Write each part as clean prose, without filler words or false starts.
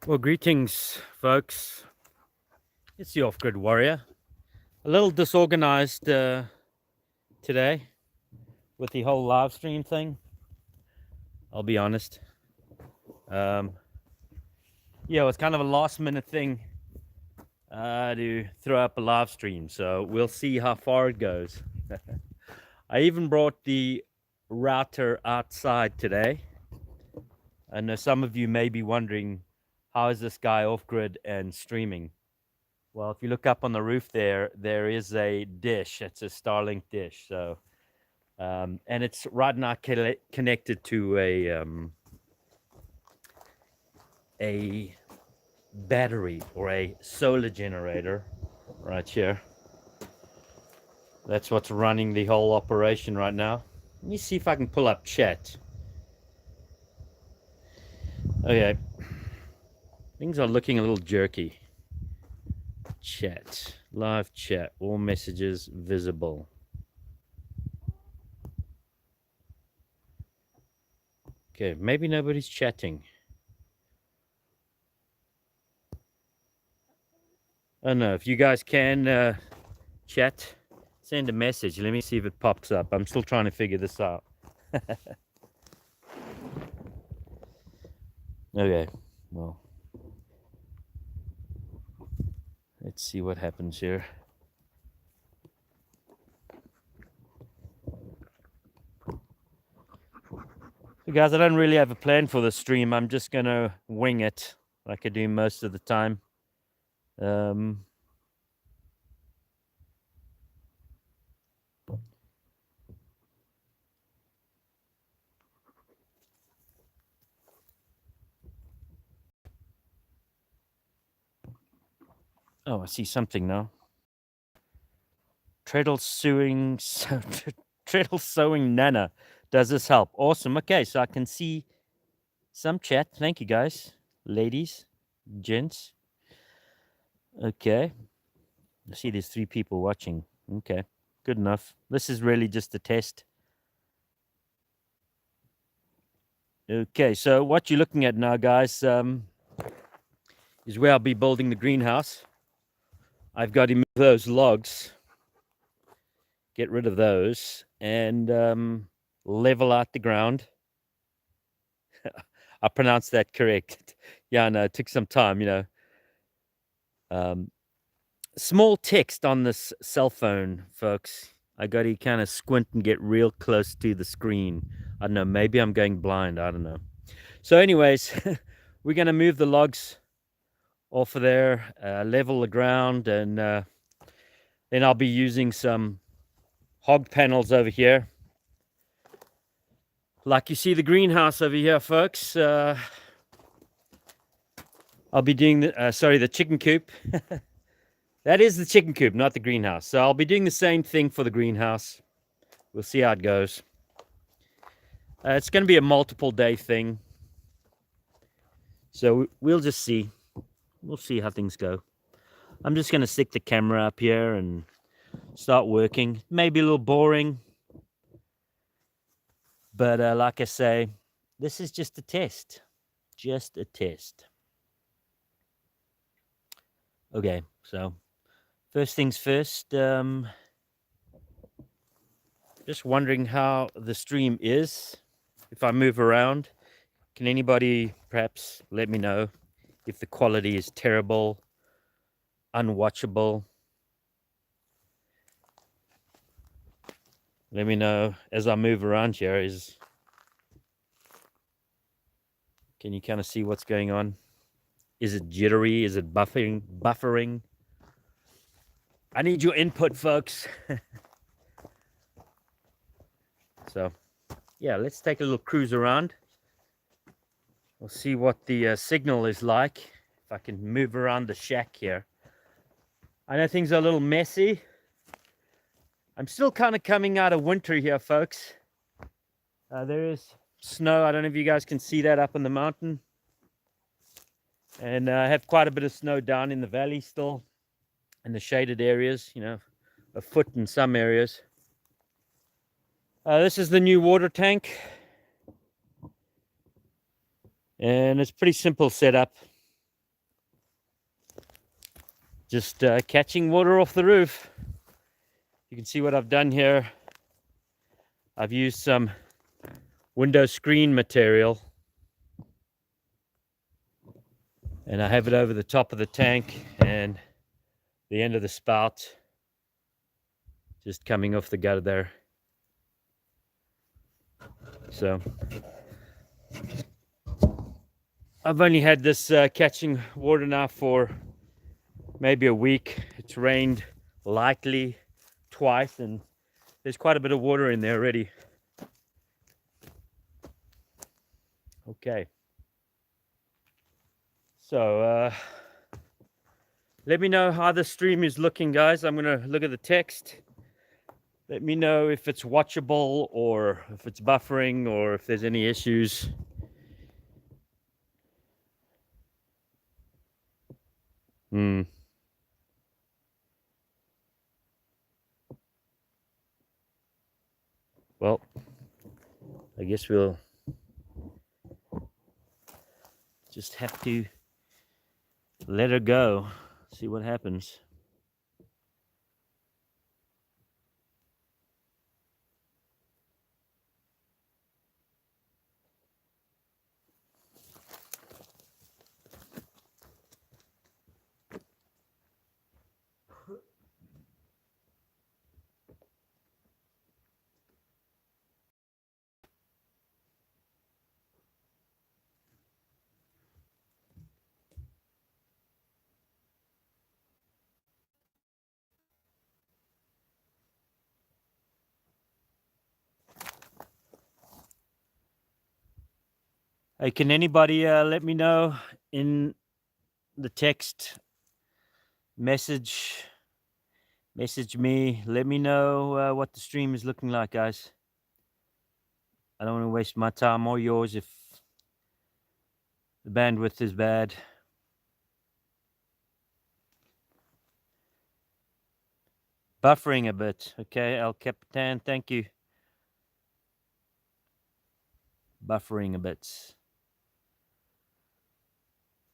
Well, greetings, folks. It's the Off-Grid Warrior. A little disorganized today with the whole live stream thing. I'll be honest. Um, yeah, it was kind of a last-minute thing to throw up a live stream, so we'll see how far it goes. I even brought the router outside today. I know some of you may be wondering, how is this guy off-grid and streaming? Well, if you look up on the roof there is a dish. It's a Starlink dish. So, and it's right now connected to a battery or a solar generator right here. That's what's running the whole operation right now. Let me see if I can pull up chat. Okay, things are looking a little jerky. Chat, live chat, all messages visible. Okay, maybe nobody's chatting. I don't know if you guys can chat, send a message. Let me see if it pops up. I'm still trying to figure this out. Okay, well, let's see what happens here. So guys, I don't really have a plan for the stream. I'm just going to wing it like I do most of the time. Oh, I see something now. Treadle sewing Nana. Does this help? Awesome. Okay, so I can see some chat. Thank you guys. Ladies, gents. Okay. I see there's 3 people watching. Okay. Good enough. This is really just a test. Okay, so what you're looking at now, guys, is where I'll be building the greenhouse. I've got to move those logs, get rid of those, and level out the ground. I pronounced that correct. Yeah, no, it took some time, you know. Small text on this cell phone, folks. I got to kind of squint and get real close to the screen. I don't know, maybe I'm going blind. I don't know. So anyways, we're going to move the logs off of there, level the ground, and then I'll be using some hog panels over here. Like you see the greenhouse over here, folks. I'll be doing the chicken coop. That is the chicken coop, not the greenhouse. So I'll be doing the same thing for the greenhouse. We'll see how it goes. It's going to be a multiple day thing. So we'll just see. We'll see how things go. I'm just going to stick the camera up here and start working. Maybe a little boring. But like I say, this is just a test. Just a test. Okay, so first things first. Just wondering how the stream is. If I move around, can anybody perhaps let me know if the quality is terrible, unwatchable? Let me know as I move around here. Can you kind of see what's going on? Is it jittery? Is it buffering? I need your input, folks. So, yeah, let's take a little cruise around. We'll see what the signal is like. If I can move around the shack here. I know things are a little messy. I'm still kind of coming out of winter here, folks. There is snow. I don't know if you guys can see that up in the mountain. And I have quite a bit of snow down in the valley still, in the shaded areas, you know, a foot in some areas. This is the new water tank. And it's pretty simple setup. Just catching water off the roof. You can see what I've done here. I've used some window screen material, and I have it over the top of the tank and the end of the spout just coming off the gutter there. So I've only had this catching water now for maybe a week. It's rained lightly twice, and there's quite a bit of water in there already. Okay. So let me know how the stream is looking, guys. I'm gonna look at the text. Let me know if it's watchable or if it's buffering or if there's any issues. Well, I guess we'll just have to let her go, see what happens. Hey, can anybody let me know in the text message me, let me know what the stream is looking like, guys. I don't want to waste my time or yours if the bandwidth is bad. Buffering a bit. Okay, El Capitan, thank you. Buffering a bit.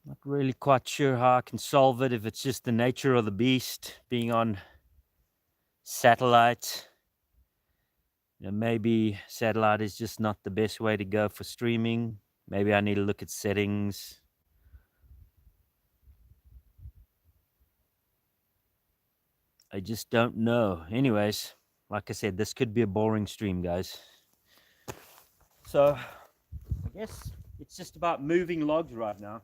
Not really quite sure how I can solve it, if it's just the nature of the beast being on satellite. You know, maybe satellite is just not the best way to go for streaming. Maybe I need to look at settings. I just don't know. Anyways, like I said, this could be a boring stream, guys. So I guess it's just about moving logs right now.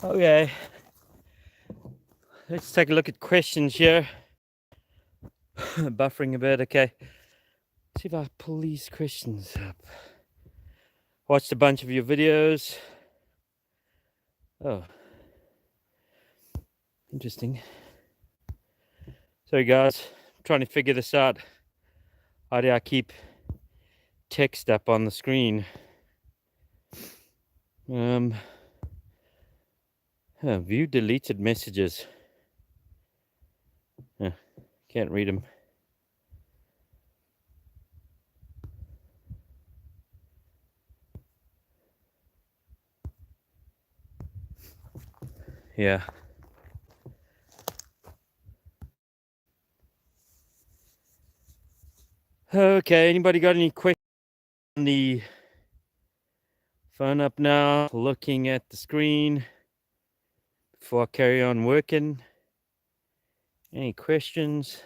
Okay, let's take a look at questions here. Buffering a bit. Okay, see if I pull these questions up. Watched a bunch of your videos. Oh, interesting. Sorry guys, I'm trying to figure this out. How do I keep text up on the screen? View deleted messages. Can't read them. Yeah. Okay, anybody got any questions on the phone up now? Looking at the screen before I carry on working. Any questions?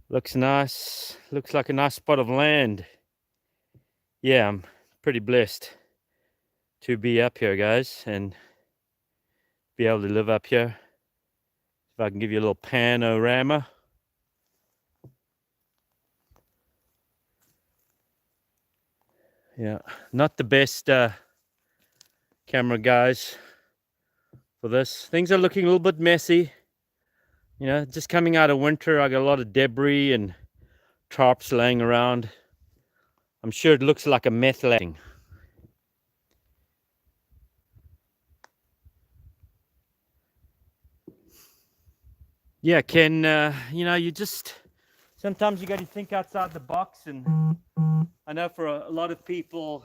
Looks nice. Looks like a nice spot of land. Yeah, I'm pretty blessed to be up here, guys, and be able to live up here. If I can give you a little panorama. Yeah, not the best camera, guys, for this. Things are looking a little bit messy. You know, just coming out of winter, I got a lot of debris and tarps laying around. I'm sure it looks like a meth lab. Yeah, Ken, you know, you just, sometimes you got to think outside the box. And I know for a lot of people,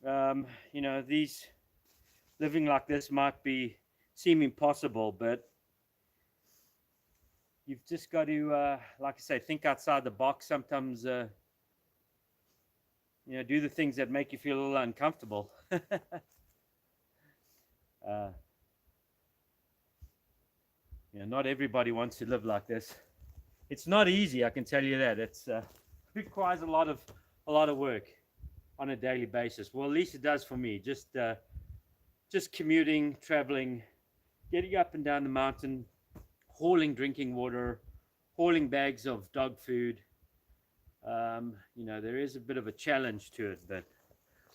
you know, these living like this might seem impossible, but you've just got to, like I say, think outside the box. Sometimes, you know, do the things that make you feel a little uncomfortable. You know, not everybody wants to live like this. It's not easy, I can tell you that. It requires a lot of work on a daily basis. Well, at least it does for me. Just commuting, traveling, getting up and down the mountain, hauling drinking water, hauling bags of dog food. You know, there is a bit of a challenge to it, but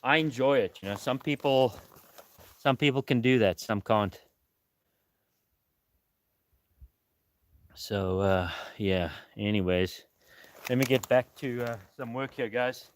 I enjoy it. You know, some people can do that, some can't. So yeah, anyways, let me get back to some work here, guys.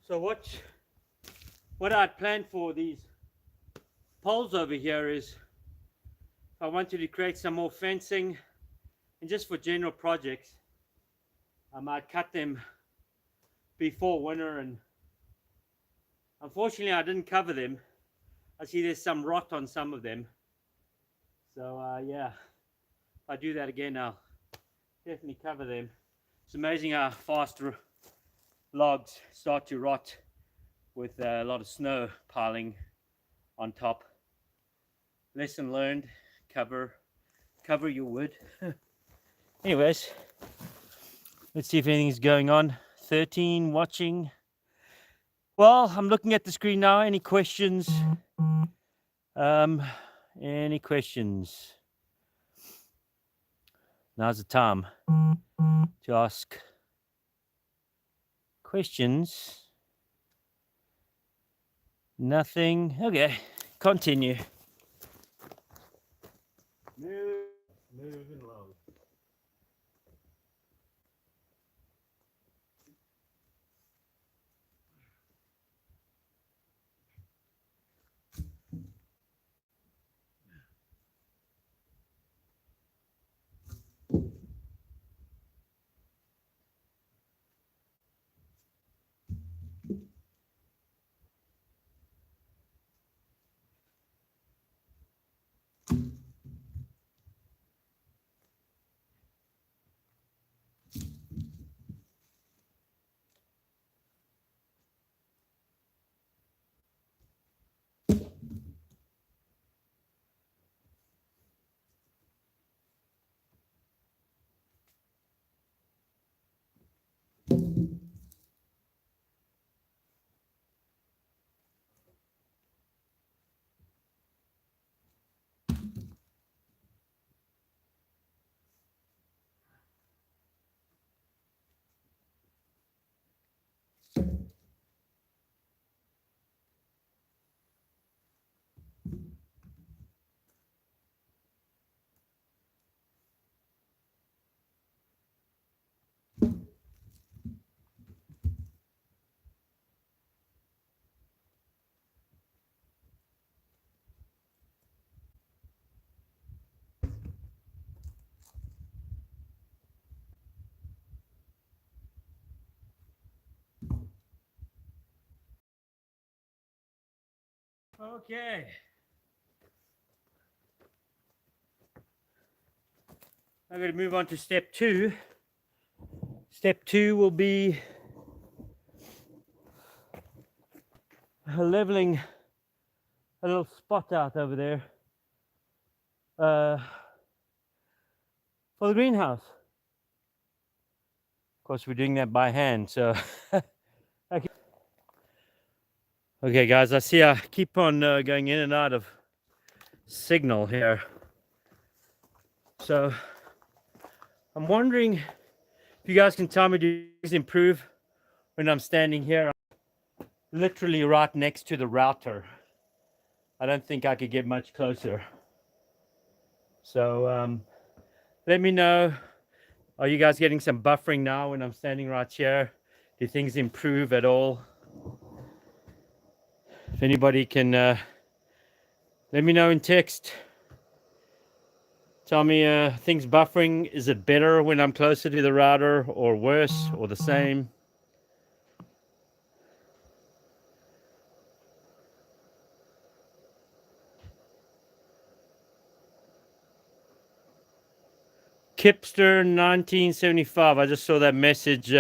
So what I'd planned for these poles over here is I wanted to create some more fencing, and just for general projects, I might cut them before winter. And unfortunately, I didn't cover them. I see there's some rot on some of them. So yeah, if I do that again, I'll definitely cover them. It's amazing how fast logs start to rot with a lot of snow piling on top. Lesson learned, cover your wood. Anyways, let's see if anything's going on. 13 watching. Well, I'm looking at the screen now. Any questions? Any questions? Now's the time to ask questions. Nothing. Okay, continue. Moving along. Okay. I'm going to move on to step 2. Step 2 will be leveling a little spot out over there for the greenhouse. Of course, we're doing that by hand, so okay guys, I see I keep on going in and out of signal here, so I'm wondering if you guys can tell me, do things improve when I'm standing here? I'm literally right next to the router. I don't think I could get much closer, so let me know. Are you guys getting some buffering now when I'm standing right here? Do things improve at all? If anybody can let me know in text. Tell me, things buffering, is it better when I'm closer to the router, or worse, or the same? Kipster 1975, I just saw that message.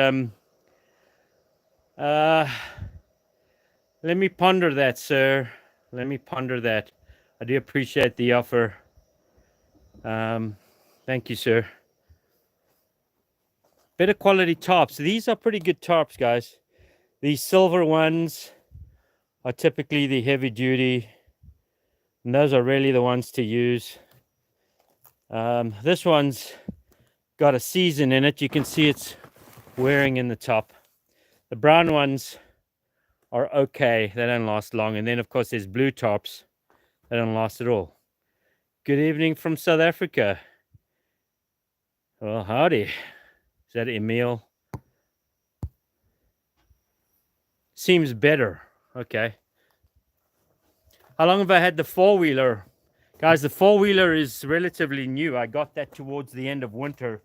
Let me ponder that, sir. Let me ponder that. I do appreciate the offer. Thank you, sir. Better quality tarps. These are pretty good tarps, guys. These silver ones are typically the heavy duty, and those are really the ones to use. This one's got a season in it. You can see it's wearing in the top. The brown ones are okay. They don't last long. And then, of course, there's blue tarps. They don't last at all. Good evening from South Africa. Well, howdy. Is that Emil? Seems better. Okay. How long have I had the four-wheeler? Guys, the four-wheeler is relatively new. I got that towards the end of winter.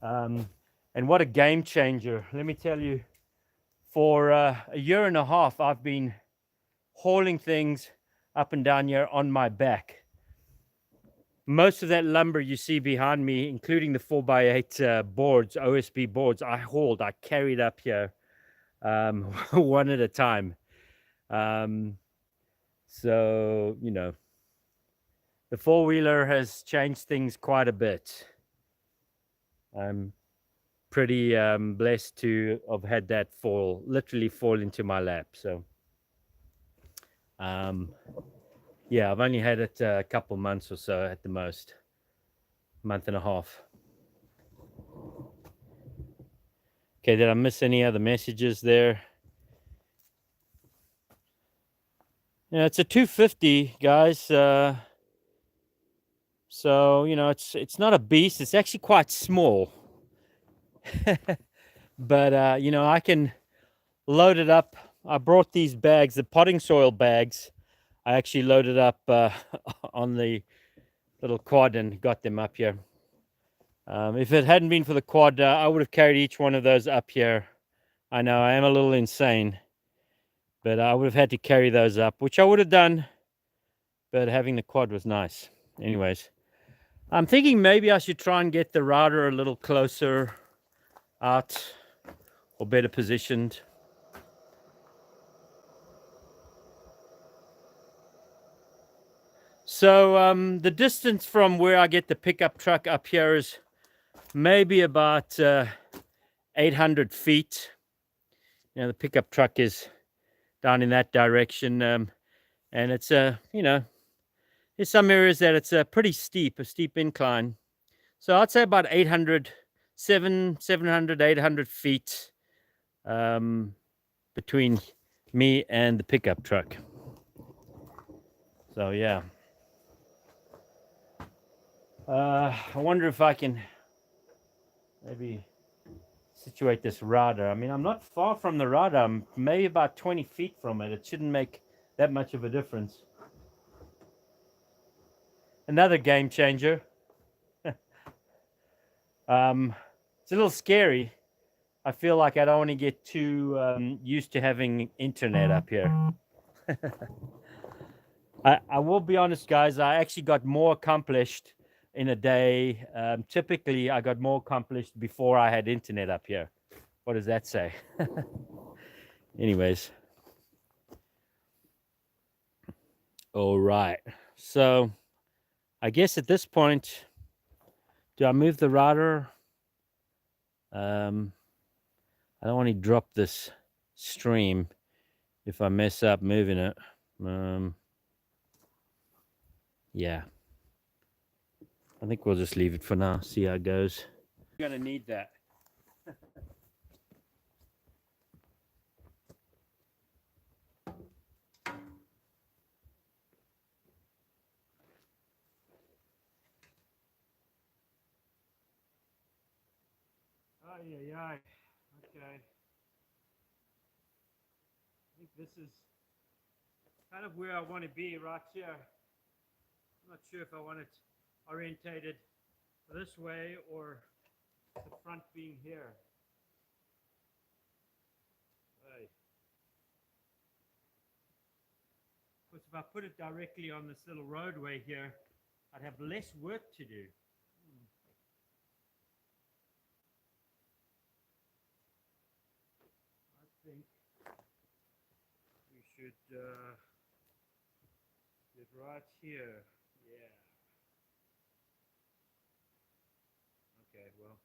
And what a game changer. Let me tell you, for a year and a half, I've been hauling things up and down here on my back. Most of that lumber you see behind me, including the 4x8 boards, OSB boards, I carried up here one at a time. So, you know, the four-wheeler has changed things quite a bit. I'm pretty blessed to have had that literally fall into my lap. So yeah, I've only had it a couple months or so at the most, month and a half. Okay, did I miss any other messages there? Yeah, it's a 250, guys. So you know, it's not a beast. It's actually quite small, but you know, I can load it up. I brought these bags, the potting soil bags. I actually loaded up on the little quad and got them up here. If it hadn't been for the quad, I would have carried each one of those up here. I know I am a little insane, but I would have had to carry those up, which I would have done, but having the quad was nice. Anyways, I'm thinking maybe I should try and get the router a little closer out or better positioned. So the distance from where I get the pickup truck up here is maybe about 800 feet. You know, the pickup truck is down in that direction, and it's you know, there's some areas that it's a steep incline. So I'd say about 700, 800 feet between me and the pickup truck. So yeah, I wonder if I can maybe situate this router. I mean, I'm not far from the router. I'm maybe about 20 feet from it. It shouldn't make that much of a difference. Another game changer. It's a little scary. I feel like I don't want to get too used to having internet up here. I will be honest, guys. I actually got more accomplished in a day. Typically, I got more accomplished before I had internet up here. What does that say? Anyways. All right. So I guess at this point, do I move the router? I don't want to drop this stream if I mess up moving it. Yeah. I think we'll just leave it for now, see how it goes. You're going to need that. Oh, yeah. Okay. I think this is kind of where I want to be right here. I'm not sure if I want it orientated this way or the front being here. Right. Because if I put it directly on this little roadway here, I'd have less work to do. I think we should get right here. Yeah. Okay, well.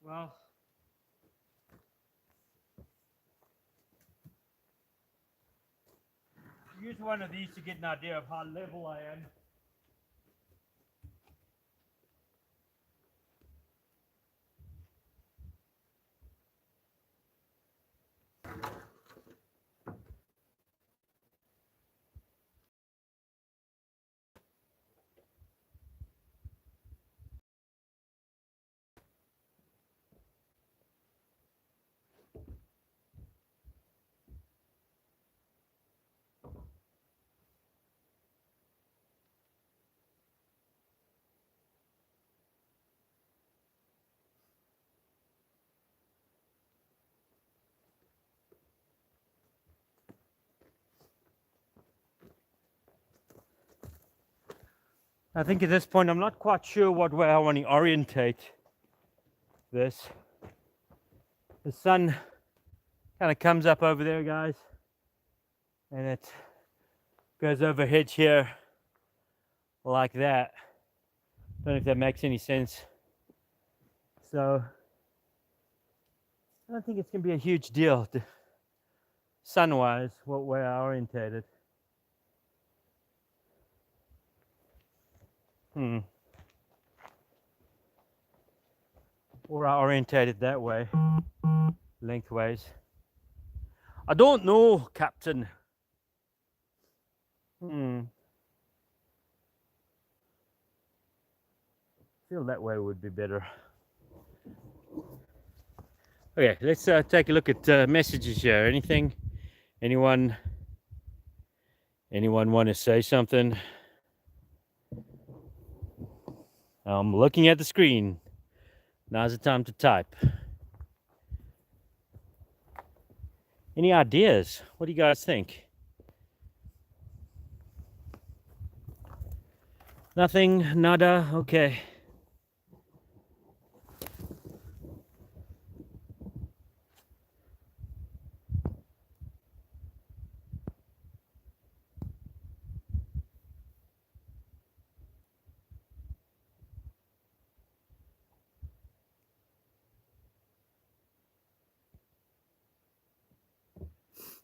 Well, use one of these to get an idea of how level I am. I think at this point I'm not quite sure what way I want to orientate this. The sun kind of comes up over there, guys, and it goes overhead here like that. Don't know if that makes any sense. So I don't think it's gonna be a huge deal sun-wise what way I orientate it. Or I orientate it that way, lengthways. I don't know, Captain. Feel that way would be better. Okay, let's take a look at messages here. Anyone want to say something? I'm looking at the screen. Now's the time to type. Any ideas? What do you guys think? Nothing? Nada? Okay.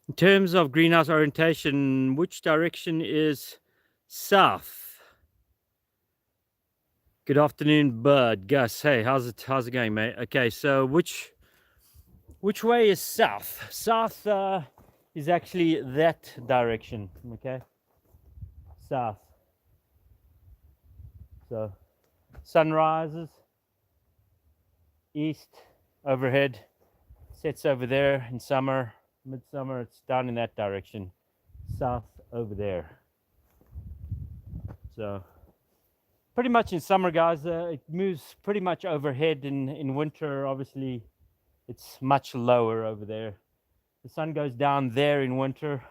In terms of greenhouse orientation, which direction is south? Good afternoon, Bud. Gus, hey, how's it going, mate? Okay, so which way is south? South is actually that direction, okay? South. So sun rises east overhead, sets over there in summer. Midsummer, it's down in that direction, south over there. So pretty much in summer, guys, it moves pretty much overhead. In winter, obviously, it's much lower over there. The sun goes down there in winter,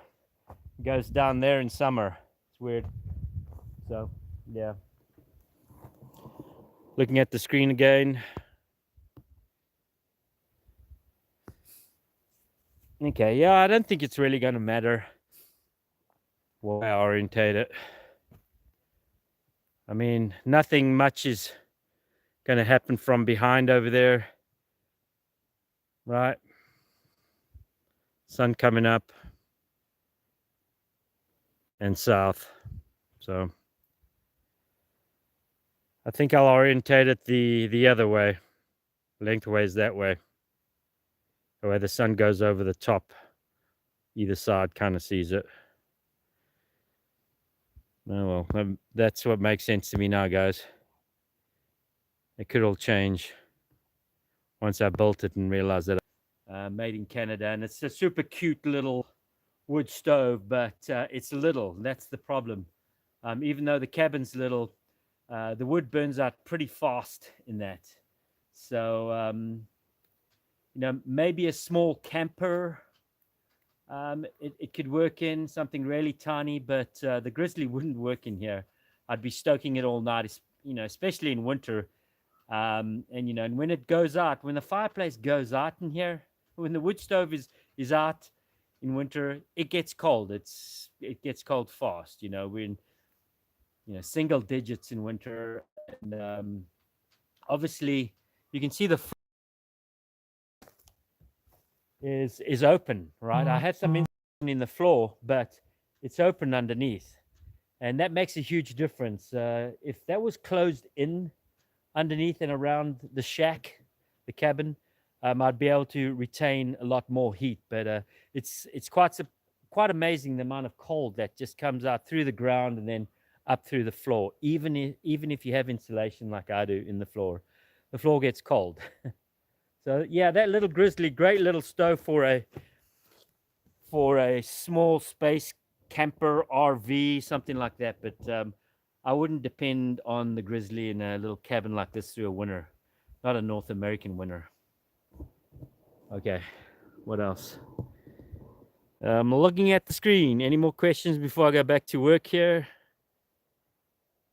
goes down there in summer. It's weird. So, yeah. Looking at the screen again. Okay, yeah, I don't think it's really going to matter where I orientate it. I mean, nothing much is going to happen from behind over there, right? Sun coming up and south. So I think I'll orientate it the other way, lengthways that way. The way the sun goes over the top, either side kind of sees it. Oh well, that's what makes sense to me now, guys. It could all change once I built it and realized that made in Canada, and it's a super cute little wood stove, but it's little. That's the problem. Even though the cabin's little, the wood burns out pretty fast in that. So maybe a small camper. It could work in something really tiny, but the Grizzly wouldn't work in here. I'd be stoking it all night, especially in winter. And when it goes out, when the fireplace goes out in here, when the wood stove is out in winter, it gets cold. It gets cold fast. We're in single digits in winter, and obviously you can see the is open, right? I had some in the floor, but it's open underneath, and that makes a huge difference. If that was closed in underneath and around the shack, the cabin, I'd be able to retain a lot more heat. But it's quite amazing the amount of cold that just comes out through the ground and then up through the floor. Even if you have insulation like I do in the floor gets cold. So yeah, that little grizzly, great little stove for a small space camper RV, something like that. But I wouldn't depend on the grizzly in a little cabin like this through a winter, not a North American winter. Okay, what else? I'm looking at the screen. Any more questions before I go back to work here?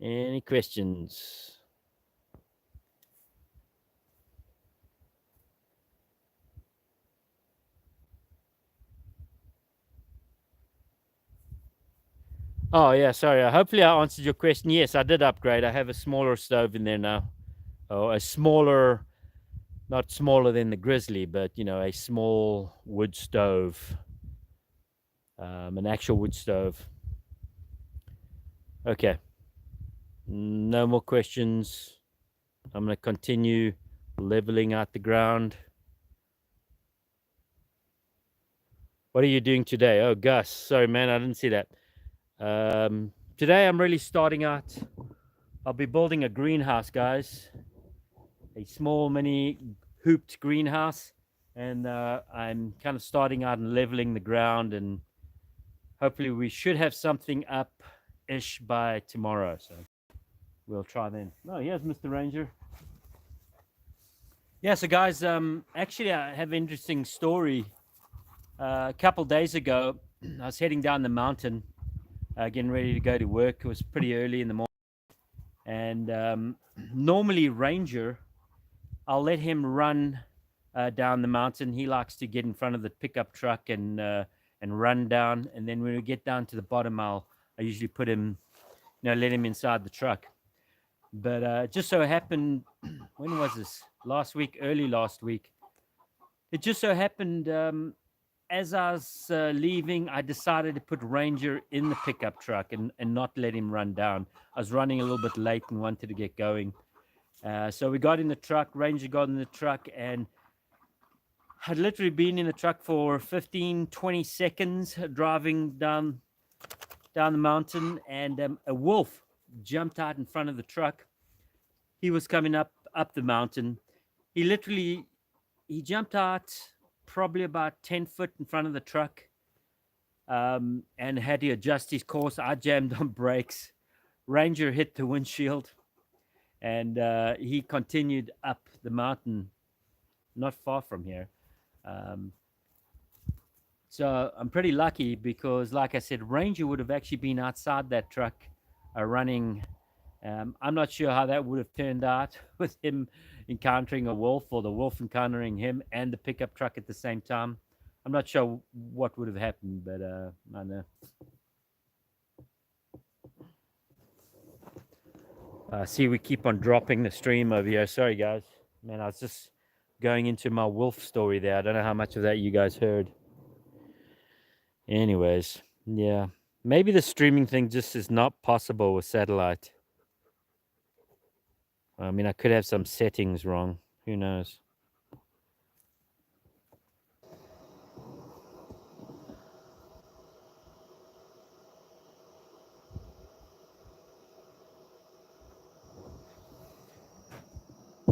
Any questions? Oh yeah, sorry. Hopefully I answered your question. Yes, I did upgrade. I have a smaller stove in there now. Oh, a smaller, not smaller than the Grizzly, but a small wood stove, an actual wood stove. Okay, no more questions. I'm going to continue leveling out the ground. What are you doing today? Oh, Gus, sorry, man, I didn't see that. Today I'm really starting out. I'll be building a greenhouse, guys. A small mini hooped greenhouse. And I'm kind of starting out and leveling the ground, and hopefully we should have something up-ish by tomorrow. So we'll try then. Oh, here's Mr. Ranger. Yeah, so guys, actually I have an interesting story. A couple days ago, I was heading down the mountain, getting ready to go to work. It was pretty early in the morning. And normally Ranger, I'll let him run down the mountain. He likes to get in front of the pickup truck and run down. And then when we get down to the bottom, I usually put him, let him inside the truck. But just so happened, when was this? Early last week. It just so happened, as I was leaving, I decided to put Ranger in the pickup truck and not let him run down. I was running a little bit late and wanted to get going. So we got in the truck, Ranger got in the truck, and had literally been in the truck for 15, 20 seconds driving down the mountain, and a wolf jumped out in front of the truck. He was coming up the mountain. He jumped out probably about 10 foot in front of the truck, and had to adjust his course. I jammed on brakes. Ranger hit the windshield, and he continued up the mountain not far from here. So I'm pretty lucky because, like I said, Ranger would have actually been outside that truck running. I'm not sure how that would have turned out with him encountering a wolf, or the wolf encountering him and the pickup truck at the same time. I'm not sure what would have happened, but I know. See, we keep on dropping the stream over here. Sorry, guys. Man, I was just going into my wolf story there. I don't know how much of that you guys heard. Anyways, yeah. Maybe the streaming thing just is not possible with satellite. I mean, I could have some settings wrong. Who knows?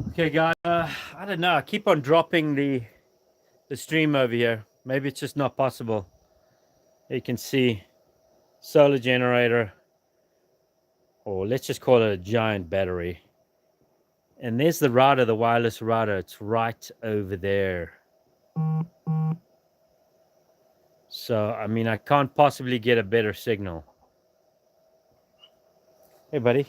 Okay, guys. I don't know. I keep on dropping the stream over here. Maybe it's just not possible. You can see solar generator, or let's just call it a giant battery. And there's the router, the wireless router. It's right over there. So, I mean, I can't possibly get a better signal. Hey, buddy.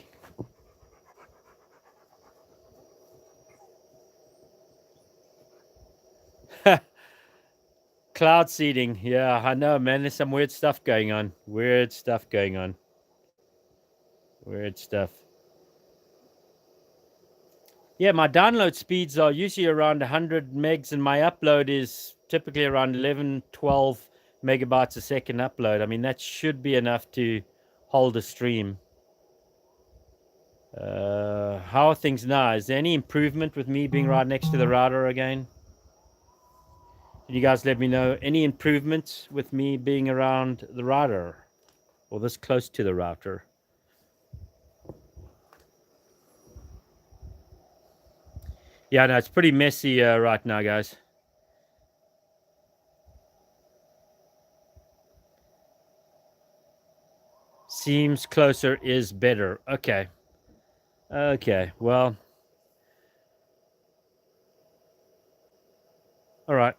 Cloud seeding. Yeah, I know, man. There's some weird stuff going on. Weird stuff. Yeah, my download speeds are usually around 100 megs, and my upload is typically around 11, 12 megabytes a second upload. I mean, that should be enough to hold a stream. How are things now? Is there any improvement with me being right next to the router again? Can you guys let me know any improvements with me being around the router, or this close to the router? Yeah, no, it's pretty messy right now, guys. Seems closer is better. Okay. Okay, well, all right.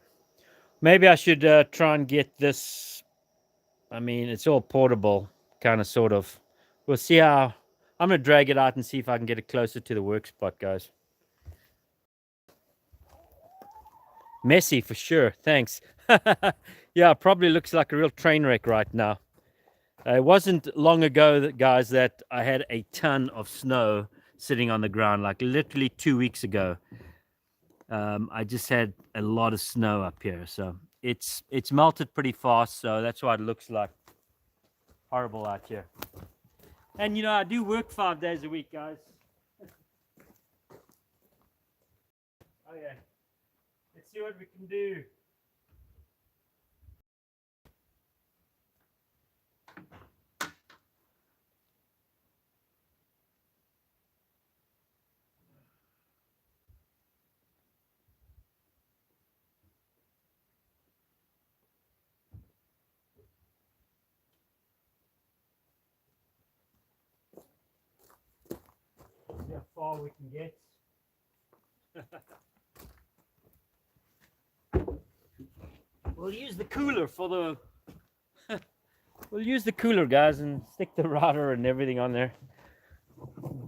Maybe I should try and get this. I mean, it's all portable, kind of, sort of. We'll see how. I'm going to drag it out and see if I can get it closer to the work spot, guys. Messy for sure. Thanks. Yeah, probably looks like a real train wreck right now. It wasn't long ago, that guys, that I had a ton of snow sitting on the ground, like literally 2 weeks ago. I just had a lot of snow up here, so it's melted pretty fast. So that's why it looks like horrible out here. And you know, I do work 5 days a week, guys. Okay, let's see what we can do. See how far we can get. We'll use the cooler for the. We'll use the cooler, guys, and stick the router and everything on there.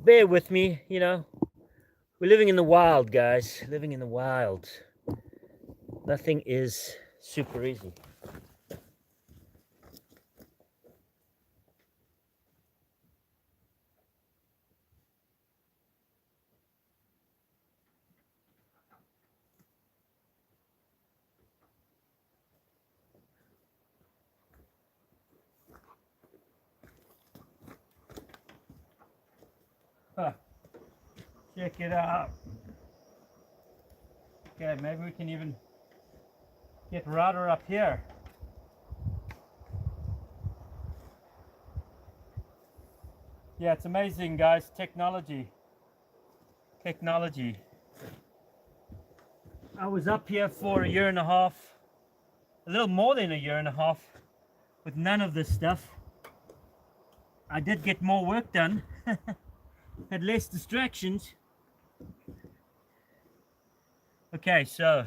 Bear with me, you know. We're living in the wild, guys. Living in the wild. Nothing is super easy. Huh. Check it out. Okay, maybe we can even get router up here. Yeah, it's amazing, guys. Technology. Technology. I was up here for a year and a half, a little more than a year and a half, with none of this stuff. I did get more work done, had less distractions. Okay, so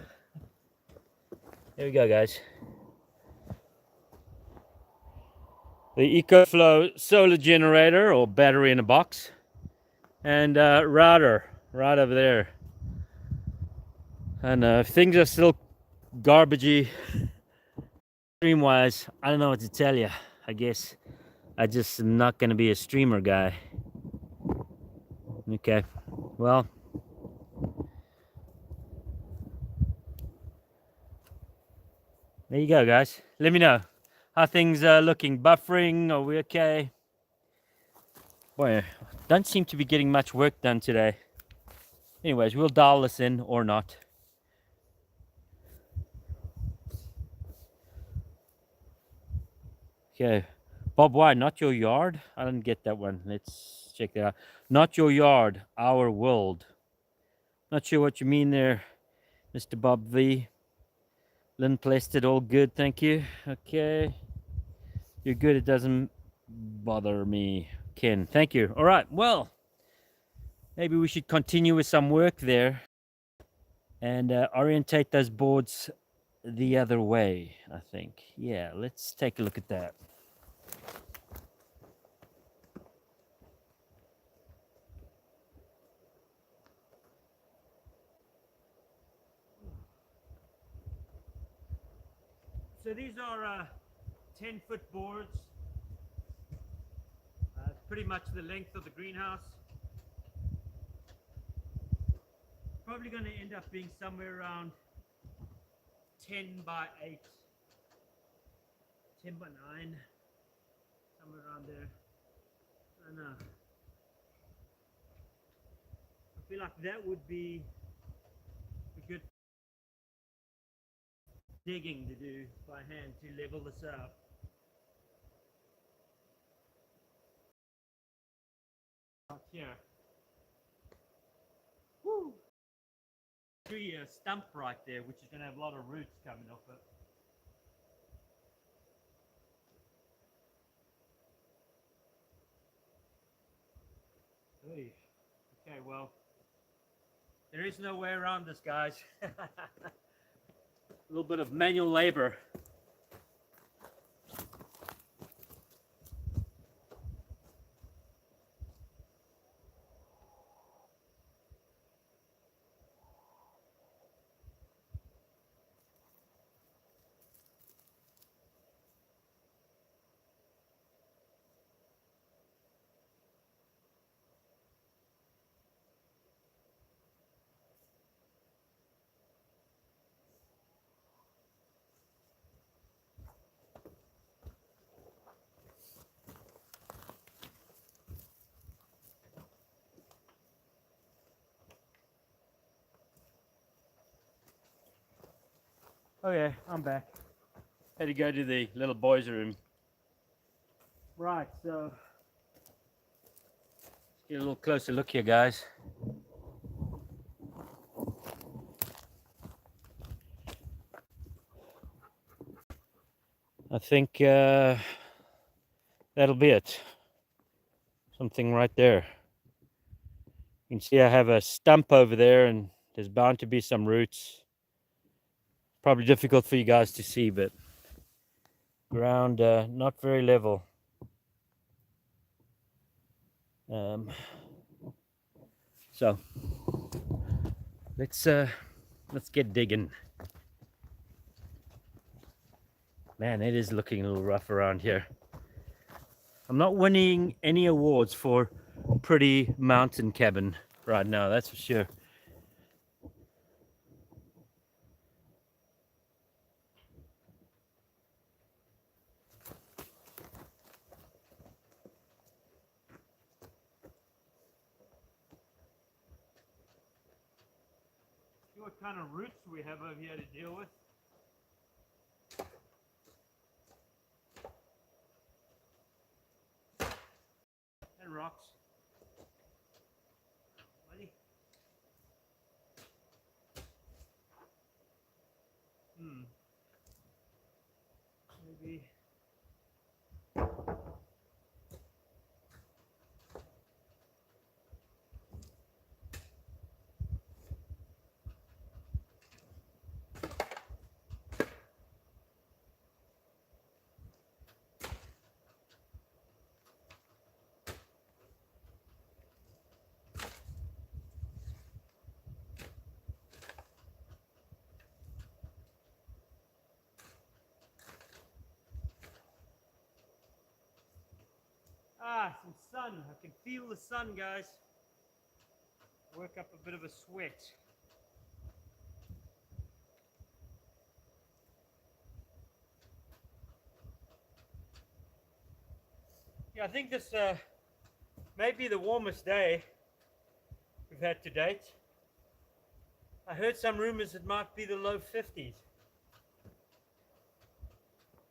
there we go, guys. The EcoFlow solar generator, or battery in a box, and router right over there. And things are still garbagey stream wise. I don't know what to tell you. I guess I just am not going to be a streamer guy. Okay, well, there you go, guys. Let me know how things are looking. Buffering, are we okay? Boy, don't seem to be getting much work done today. Anyways, we'll dial this in or not. Okay, Bob, why not your yard? I didn't get that one. Let's check that out. Not your yard, our world. Not sure what you mean there, Mr. Bob V. Lynn placed it all good, thank you. Okay, you're good. It doesn't bother me, Ken. Thank you. All right, well, maybe we should continue with some work there and orientate those boards the other way, I think. Yeah, let's take a look at that. So these are 10-foot boards. It's pretty much the length of the greenhouse. Probably going to end up being somewhere around 10 by 8, 10 by 9, somewhere around there. I don't know. I feel like that would be a good digging to do by hand to level this out. Out here. Woo! tree, a stump right there, which is going to have a lot of roots coming off it. Oy. Okay, well, there is no way around this, guys. A little bit of manual labor. Okay, I'm back. Had to go to the little boys' room. Right, so let's get a little closer look here, guys. I think that'll be it. Something right there. You can see I have a stump over there, and there's bound to be some roots. Probably difficult for you guys to see, but ground not very level. So let's get digging. Man, it is looking a little rough around here. I'm not winning any awards for pretty mountain cabin right now, that's for sure. See what kind of roots we have over here to deal with. And rocks. Buddy. Maybe. Ah, some sun. I can feel the sun, guys. Work up a bit of a sweat. Yeah, I think this may be the warmest day we've had to date. I heard some rumors it might be the low 50s.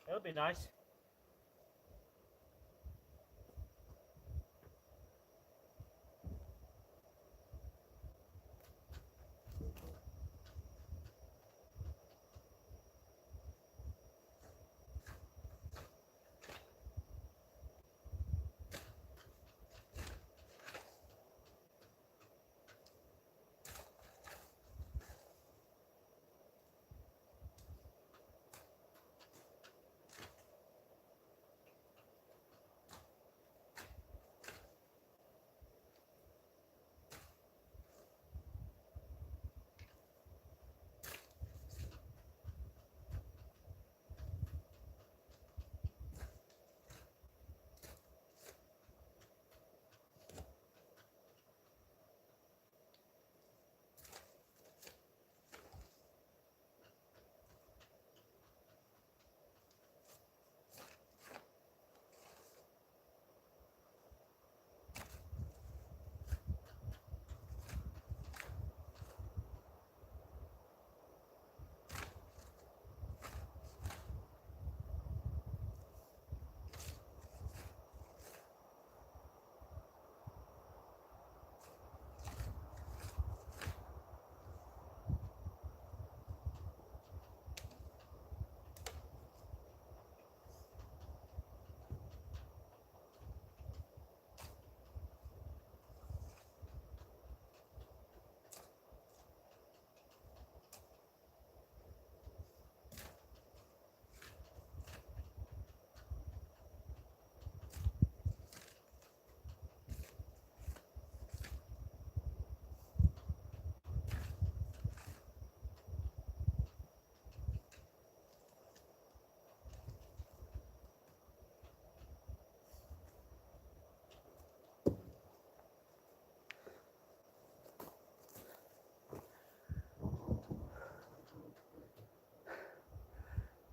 That'll be nice.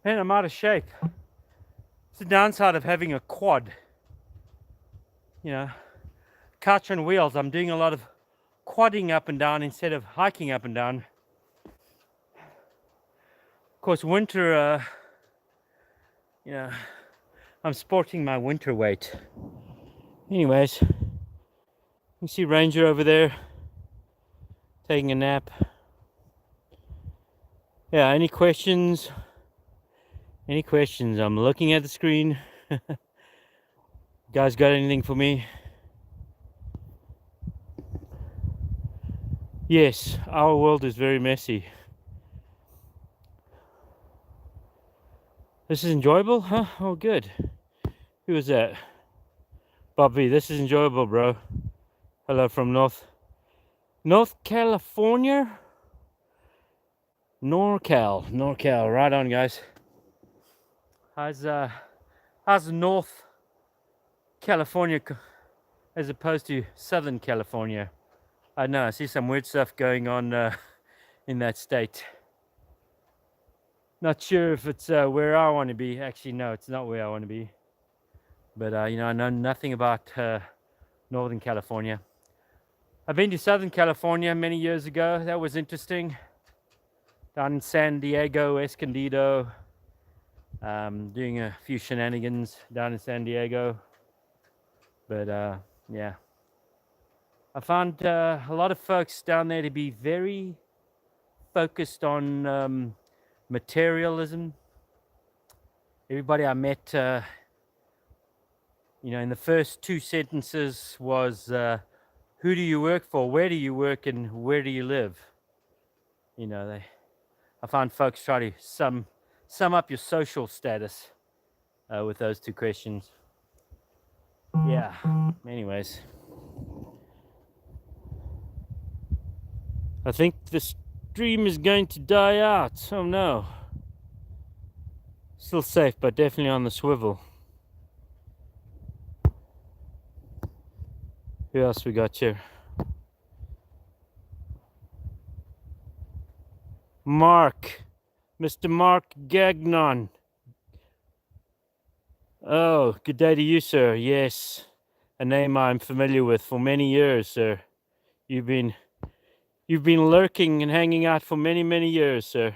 Man, I'm out of shape. It's the downside of having a quad. You know, couch on wheels. I'm doing a lot of quadding up and down instead of hiking up and down. Of course, winter, you know, I'm sporting my winter weight. Anyways, you see Ranger over there taking a nap. Yeah, any questions? Any questions? I'm looking at the screen. Guys got anything for me? Yes, our world is very messy. This is enjoyable, huh? Oh, good. Who was that? Bobby, this is enjoyable, bro. Hello from North California? NorCal, right on, guys. How's North California as opposed to Southern California? I know, I see some weird stuff going on in that state. Not sure if it's where I want to be. Actually, no, it's not where I want to be. But, you know, I know nothing about Northern California. I've been to Southern California many years ago. That was interesting. Down in San Diego, Escondido. Doing a few shenanigans down in San Diego. But, yeah. I found a lot of folks down there to be very focused on materialism. Everybody I met, you know, in the first two sentences was, who do you work for, where do you work, and where do you live? You know, I found folks try to sum up your social status with those two questions. Yeah, anyways. I think the stream is going to die out. Oh no. Still safe, but definitely on the swivel. Who else we got here? Mark. Mr. Mark Gagnon. Oh, good day to you, sir. Yes, a name I'm familiar with for many years, sir. You've been lurking and hanging out for many, many years, sir.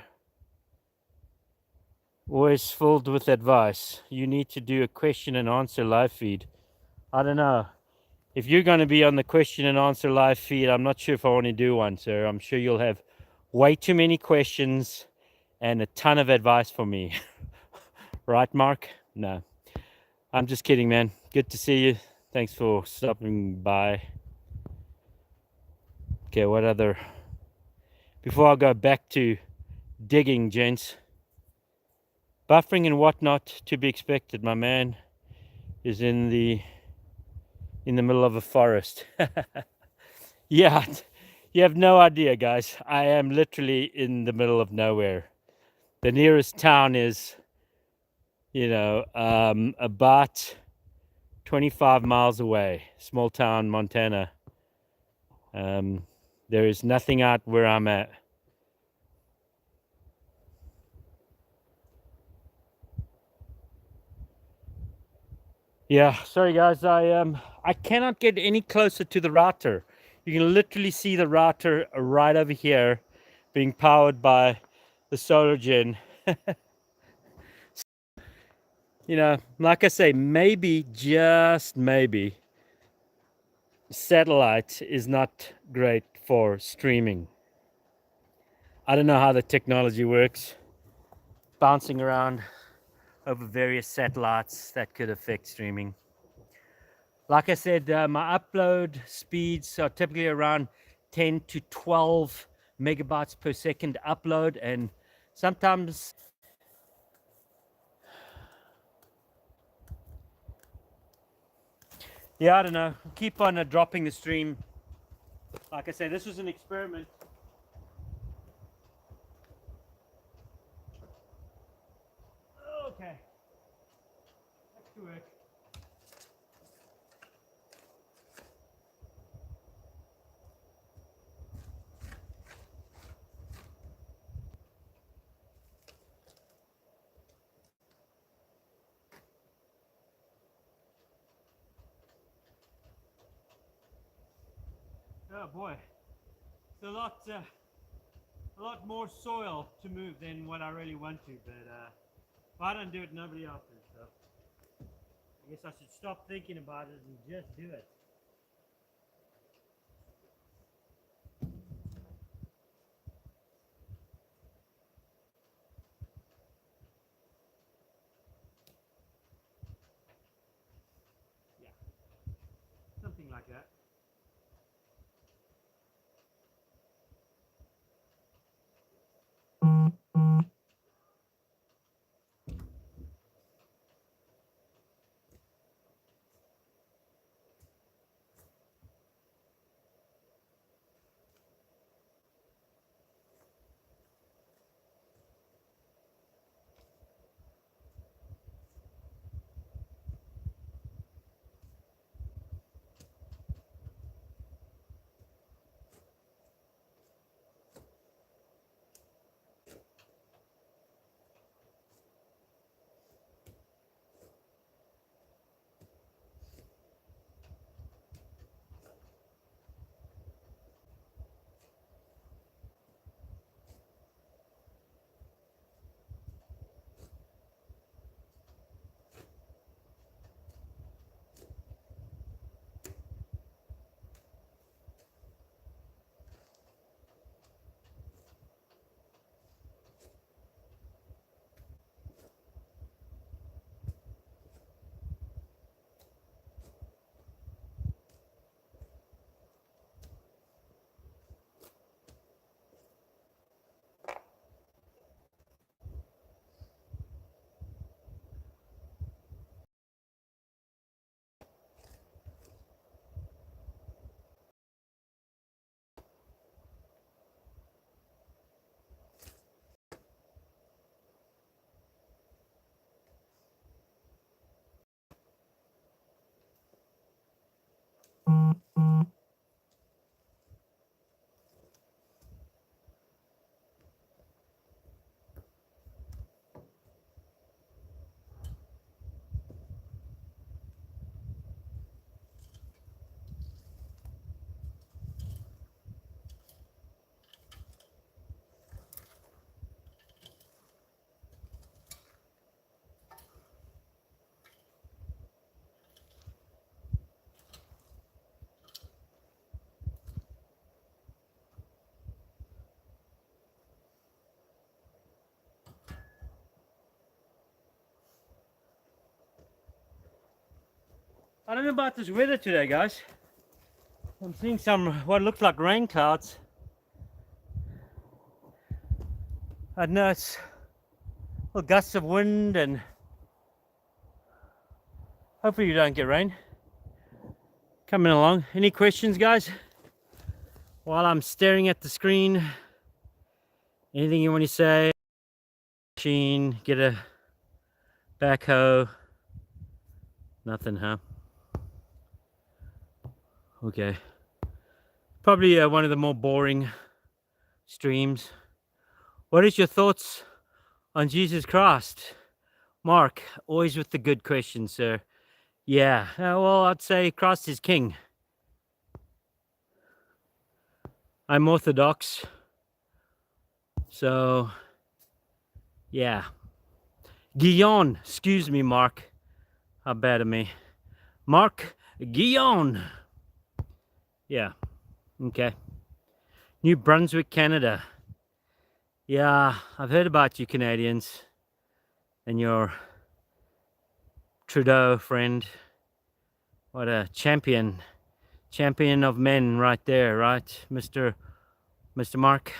Always filled with advice. You need to do a question and answer live feed. I don't know. If you're going to be on the question and answer live feed, I'm not sure if I want to do one, sir. I'm sure you'll have way too many questions and a ton of advice for me. Right, Mark? No. I'm just kidding, man. Good to see you. Thanks for stopping by. Okay, what other... Before I go back to digging, gents. Buffering and whatnot to be expected. My man is in the middle of a forest. Yeah, you have no idea, guys. I am literally in the middle of nowhere. The nearest town is, you know, about 25 miles away. Small town, Montana. There is nothing out where I'm at. Yeah, sorry guys, I cannot get any closer to the router. You can literally see the router right over here being powered by the solar gen. You know, like I say, maybe, just maybe, satellite is not great for streaming. I don't know how the technology works. Bouncing around over various satellites, that could affect streaming. Like I said, my upload speeds are typically around 10 to 12 megabytes per second upload, and sometimes yeah, I don't know, keep on dropping the stream. Like I said, this was an experiment. Okay, back to work. Oh boy, it's a lot more soil to move than what I really want to. But if I don't do it, nobody else will. So I guess I should stop thinking about it and just do it. Yeah, something like that. I don't know about this weather today, guys. I'm seeing some what looks like rain clouds. I know it's little gusts of wind, and hopefully you don't get rain. Coming along. Any questions, guys? While I'm staring at the screen, anything you want to say? Machine, get a backhoe. Nothing, huh? Okay. Probably one of the more boring streams. What is your thoughts on Jesus Christ? Mark, always with the good questions, sir. Yeah, well, I'd say Christ is king. I'm Orthodox. So, yeah. Guillaume, excuse me, Mark. How bad of me. Mark Guillaume. Yeah, okay. New Brunswick, Canada. Yeah, I've heard about you Canadians and your Trudeau friend. What a champion of men right there, right, Mr. Mark?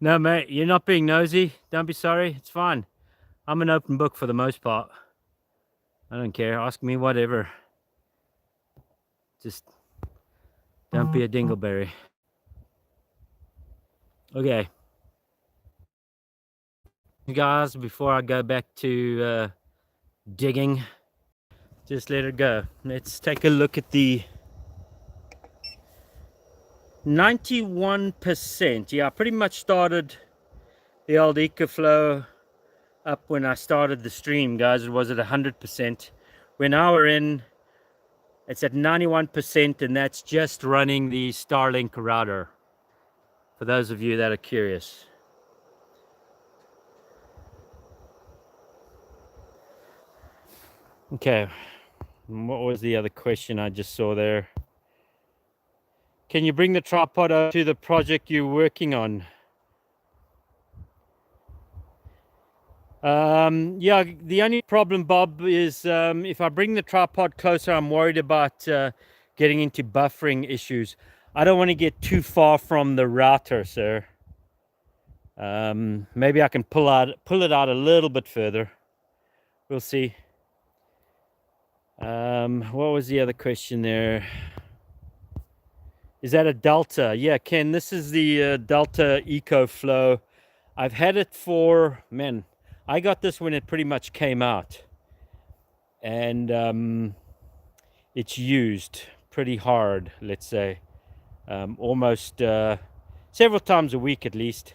No, mate, you're not being nosy. Don't be sorry. It's fine. I'm an open book for the most part. I don't care. Ask me whatever. Just don't be a dingleberry. Okay. Guys, before I go back to digging, just let it go. Let's take a look at the 91%. Yeah, I pretty much started the old EcoFlow up when I started the stream, guys. It was at 100%. When we're in, it's at 91%, and that's just running the Starlink router, for those of you that are curious. Okay, what was the other question I just saw there? Can you bring the tripod over to the project you're working on? Yeah, the only problem, Bob, is if I bring the tripod closer, I'm worried about getting into buffering issues. I don't want to get too far from the router, sir. Maybe I can pull it out a little bit further. We'll see. What was the other question there? Is that a Delta? Yeah, Ken, this is the Delta EcoFlow. I've had it for, man, I got this when it pretty much came out. And it's used pretty hard, let's say. Almost several times a week at least.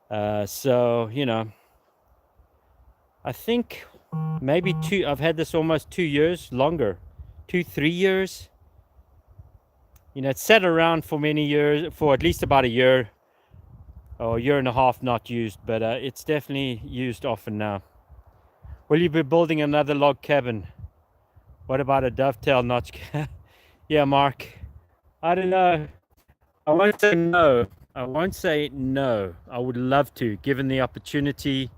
So, you know, I think maybe I've had this almost 2 years, longer, 2-3 years. You know, it's sat around for many years, for at least about a year or a year and a half not used, but it's definitely used often now. Will you be building another log cabin? What about a dovetail notch? Yeah, Mark, I don't know. I won't say no. I won't say no. I would love to, given the opportunity.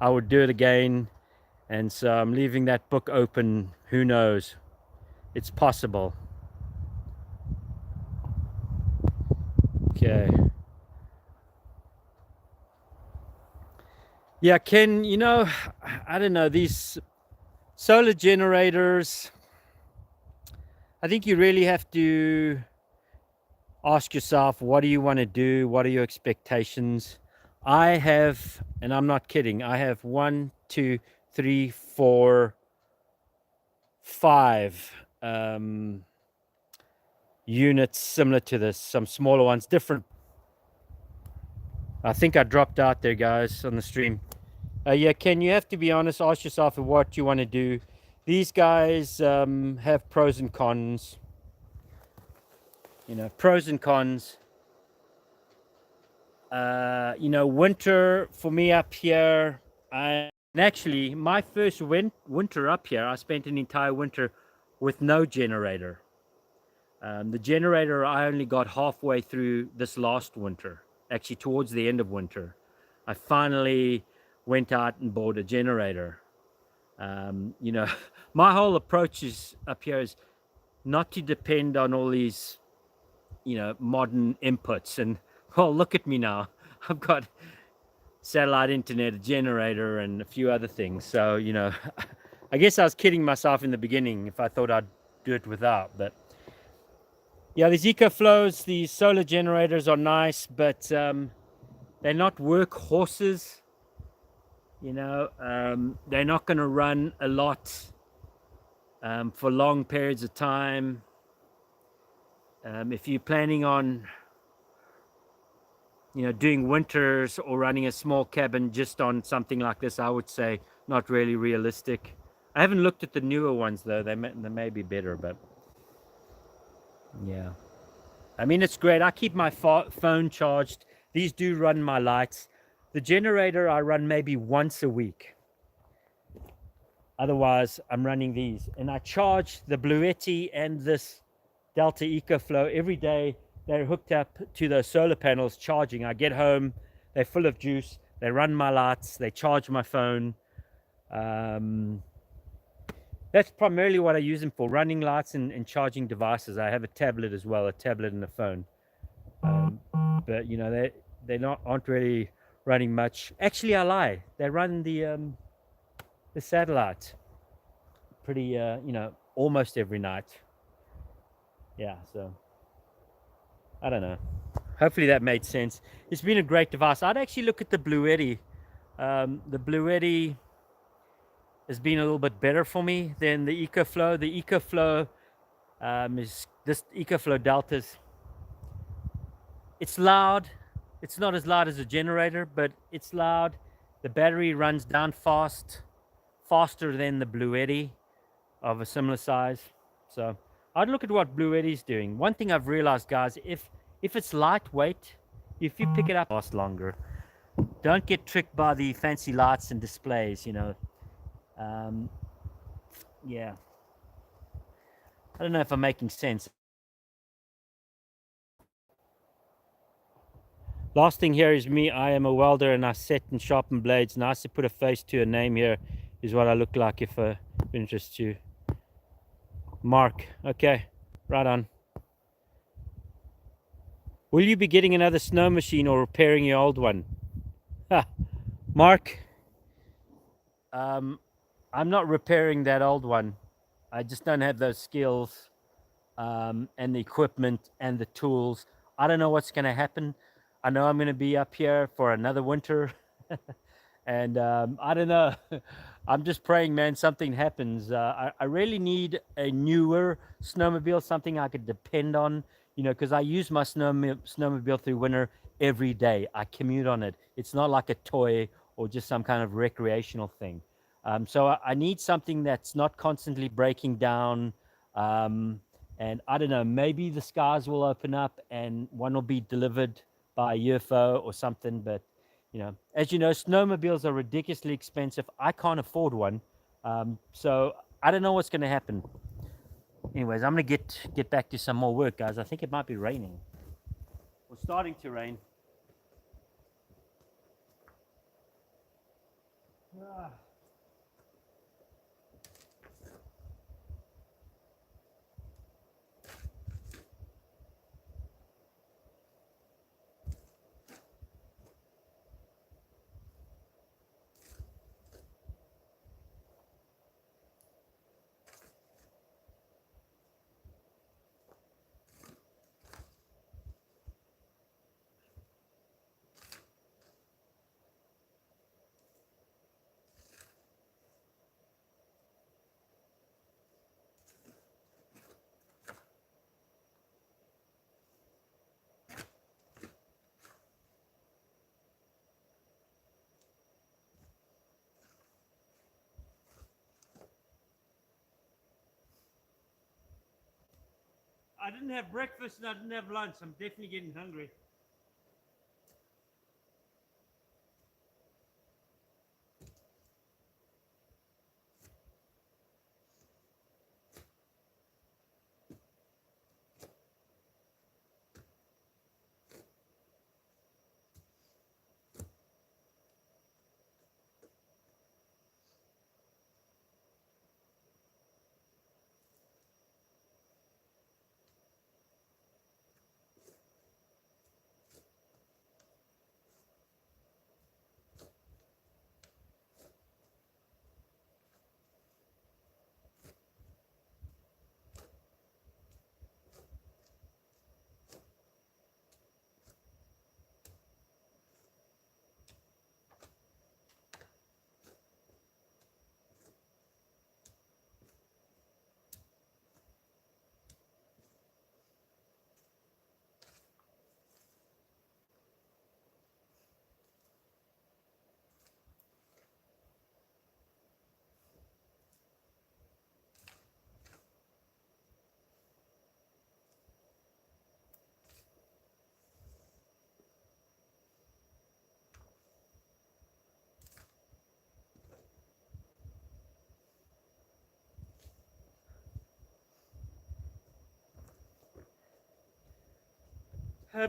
I would do it again. And so I'm leaving that book open. Who knows? It's possible. Okay. Yeah, Ken, you know, I don't know, these solar generators, I think you really have to ask yourself, what do you want to do? What are your expectations? I have, and I'm not kidding, I have 1, 2, 3, 4, 5 units similar to this, some smaller ones, different. I think I dropped out there, guys, on the stream. Yeah, Ken, you have to be honest, ask yourself what you want to do. These guys have pros and cons. You know, pros and cons. You know, winter for me up here, and actually my first winter up here, I spent an entire winter with no generator. The generator I only got halfway through this last winter, actually towards the end of winter. I finally went out and bought a generator. You know, my whole approach is up here is not to depend on all these, you know, modern inputs. And well, look at me now. I've got satellite internet, a generator, and a few other things. So, you know, I guess I was kidding myself in the beginning if I thought I'd do it without. But yeah, these EcoFlows, these solar generators are nice, but they're not workhorses. You know, they're not going to run a lot for long periods of time. If you're planning on, you know, doing winters or running a small cabin just on something like this, I would say not really realistic. I haven't looked at the newer ones though. They may be better, but yeah. I mean, it's great. I keep my phone charged. These do run my lights. The generator I run maybe once a week. Otherwise, I'm running these. And I charge the Bluetti and this Delta EcoFlow every day. They're hooked up to the solar panels charging. I get home, they're full of juice. They run my lights. They charge my phone. That's primarily what I use them for, running lights and charging devices. I have a tablet as well, a tablet and a phone. But, you know, they aren't really running much. Actually, I lie. They run the satellite pretty, you know, almost every night. Yeah, so I don't know. Hopefully that made sense. It's been a great device. I'd actually look at the Bluetti. The Bluetti has been a little bit better for me than the EcoFlow. The EcoFlow is this EcoFlow Deltas. It's loud. It's not as loud as a generator, but it's loud. The battery runs down fast faster than the Blue Eddy of a similar size. So I'd look at what Blue Eddy's doing. One thing I've realized, guys, if it's lightweight, if you pick it up, last longer. Don't get tricked by the fancy lights and displays, you know. Yeah. I don't know if I'm making sense. Last thing here is me. I am a welder and I set and sharpen blades. Nice to put a face to a name here is what I look like if interests you. Mark. Okay, right on. Will you be getting another snow machine or repairing your old one? Mark, I'm not repairing that old one. I just don't have those skills and the equipment and the tools. I don't know what's going to happen. I know I'm going to be up here for another winter. And I don't know. I'm just praying, man, something happens. I really need a newer snowmobile, something I could depend on, you know, because I use my snowmobile through winter every day. I commute on it. It's not like a toy or just some kind of recreational thing. So I need something that's not constantly breaking down. And I don't know, maybe the skies will open up and one will be delivered by a UFO or something. But, you know, as you know, snowmobiles are ridiculously expensive. I can't afford one. So I don't know what's going to happen. Anyways, I'm going to get back to some more work, guys. I think it might be raining. Or starting to rain. I didn't have breakfast and I didn't have lunch. I'm definitely getting hungry.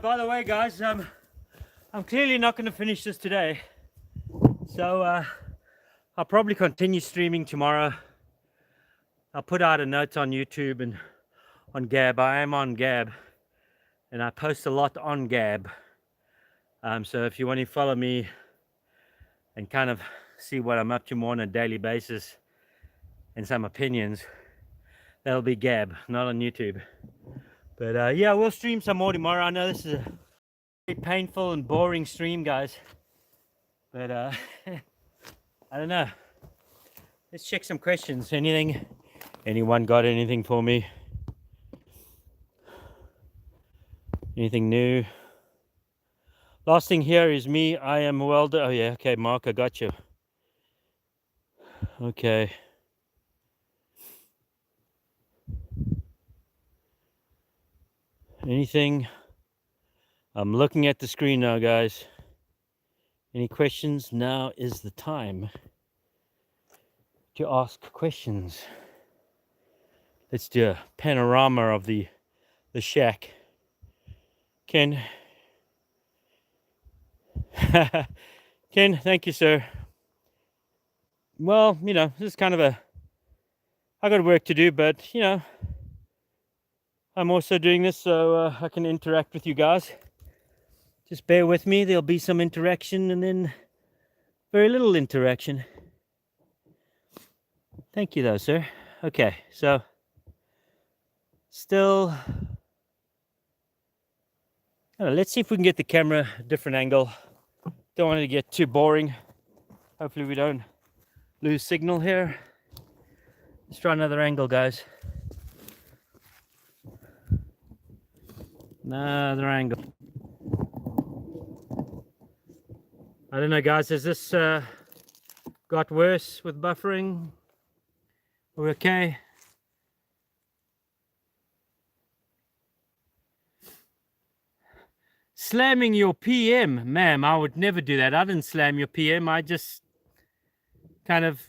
By the way, guys, I'm clearly not going to finish this today. So I'll probably continue streaming tomorrow. I'll put out a note on YouTube and on Gab. I am on Gab and I post a lot on Gab. So if you want to follow me and kind of see what I'm up to more on a daily basis and some opinions, that'll be Gab, not on YouTube. But yeah, we'll stream some more tomorrow. I know this is a very painful and boring stream, guys. But I don't know. Let's check some questions. Anyone got anything for me? Anything new? Last thing here is me. I am a welder. Oh yeah, okay, Mark, I got you. Okay. Anything? I'm looking at the screen now, guys. Any questions? Now is the time to ask questions. Let's do a panorama of the shack. Ken. Ken, thank you, sir. Well, you know, this is kind of I got work to do, but, you know, I'm also doing this so I can interact with you guys. Just bear with me. There'll be some interaction and then very little interaction. Thank you, though, sir. Okay, so still, let's see if we can get the camera a different angle. Don't want it to get too boring. Hopefully we don't lose signal here. Let's try another angle, guys. Another angle. I don't know, guys. Has this got worse with buffering? Are we okay? Slamming your PM, ma'am, I would never do that. I didn't slam your PM. I just kind of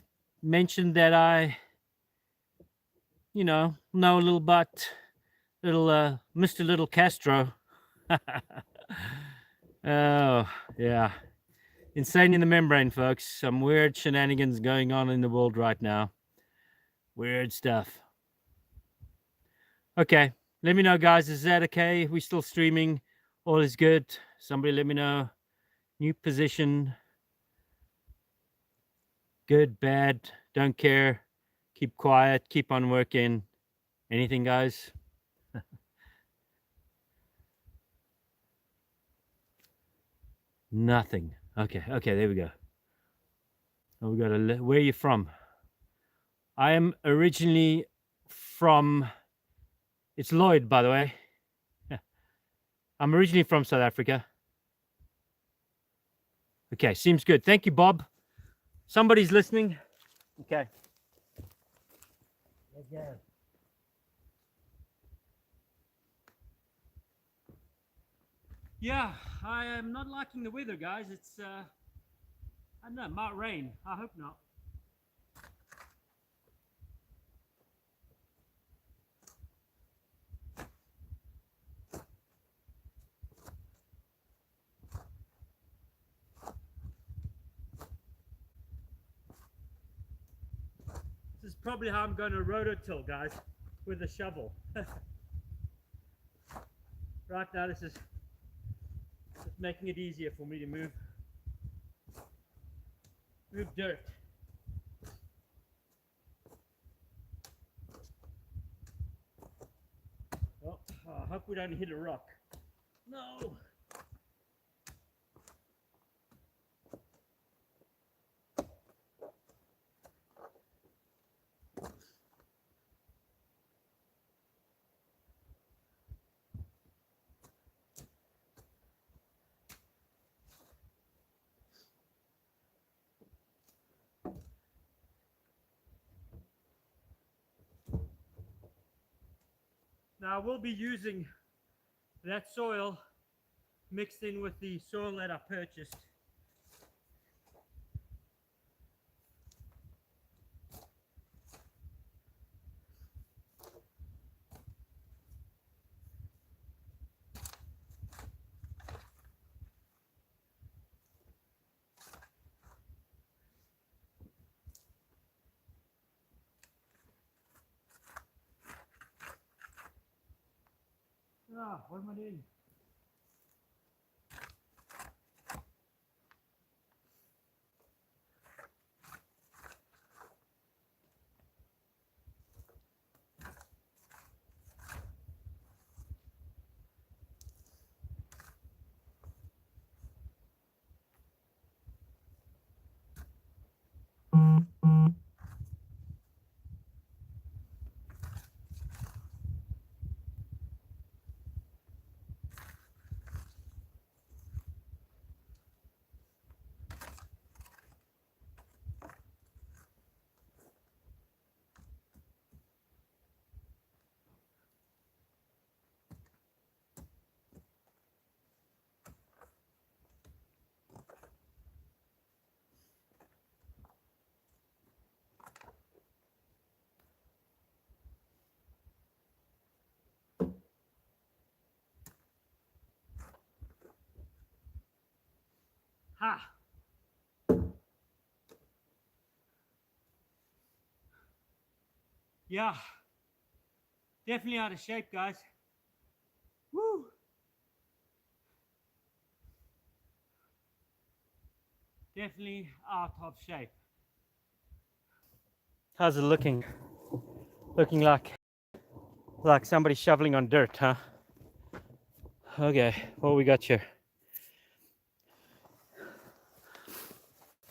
mentioned that I, you know a little about Mr. Little Castro. Oh, yeah. Insane in the membrane, folks. Some weird shenanigans going on in the world right now. Weird stuff. Okay, let me know, guys. Is that okay? We still streaming? All is good? Somebody let me know. New position. Good, bad, don't care. Keep quiet, keep on working. Anything, guys? Nothing. Okay, there we go. Oh, we got a. Where are you from? I am originally from. It's Lloyd, by the way. I'm originally from South Africa. Okay, seems good. Thank you, Bob. Somebody's listening. Okay. Let's go. Yeah, I am not liking the weather, guys. It's I don't know, might rain. I hope not. This is probably how I'm going to rototill, guys, with a shovel. Right now, this is just making it easier for me to move dirt. Oh, I hope we don't hit a rock. No. Now we'll be using that soil mixed in with the soil that I purchased. Ah, what am I doing? Ha! Yeah, definitely out of shape, guys. Woo! Definitely out of shape. How's it looking? Looking like somebody shoveling on dirt, huh? Okay, what we got here?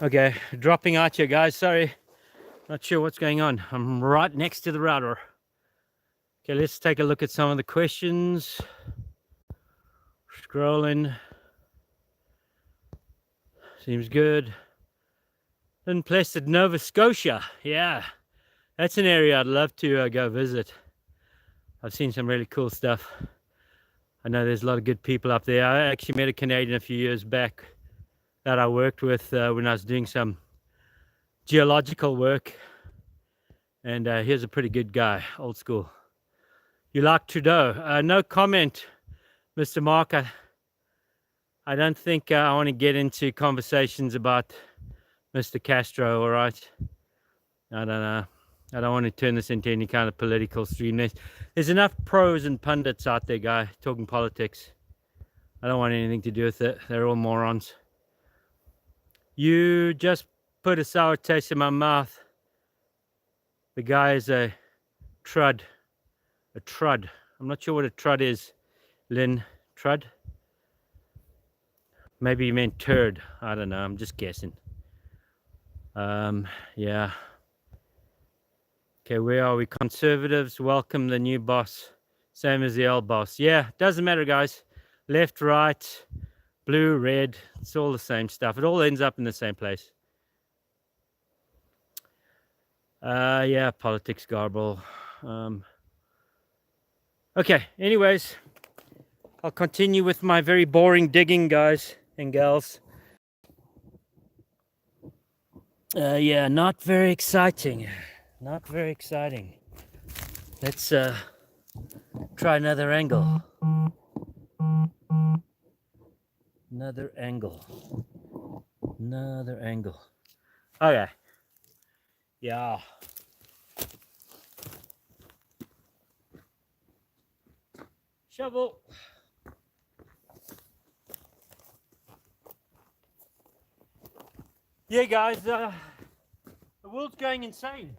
Okay, dropping out here, guys. Sorry, not sure what's going on. I'm right next to the router. Okay, let's take a look at some of the questions. Scrolling. Seems good. Unpleasant, Nova Scotia. Yeah, that's an area I'd love to go visit. I've seen some really cool stuff. I know there's a lot of good people up there. I actually met a Canadian a few years back that I worked with when I was doing some geological work. And here's a pretty good guy, old school. You like Trudeau? No comment, Mr. Mark. I don't think I want to get into conversations about Mr. Castro, all right? I don't know. I don't want to turn this into any kind of political stream. There's enough pros and pundits out there, guy, talking politics. I don't want anything to do with it. They're all morons. You just put a sour taste in my mouth. The guy is a trud. A trud. I'm not sure what a trud is. Lynn, trud? Maybe you meant turd. I don't know. I'm just guessing. Yeah. Okay, where are we? Conservatives welcome the new boss. Same as the old boss. Yeah, doesn't matter, guys. Left, right, blue, red. It's all the same stuff. It all ends up in the same place. Yeah, politics garble. Okay, anyways, I'll continue with my very boring digging, guys and gals. Yeah, not very exciting. Not very exciting. Let's try another angle. Another angle. Another angle. Okay. Yeah. Shovel. Yeah, guys, the world's going insane.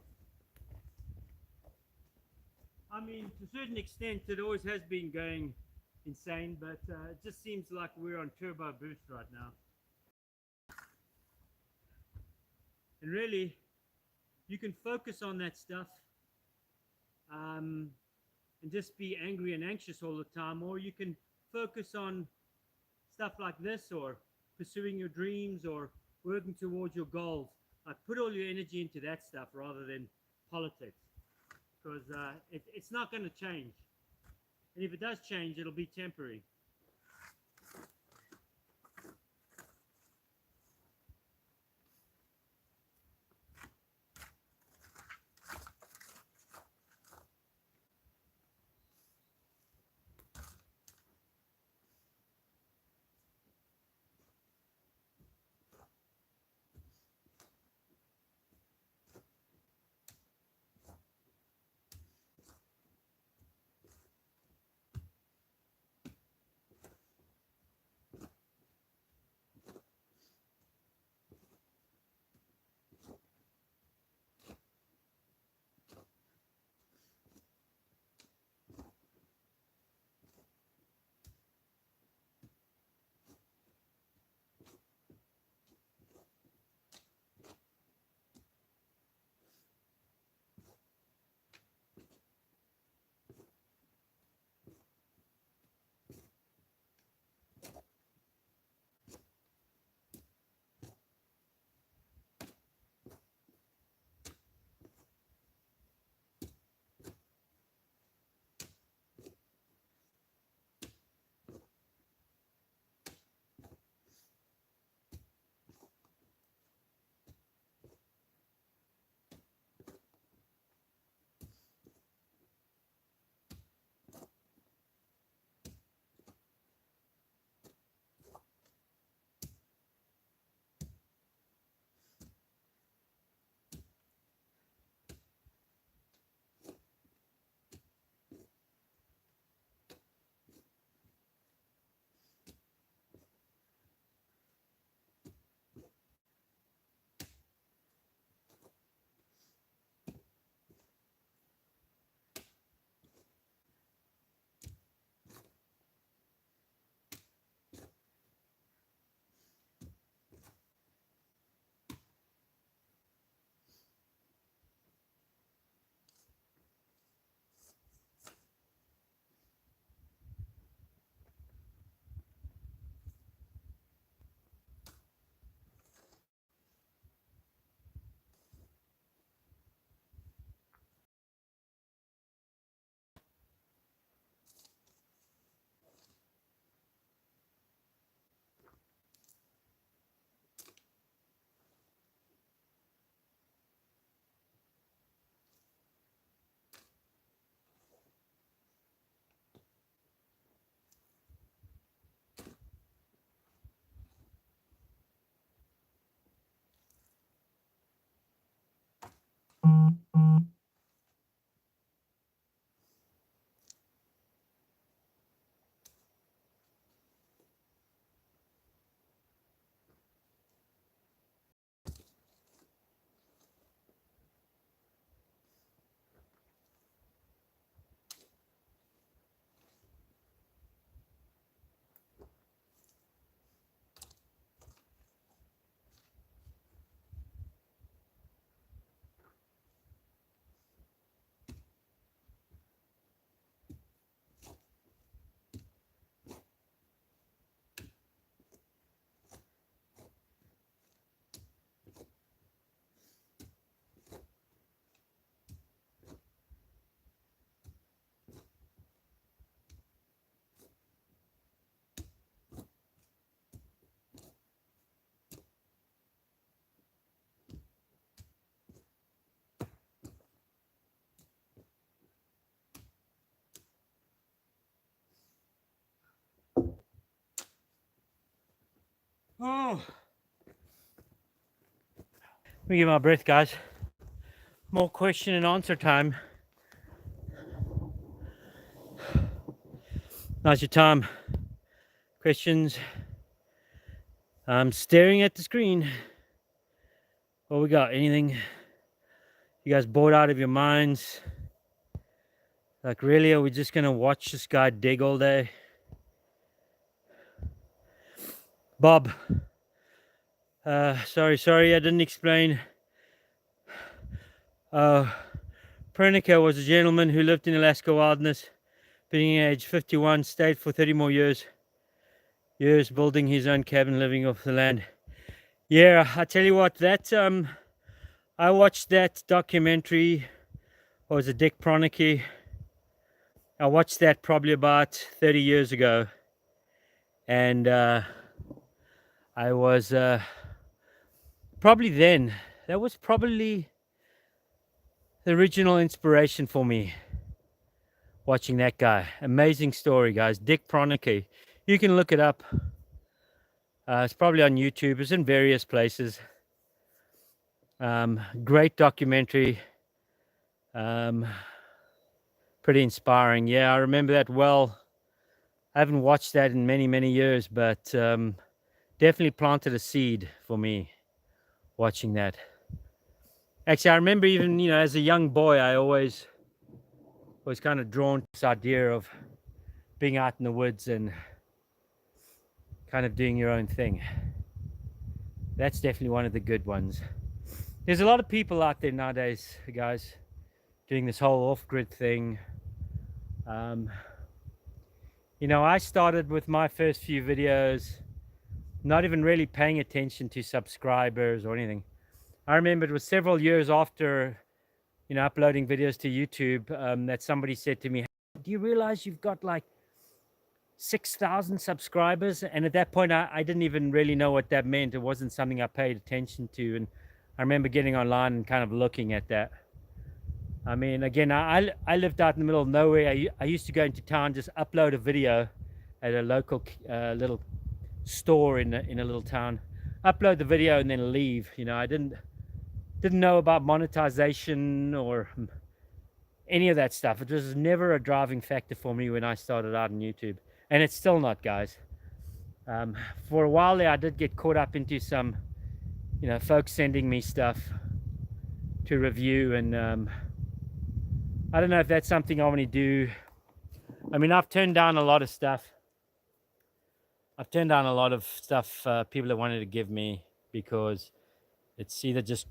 I mean, to a certain extent, it always has been going insane, but it just seems like we're on turbo boost right now. And really, you can focus on that stuff and just be angry and anxious all the time, or you can focus on stuff like this, or pursuing your dreams, or working towards your goals. Like, put all your energy into that stuff rather than politics, because it's not going to change. And if it does change, it'll be temporary. Oh. Let me get my breath, guys. More question and answer time. Now's your time. Questions. I'm staring at the screen. What we got? Anything? You guys bored out of your minds? Like, really? Are we just gonna watch this guy dig all day? Bob. Sorry, I didn't explain. Pernica was a gentleman who lived in Alaska wilderness, being age 51, stayed for 30 more years, building his own cabin, living off the land. Yeah, I tell you what, that I watched that documentary. Or was it Dick Pronicki? I watched that probably about 30 years ago, and I was probably then. That was probably the original inspiration for me. Watching that guy, amazing story, guys. Dick Pronicki. You can look it up. It's probably on YouTube. It's in various places. Great documentary. Pretty inspiring. Yeah, I remember that well. I haven't watched that in many years, but definitely planted a seed for me watching that. Actually, I remember even, as a young boy, I always was kind of drawn to this idea of being out in the woods and kind of doing your own thing. That's definitely one of the good ones. There's a lot of people out there nowadays, guys, doing this whole off-grid thing. I started with my first few videos not even really paying attention to subscribers or anything. I remember it was several years after, uploading videos to YouTube, that somebody said to me, "Do you realize you've got like 6,000 subscribers?" And at that point, I didn't even really know what that meant. It wasn't something I paid attention to. And I remember getting online and kind of looking at that. I mean, again, I lived out in the middle of nowhere. I used to go into town, just upload a video at a local little store in a little town, upload the video and then leave. I didn't know about monetization or any of that stuff. It was never a driving factor for me when I started out on YouTube, and it's still not, guys. For a while there, I did get caught up into some, folks sending me stuff to review, and I don't know if that's something I want to do. I mean, I've turned down a lot of stuff. People that wanted to give me, because it's either just,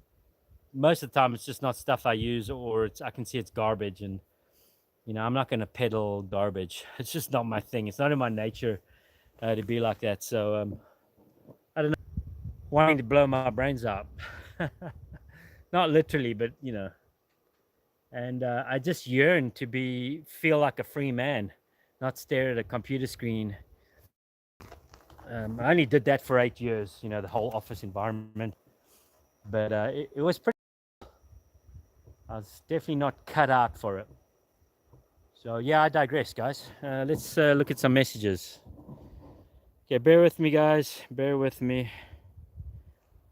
most of the time it's just not stuff I use, or I can see it's garbage, and I'm not going to peddle garbage. It's just not my thing. It's not in my nature to be like that. So I don't know, wanting to blow my brains out. Not literally, but and I just yearn to feel like a free man, not stare at a computer screen. I only did that for 8 years, the whole office environment, but it was pretty. I was definitely not cut out for it. So yeah, I digress, guys. Let's look at some messages. Okay, bear with me, guys. Bear with me.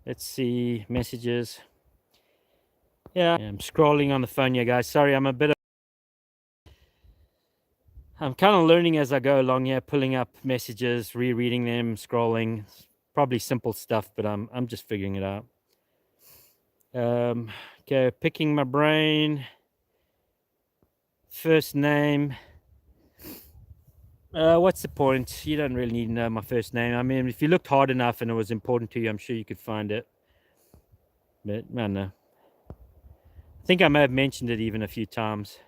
Let's see messages. Yeah, I'm scrolling on the phone here, guys. Sorry, I'm kind of learning as I go along here, pulling up messages, rereading them, scrolling. It's probably simple stuff, but I'm just figuring it out. Okay, picking my brain. First name. What's the point? You don't really need to know my first name. I mean, if you looked hard enough and it was important to you, I'm sure you could find it. But I don't know. I think I may have mentioned it even a few times.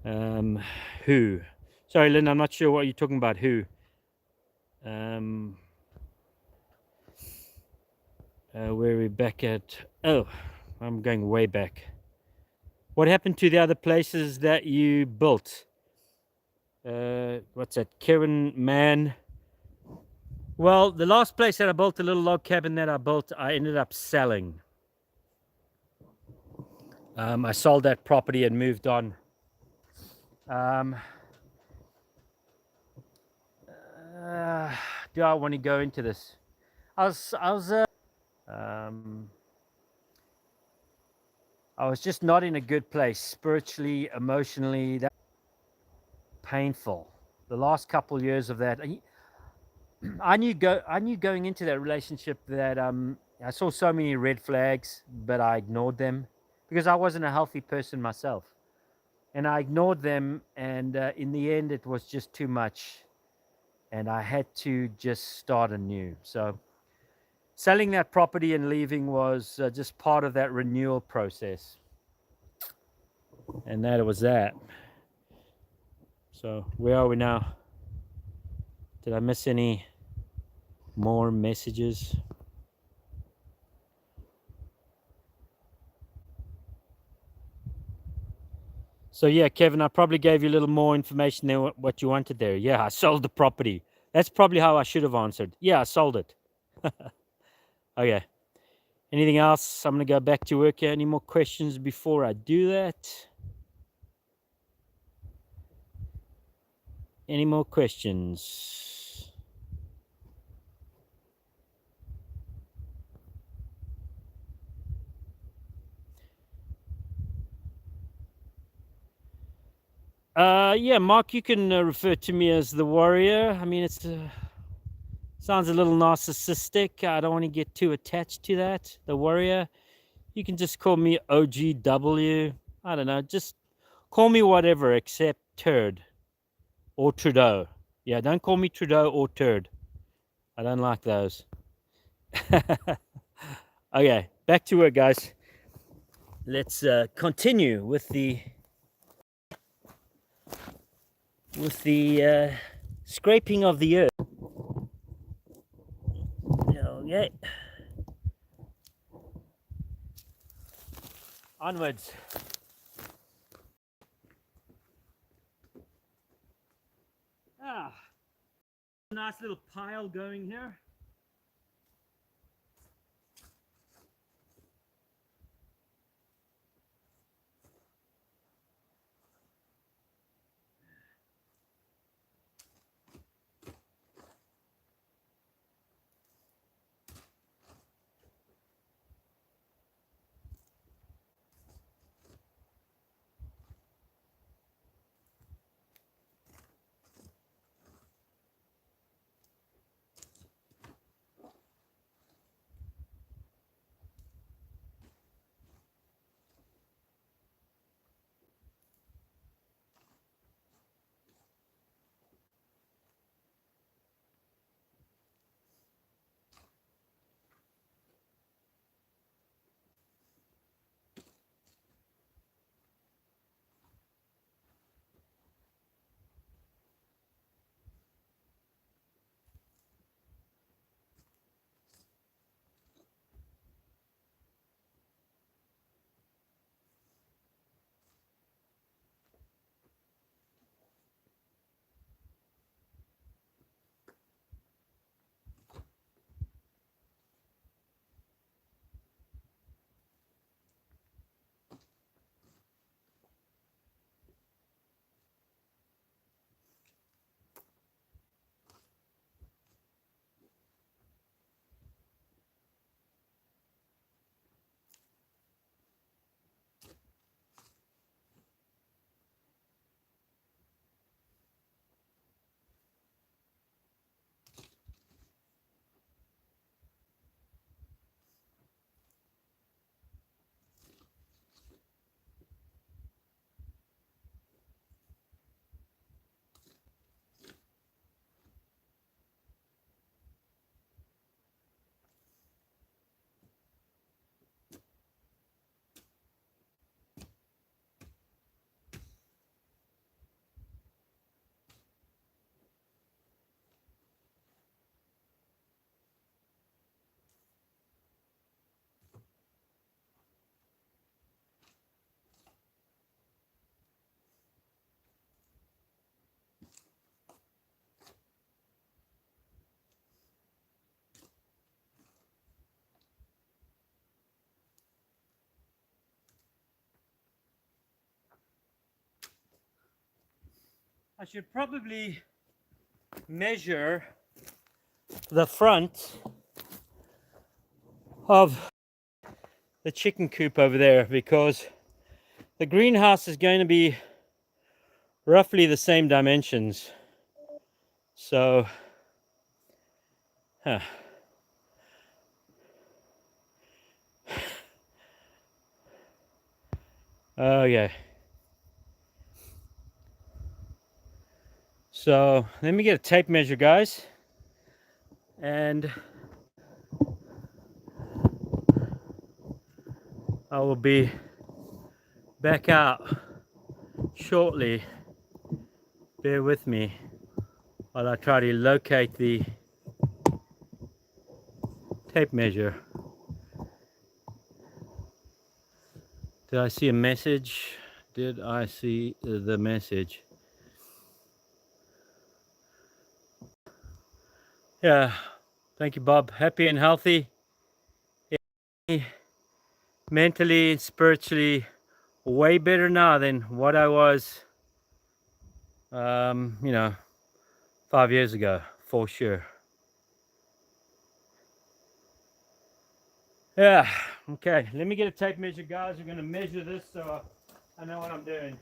Who? Sorry, Lynn, I'm not sure what you're talking about. Who? Where are we back at? Oh, I'm going way back. What happened to the other places that you built? What's that? Kevin Mann. Well, the last place that I built, the little log cabin that I built, I ended up selling. I sold that property and moved on. Do I want to go into this? I was just not in a good place spiritually, emotionally. That painful. The last couple years of that, I knew going into that relationship that I saw so many red flags, but I ignored them because I wasn't a healthy person myself, and I ignored them. And in the end, it was just too much, and I had to just start anew. So selling that property and leaving was just part of that renewal process, and that was that. So where are we now? Did I miss any more messages? So yeah, Kevin, I probably gave you a little more information than what you wanted there. Yeah, I sold the property. That's probably how I should have answered. Yeah, I sold it. Okay. Anything else? I'm going to go back to work here. Any more questions before I do that? Any more questions? Yeah, Mark, you can refer to me as the warrior. I mean, it's sounds a little narcissistic. I don't want to get too attached to that. The warrior. You can just call me OGW. I don't know. Just call me whatever except turd or Trudeau. Yeah, don't call me Trudeau or turd. I don't like those. Okay, back to it, guys. Let's continue with the scraping of the earth. Okay. Onwards. Ah, nice little pile going here. I should probably measure the front of the chicken coop over there, because the greenhouse is going to be roughly the same dimensions. So, okay. So let me get a tape measure, guys, and I will be back out shortly. Bear with me while I try to locate the tape measure. Did I see a message? Did I see the message? Yeah, thank you, Bob. Happy and healthy. Mentally, spiritually, way better now than what I was, 5 years ago, for sure. Yeah, okay. Let me get a tape measure, guys. We're going to measure this so I know what I'm doing.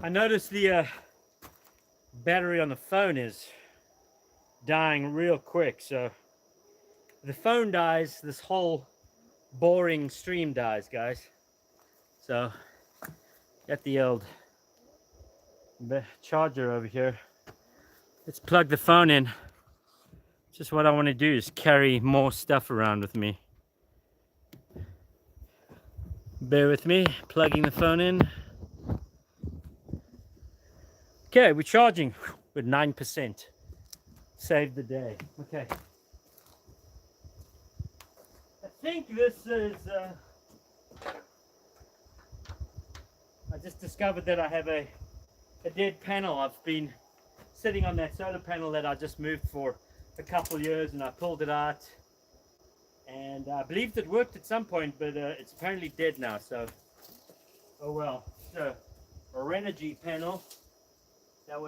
I noticed the battery on the phone is dying real quick, so if the phone dies, this whole boring stream dies, guys. So got the old charger over here. Let's plug the phone in. Just what I want to do is carry more stuff around with me. Bear with me, plugging the phone in. Okay, we're charging with 9%. Saved the day. Okay. I think this is... I just discovered that I have a dead panel. I've been sitting on that solar panel that I just moved for a couple years, and I pulled it out. And I believed it worked at some point, but it's apparently dead now, so... Oh well. So, a Renogy panel that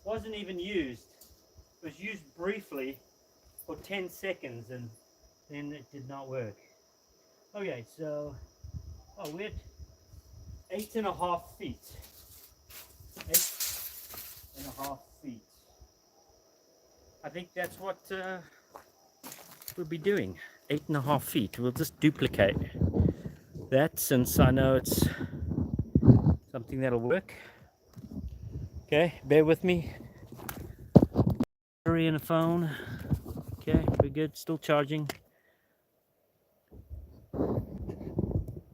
wasn't even used. It was used briefly for 10 seconds, and then it did not work. Okay, so we're at 8.5 feet. 8.5 feet. I think that's what we'll be doing. 8.5 feet. We'll just duplicate that, since I know it's something that'll work. Okay, bear with me. Battery in the phone. Okay, we're good. Still charging.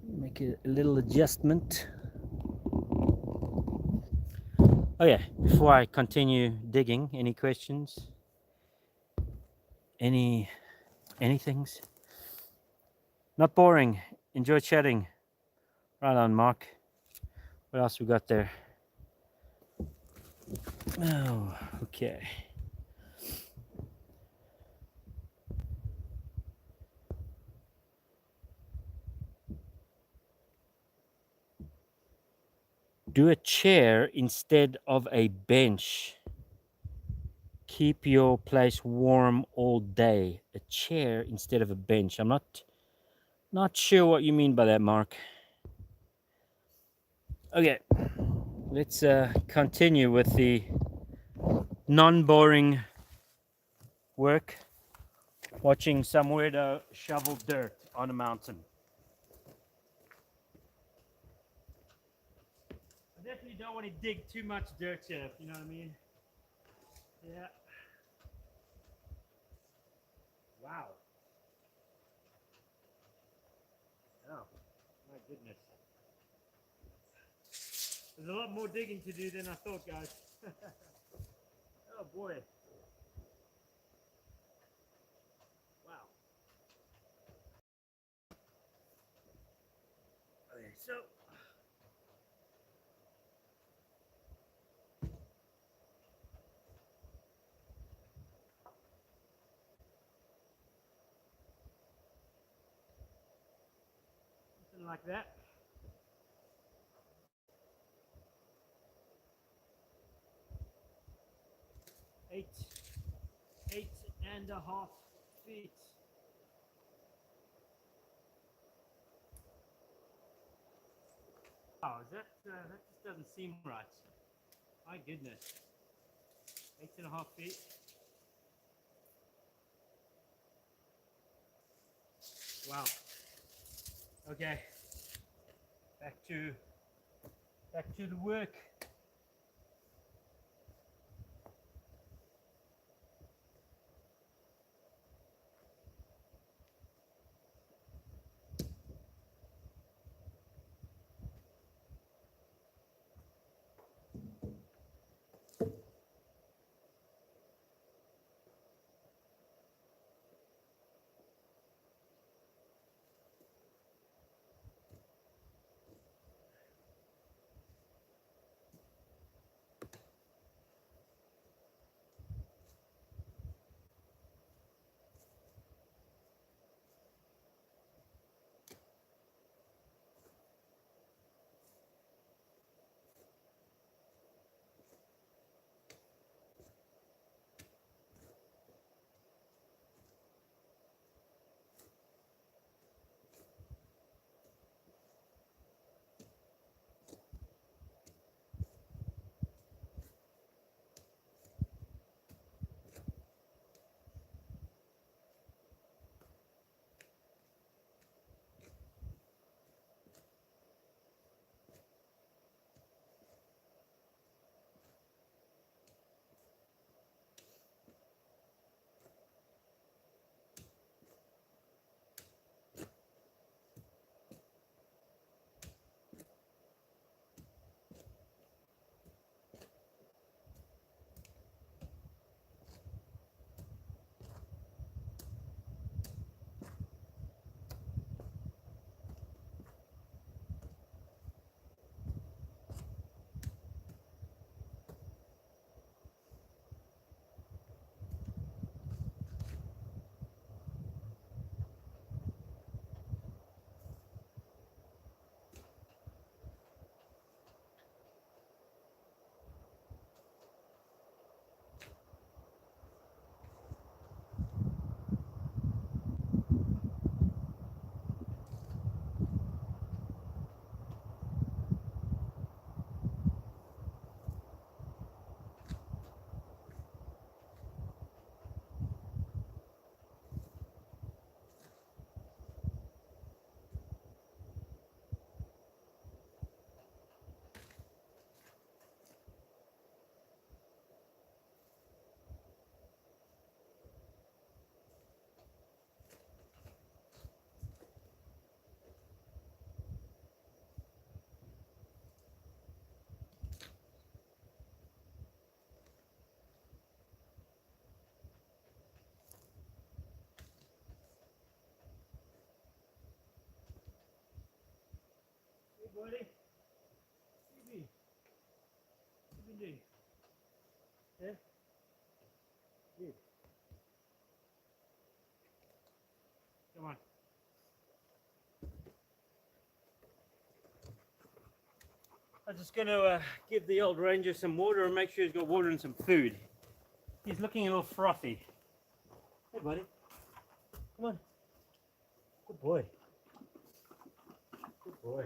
Make a little adjustment. Okay, before I continue digging, any questions? Anythings? Not boring. Enjoy chatting. Right on, Mark. What else we got there? Oh, okay. Do a chair instead of a bench. Keep your place warm all day. A chair instead of a bench. I'm not sure what you mean by that, Mark. Okay, let's continue with the non-boring work. Watching some weirdo shovel dirt on a mountain. want to dig too much dirt here, if you know what I mean. Yeah. Wow. Oh, my goodness. There's a lot more digging to do than I thought, guys. Oh boy. Wow. Okay, so something like that. Eight and a half feet. Wow, that just doesn't seem right. My goodness. 8.5 feet. Wow. Okay. Back to the work. Hey buddy. CB. CBD. Yeah? Good. Come on. I'm just going to give the old ranger some water and make sure he's got water and some food. He's looking a little frothy. Hey, buddy. Come on. Good boy. Good boy.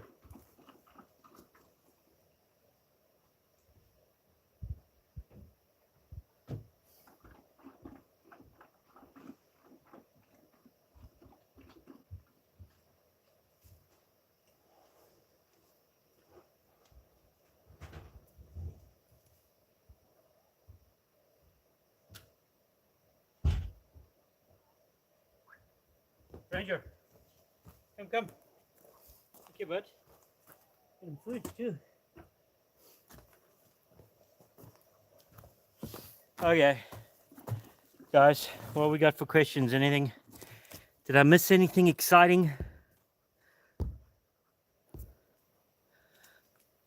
Stranger, come. Okay, bud. Get him food too. Okay, guys, what we got for questions? Anything? Did I miss anything exciting?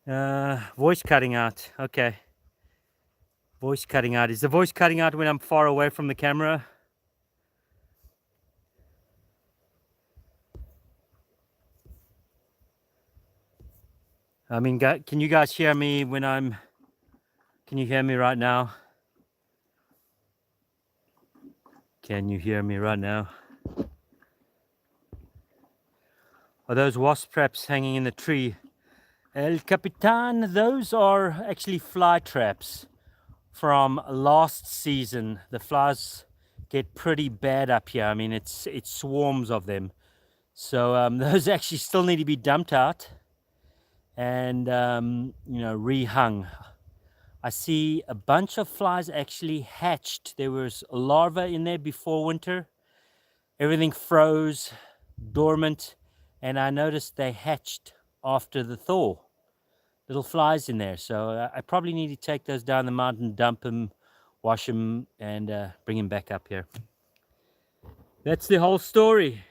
Voice cutting out. Okay. Voice cutting out. Is the voice cutting out when I'm far away from the camera? I mean, can you guys hear me when I'm... Can you hear me right now? Can you hear me right now? Are those wasp traps hanging in the tree? El Capitan, those are actually fly traps from last season. The flies get pretty bad up here. I mean, it swarms of them. So those actually still need to be dumped out and, you know, rehung. I see a bunch of flies actually hatched. There was a larva in there before winter. Everything froze, dormant, and I noticed they hatched after the thaw. Little flies in there. So I probably need to take those down the mountain, dump them, wash them, and bring them back up here. That's the whole story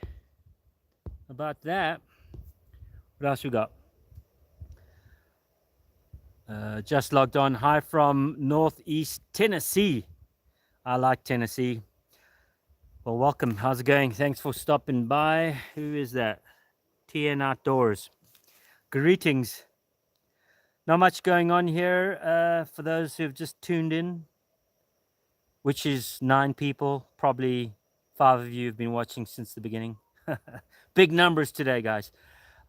about that. What else we got? Just logged on. Hi from Northeast Tennessee. I like Tennessee. Well, welcome. How's it going? Thanks for stopping by. Who is that? TN Outdoors. Greetings. Not much going on here for those who've just tuned in, which is 9 people. Probably 5 of you have been watching since the beginning. Big numbers today, guys.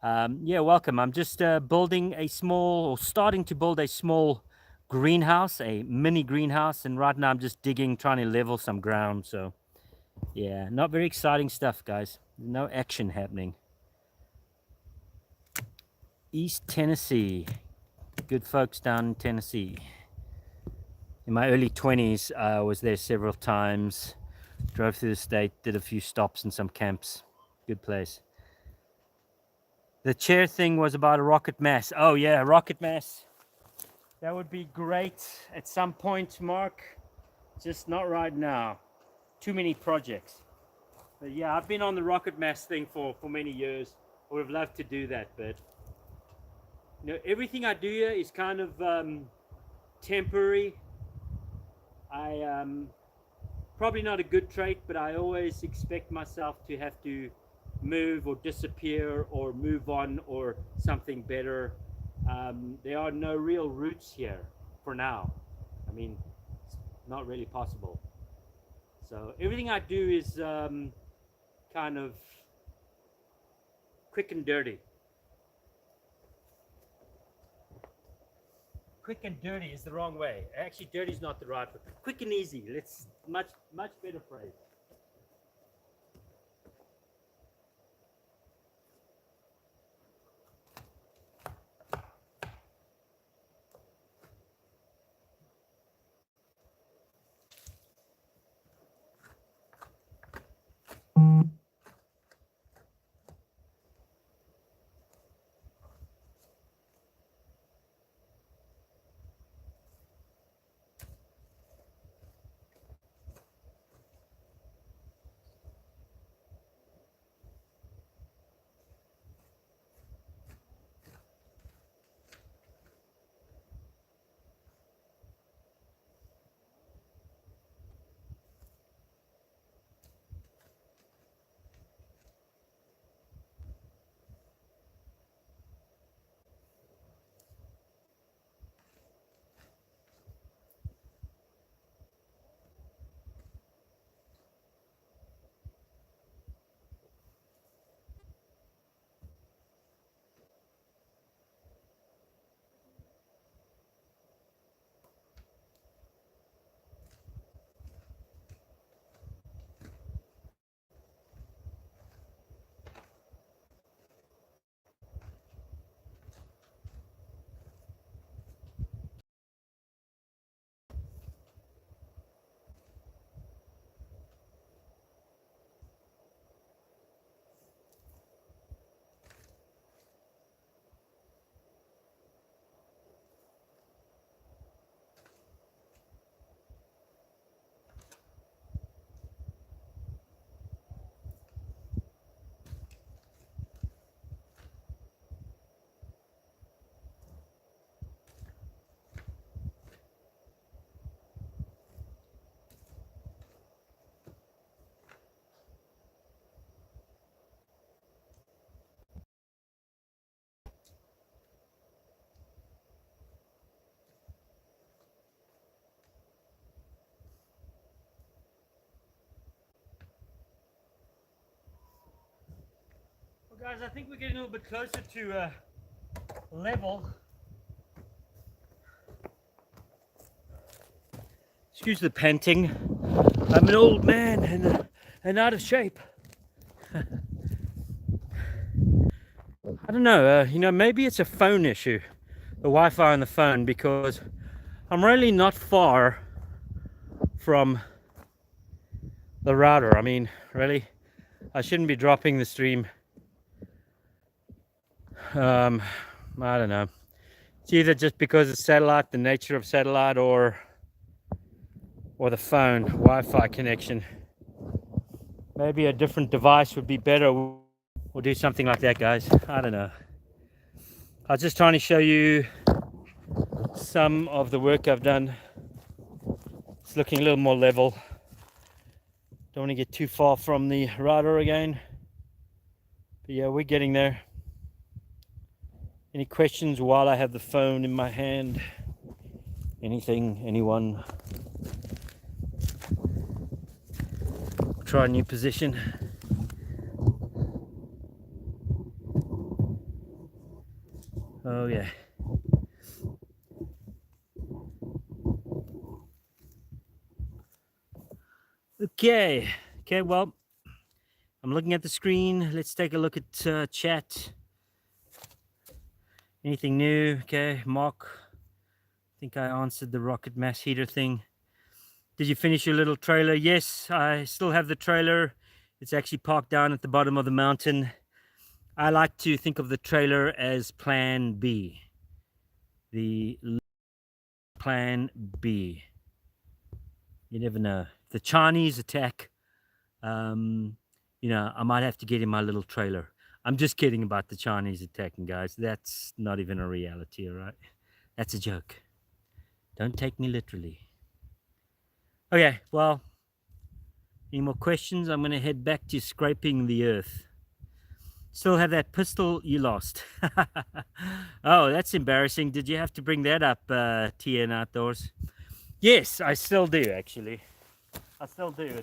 Yeah, welcome. I'm just building a small, or starting to build a small greenhouse, a mini greenhouse, and right now I'm just digging, trying to level some ground. So yeah, not very exciting stuff, guys. No action happening. East Tennessee. Good folks down in Tennessee. In my early 20s, I was there several times. Drove through the state, did a few stops in some camps. Good place. The chair thing was about a rocket mass. Oh yeah, rocket mass. That would be great at some point, Mark. Just not right now. Too many projects. But yeah, I've been on the rocket mass thing for many years. I would have loved to do that, but you know, everything I do here is kind of temporary. I probably not a good trait, but I always expect myself to have to move or disappear or move on or something better. There are no real roots here for now. I mean, it's not really possible. So everything I do is kind of quick and dirty. Quick and dirty is the wrong way. Actually, dirty is not the right word. Quick and easy. Let's much better phrase. Guys, I think we're getting a little bit closer to level. Excuse the panting. I'm an old man and out of shape. I don't know, maybe it's a phone issue, the Wi-Fi on the phone, because I'm really not far from the router. I mean, really, I shouldn't be dropping the stream. I don't know. It's either just because it's satellite, the nature of satellite, or the phone Wi-Fi connection. Maybe a different device would be better. We'll do something like that, guys. I don't know. I was just trying to show you some of the work I've done. It's looking a little more level. Don't want to get too far from the router again. But yeah, we're getting there. Any questions while I have the phone in my hand? Anything, anyone? We'll try a new position. Oh yeah. Okay, well, I'm looking at the screen. Let's take a look at chat. Anything new? Okay, Mark, I think I answered the rocket mass heater thing. Did you finish your little trailer? Yes, I still have the trailer. It's actually parked down at the bottom of the mountain. I like to think of the trailer as plan B. The plan B. You never know. If the Chinese attack, I might have to get in my little trailer. I'm just kidding about the Chinese attacking, guys. That's not even a reality, all right? That's a joke. Don't take me literally. Okay, well, any more questions? I'm going to head back to scraping the earth. Still have that pistol you lost. Oh, that's embarrassing. Did you have to bring that up, TN Outdoors? Yes, I still do, actually. I still do.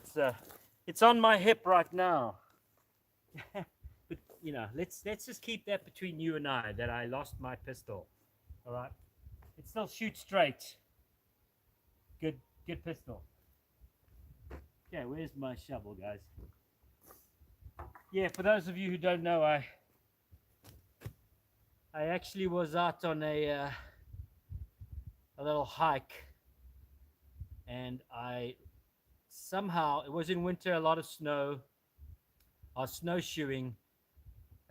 It's on my hip right now. But let's just keep that between you and I, that I lost my pistol. All right. It still shoots straight. Good pistol. Okay, where's my shovel, guys? Yeah, for those of you who don't know, I actually was out on a little hike, and it was in winter, a lot of snow. I was snowshoeing,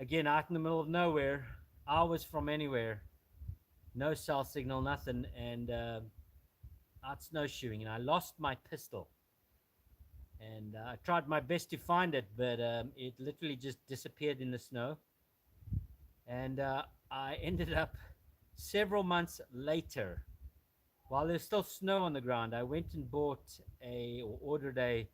again, out in the middle of nowhere, hours from anywhere, no cell signal, nothing, and out snowshoeing, and I lost my pistol. And I tried my best to find it, but it literally just disappeared in the snow. And I ended up several months later, while there's still snow on the ground, I went and ordered a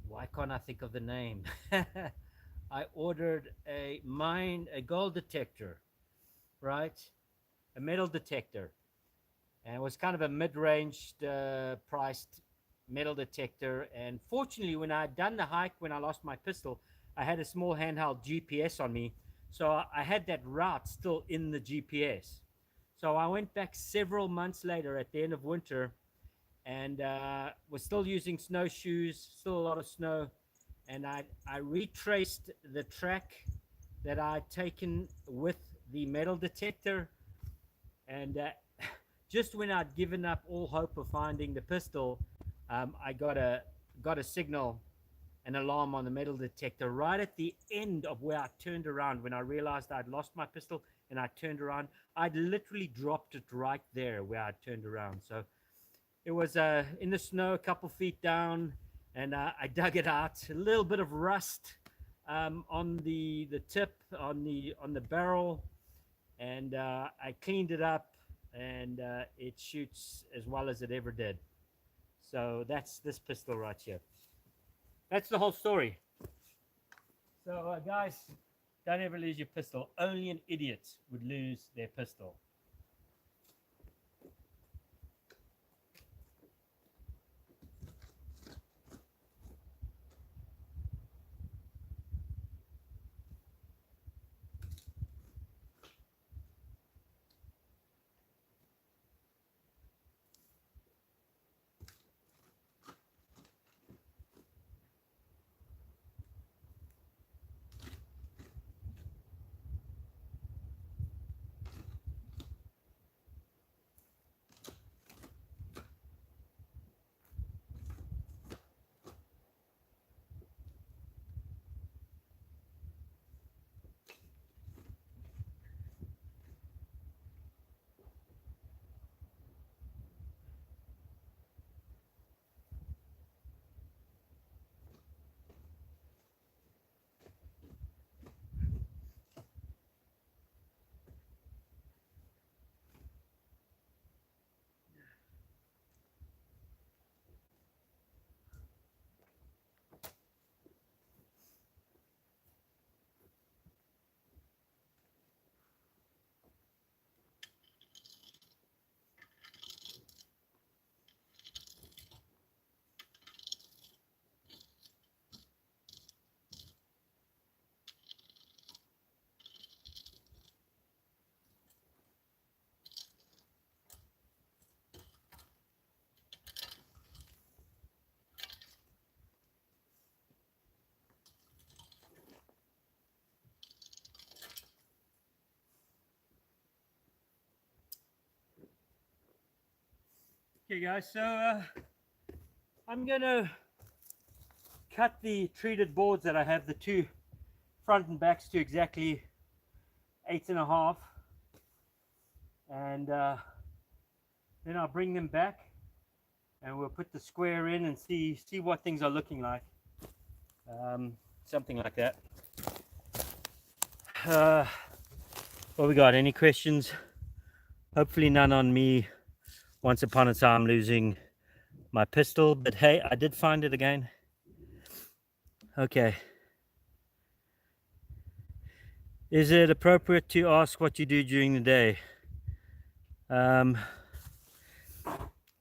why can't I think of the name? I ordered a gold detector, right? A metal detector. And it was kind of a mid-range priced metal detector. And fortunately, when I had done the hike, when I lost my pistol, I had a small handheld GPS on me. So I had that route still in the GPS. So I went back several months later at the end of winter, and was still using snowshoes, still a lot of snow. And I retraced the track that I'd taken with the metal detector. And just when I'd given up all hope of finding the pistol, I got a signal, an alarm on the metal detector right at the end of where I turned around. When I realized I'd lost my pistol and I turned around, I'd literally dropped it right there where I turned around. So it was in the snow, a couple feet down, and I dug it out. A little bit of rust on the tip, on the barrel, and I cleaned it up, and it shoots as well as it ever did. So that's this pistol right here. That's the whole story. So guys, don't ever lose your pistol. Only an idiot would lose their pistol. Okay guys, so I'm gonna cut the treated boards that I have, the two front and backs, to exactly 8.5, and then I'll bring them back and we'll put the square in and see what things are looking like. Something like that. What we got? Any questions? Hopefully none on me once upon a time losing my pistol, but hey, I did find it again. Okay. Is it appropriate to ask what you do during the day?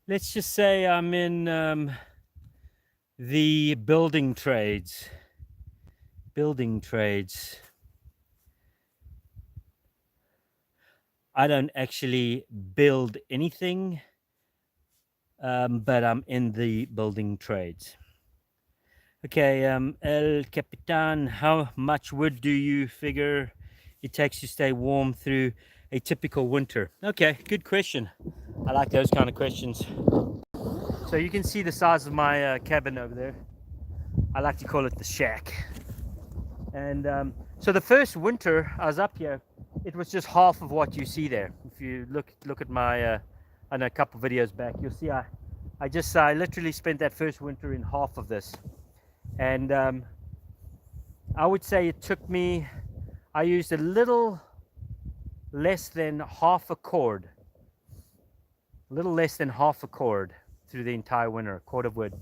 Let's just say I'm in the building trades. I don't actually build anything, but I'm in the building trades. Okay, El Capitan, how much wood do you figure it takes to stay warm through a typical winter? Okay, good question. I like those kind of questions. So you can see the size of my cabin over there. I like to call it the shack. And so the first winter I was up here, it was just half of what you see there. If you look at my I know a couple videos back, you'll see I literally spent that first winter in half of this. And I would say it took me, I used a little less than half a cord, through the entire winter, a cord of wood.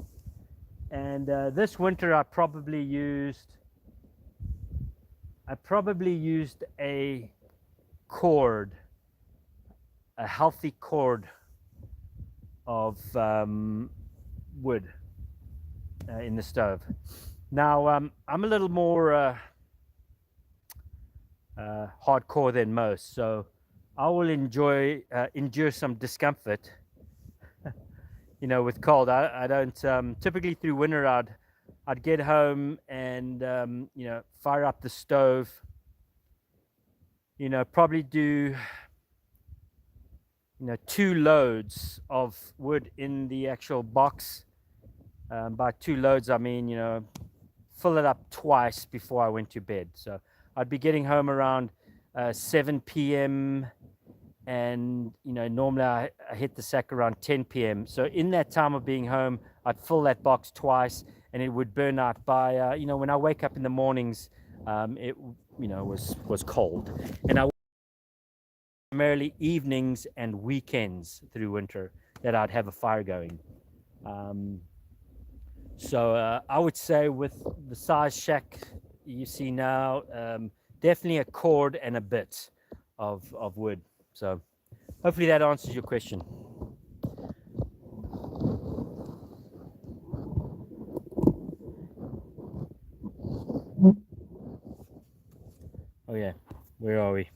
And this winter I probably used a cord, a healthy cord of wood in the stove. Now I'm a little more hardcore than most, so I will endure some discomfort you know, with cold. I don't typically through winter I'd get home and you know, fire up the stove, you know, probably do, you know, 2 loads of wood in the actual box. By 2 loads I mean, you know, fill it up twice before I went to bed. So I'd be getting home around 7 p.m. and you know, normally I hit the sack around 10 p.m. So in that time of being home, I'd fill that box twice and it would burn out by you know, when I wake up in the mornings, it, you know, was cold. And I primarily evenings and weekends through winter that I'd have a fire going. So I would say with the size shack you see now, definitely a cord and a bit of wood. So hopefully that answers your question. Oh yeah, where are we?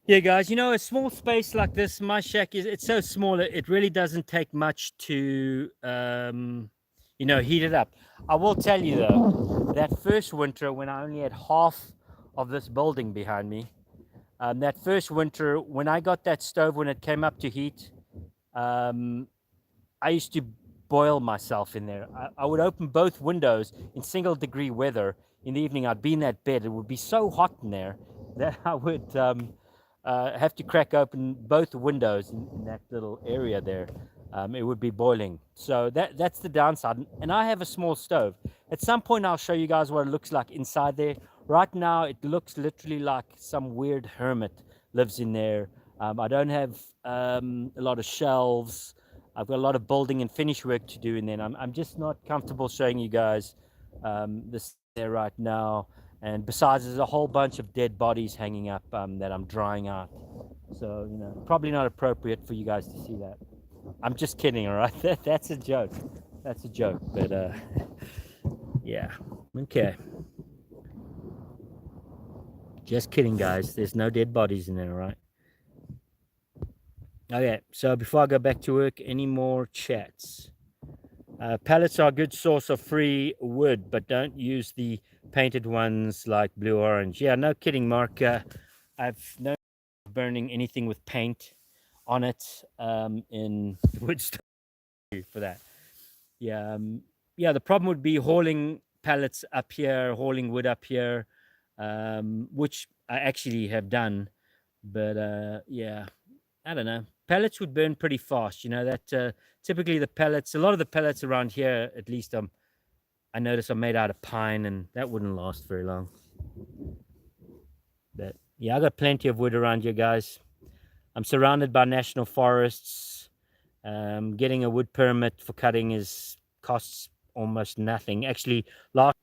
Yeah guys, you know, a small space like this, my shack it's so small, it really doesn't take much to you know, heat it up. I will tell you though, that first winter when I only had half of this building behind me, that first winter when I got that stove, when it came up to heat, I used to boil myself in there. I would open both windows in single degree weather. In the evening I'd be in that bed, it would be so hot in there that I would have to crack open both windows in that little area there. It would be boiling. So that's the downside. And I have a small stove. At some point I'll show you guys what it looks like inside there. Right now it looks literally like some weird hermit lives in there. I don't have a lot of shelves. I've got a lot of building and finish work to do, and then I'm just not comfortable showing you guys this there right now. And besides, there's a whole bunch of dead bodies hanging up that I'm drying out. So, you know, probably not appropriate for you guys to see that. I'm just kidding, all right? That's a joke. That's a joke, but yeah. Okay. Just kidding, guys. There's no dead bodies in there, all right? Okay, so before I go back to work, any more chats? Pallets are a good source of free wood, but don't use the painted ones like blue orange. Yeah, no kidding, Mark. I've known burning anything with paint on it in wood for that. Yeah, yeah. The problem would be hauling pallets up here, hauling wood up here, which I actually have done. But yeah, I don't know. Pellets would burn pretty fast. You know that typically the pellets, a lot of the pellets around here, at least I notice, are made out of pine, and that wouldn't last very long. But yeah, I got plenty of wood around here, guys. I'm surrounded by national forests. Getting a wood permit for cutting is costs almost nothing. Actually, last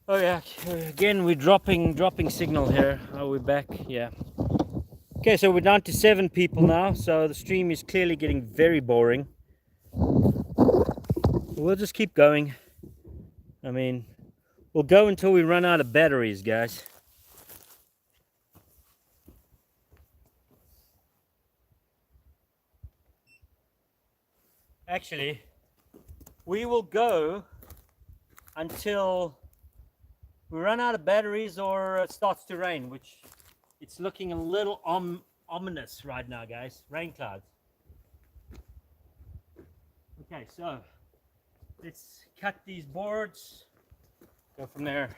oh yeah, again we're dropping signal here. Are we back? Yeah. Okay, so we're down to 7 people now, so the stream is clearly getting very boring. We'll just keep going. I mean, we'll go until we run out of batteries, guys. Actually, we will go until we run out of batteries or it starts to rain, which it's looking a little ominous right now, guys. Rain clouds. Okay, so let's cut these boards, go from there.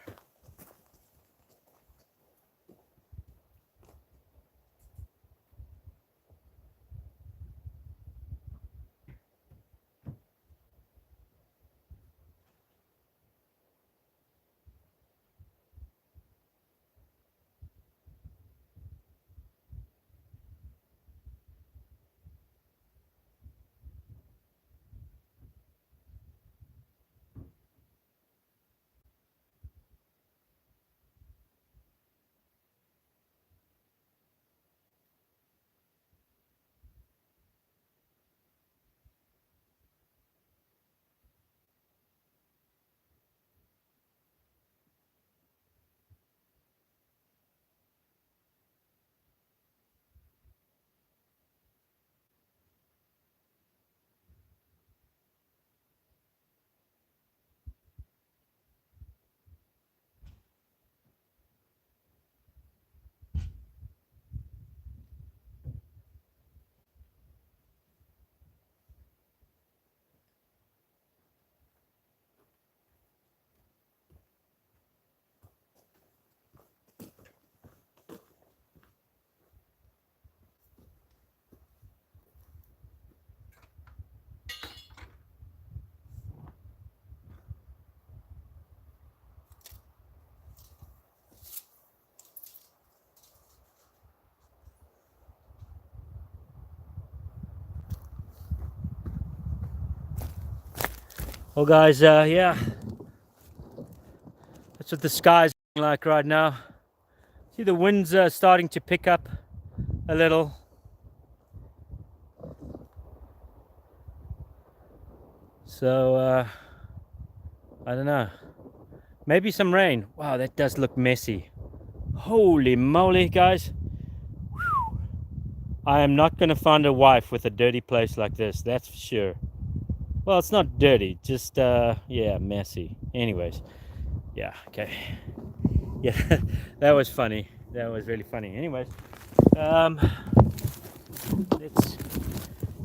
Well, guys, yeah, that's what the sky's like right now. See, the winds are starting to pick up a little. So, I don't know. Maybe some rain. Wow, that does look messy. Holy moly, guys. Whew. I am not going to find a wife with a dirty place like this, that's for sure. Well, it's not dirty, just, yeah, messy. Anyways, yeah, okay. Yeah, that was funny. That was really funny. Anyways, let's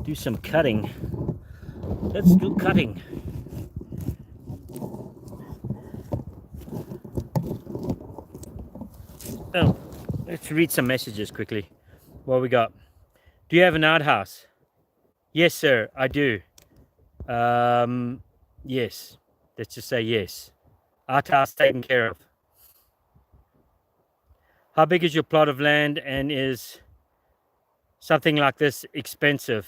do some cutting. Let's do cutting. Oh, let's read some messages quickly. What we got? Do you have an outhouse? Yes, sir, I do. Yes. Let's just say yes. Outhouse taken care of. How big is your plot of land, and is something like this expensive?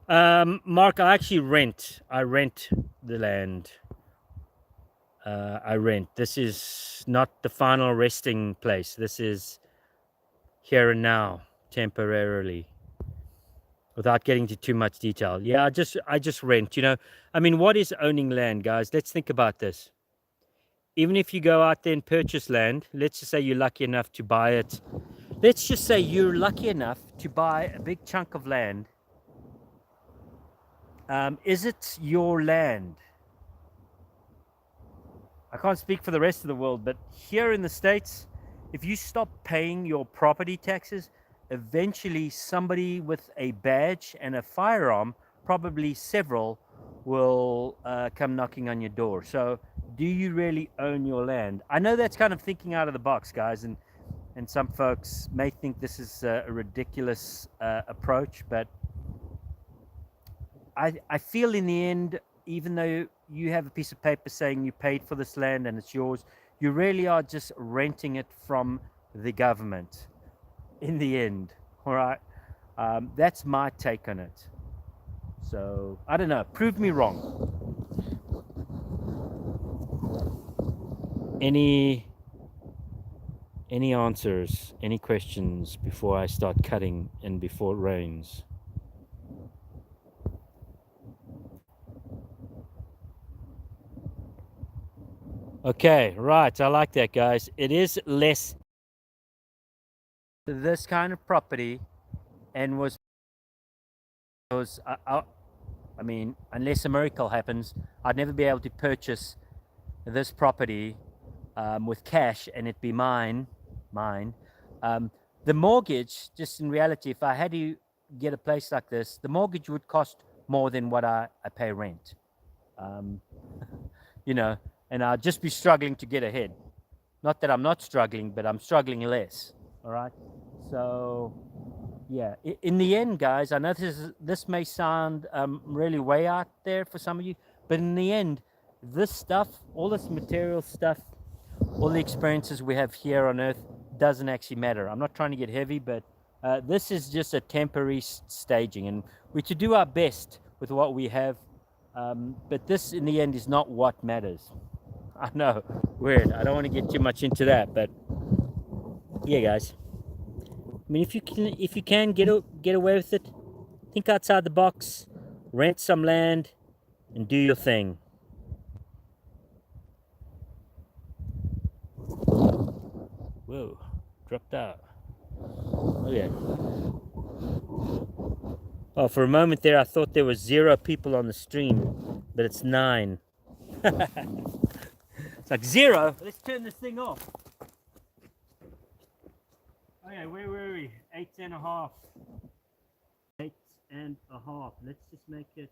Mark, I actually rent. I rent the land. I rent. This is not the final resting place. This is here and now, temporarily. without getting into too much detail. Yeah, I just rent, you know. I mean, what is owning land, guys? Let's think about this. Even if you go out there and purchase land, let's just say you're lucky enough to buy it. Let's just say you're lucky enough to buy a big chunk of land. Is it your land? I can't speak for the rest of the world, but here in the States, if you stop paying your property taxes, eventually somebody with a badge and a firearm, probably several, will come knocking on your door. So do you really own your land? I know that's kind of thinking out of the box, guys, and some folks may think this is a ridiculous approach, but I feel in the end, even though you have a piece of paper saying you paid for this land and it's yours, you really are just renting it from the government in the end. All right. That's my take on it. So I don't know. Prove me wrong. Any answers? Any questions before I start cutting and before it rains? Okay, right. I like that, guys. It is less this kind of property, and I mean, unless a miracle happens, I'd never be able to purchase this property with cash and it be mine. The mortgage, just in reality, if I had to get a place like this, the mortgage would cost more than what I pay rent. You know, and I'd just be struggling to get ahead. Not that I'm not struggling, but I'm struggling less. All right. So, yeah. In the end, guys, I know this may sound really way out there for some of you, but in the end, this stuff, all this material stuff, all the experiences we have here on Earth doesn't actually matter. I'm not trying to get heavy, but this is just a temporary staging, and we should do our best with what we have. But this, in the end, is not what matters. I know, weird. I don't want to get too much into that, but yeah, guys. I mean, if you can get away with it, think outside the box, rent some land, and do your thing. Whoa, dropped out. Okay. Oh, for a moment there, I thought there was 0 people on the stream, but it's 9. It's like 0. Let's turn this thing off. Okay, where were we? 8.5. 8.5. Let's just make it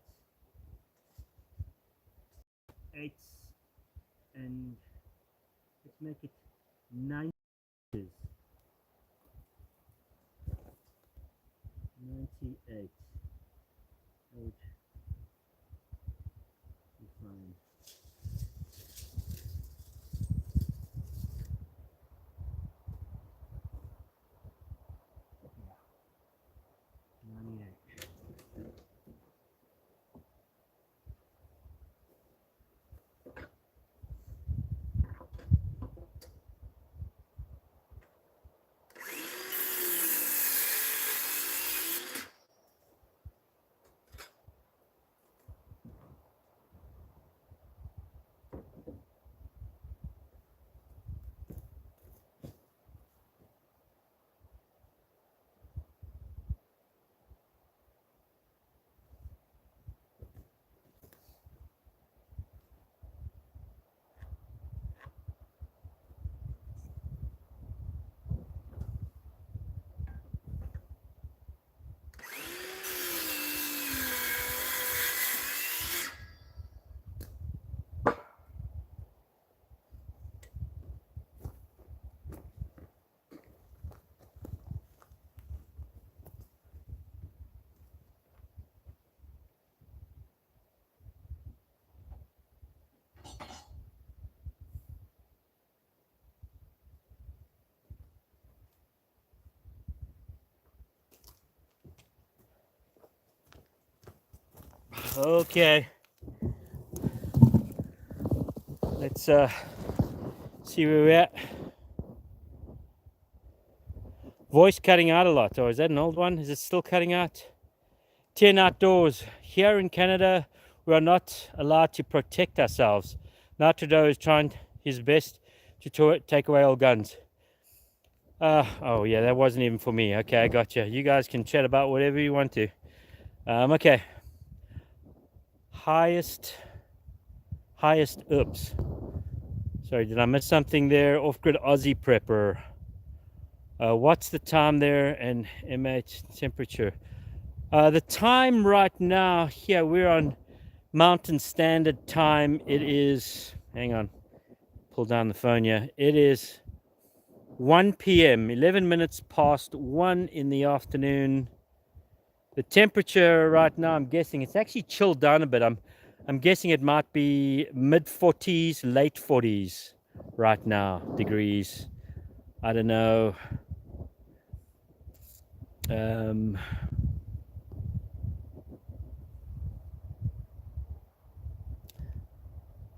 8, and let's make it 9 inches. 98. 8. Fine. Yeah. 98. Okay. Let's see where we're at. Voice cutting out a lot, or is that an old one? Is it still cutting out? 10 outdoors. Here in Canada, we are not allowed to protect ourselves. Now Trudeau is trying his best to take away all guns. Oh yeah, that wasn't even for me. Okay, I got you. You guys can chat about whatever you want to. Okay. Highest, oops. Sorry, did I miss something there? Off-grid Aussie prepper. What's the time there and MH temperature? The time right now here, we're on Mountain Standard Time. It is, hang on, pull down the phone here. It is 1 p.m., 11 minutes past 1 in the afternoon. The temperature right now, I'm guessing it's actually chilled down a bit. I'm guessing it might be mid 40s, late 40s right now, degrees. I don't know.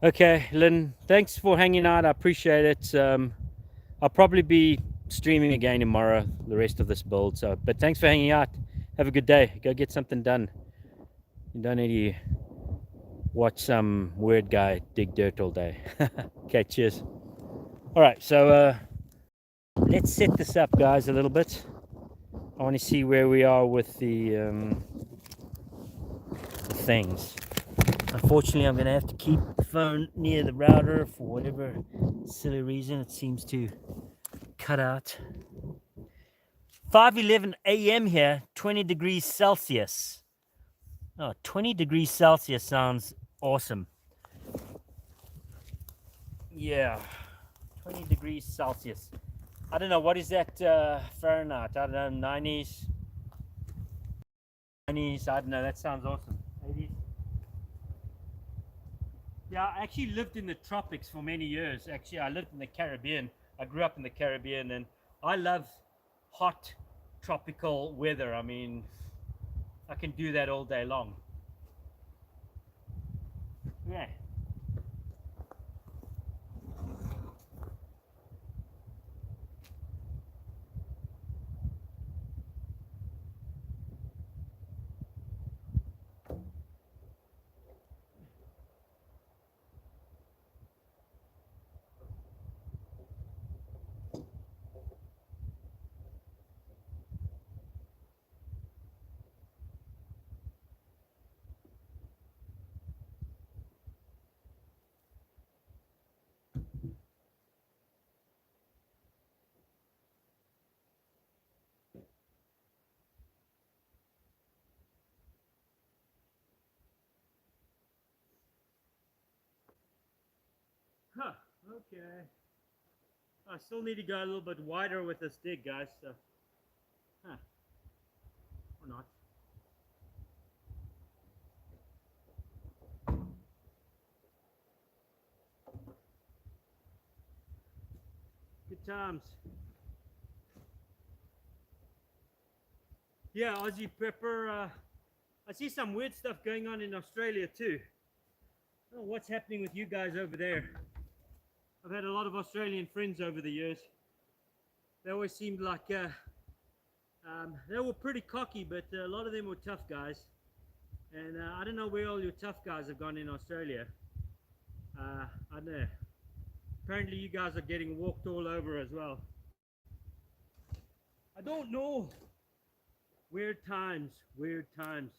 Okay, Lynn, thanks for hanging out. I appreciate it. I'll probably be streaming again tomorrow, the rest of this build. So, but thanks for hanging out. Have a good day. Go get something done. You don't need to watch some weird guy dig dirt all day. Okay, cheers. All right, so let's set this up, guys, a little bit. I want to see where we are with the things. Unfortunately, I'm going to have to keep the phone near the router for whatever silly reason it seems to cut out. 5:11 a.m. here, 20 degrees Celsius. Oh, 20 degrees Celsius sounds awesome. Yeah, 20 degrees Celsius. I don't know, what is that Fahrenheit? I don't know, 90s? 90s, I don't know, that sounds awesome. 80s? Yeah, I actually lived in the tropics for many years. Actually, I lived in the Caribbean. I grew up in the Caribbean, and I love hot tropical weather. I mean, I can do that all day long. Yeah. Huh, okay. I still need to go a little bit wider with this dig, guys, so, huh, or not. Good times. Yeah, Aussie Prepper, I see some weird stuff going on in Australia too. I don't know what's happening with you guys over there. I've had a lot of Australian friends over the years. They always seemed like they were pretty cocky, but a lot of them were tough guys. And I don't know where all your tough guys have gone in Australia. I don't know. Apparently you guys are getting walked all over as well. I don't know. Weird times, weird times.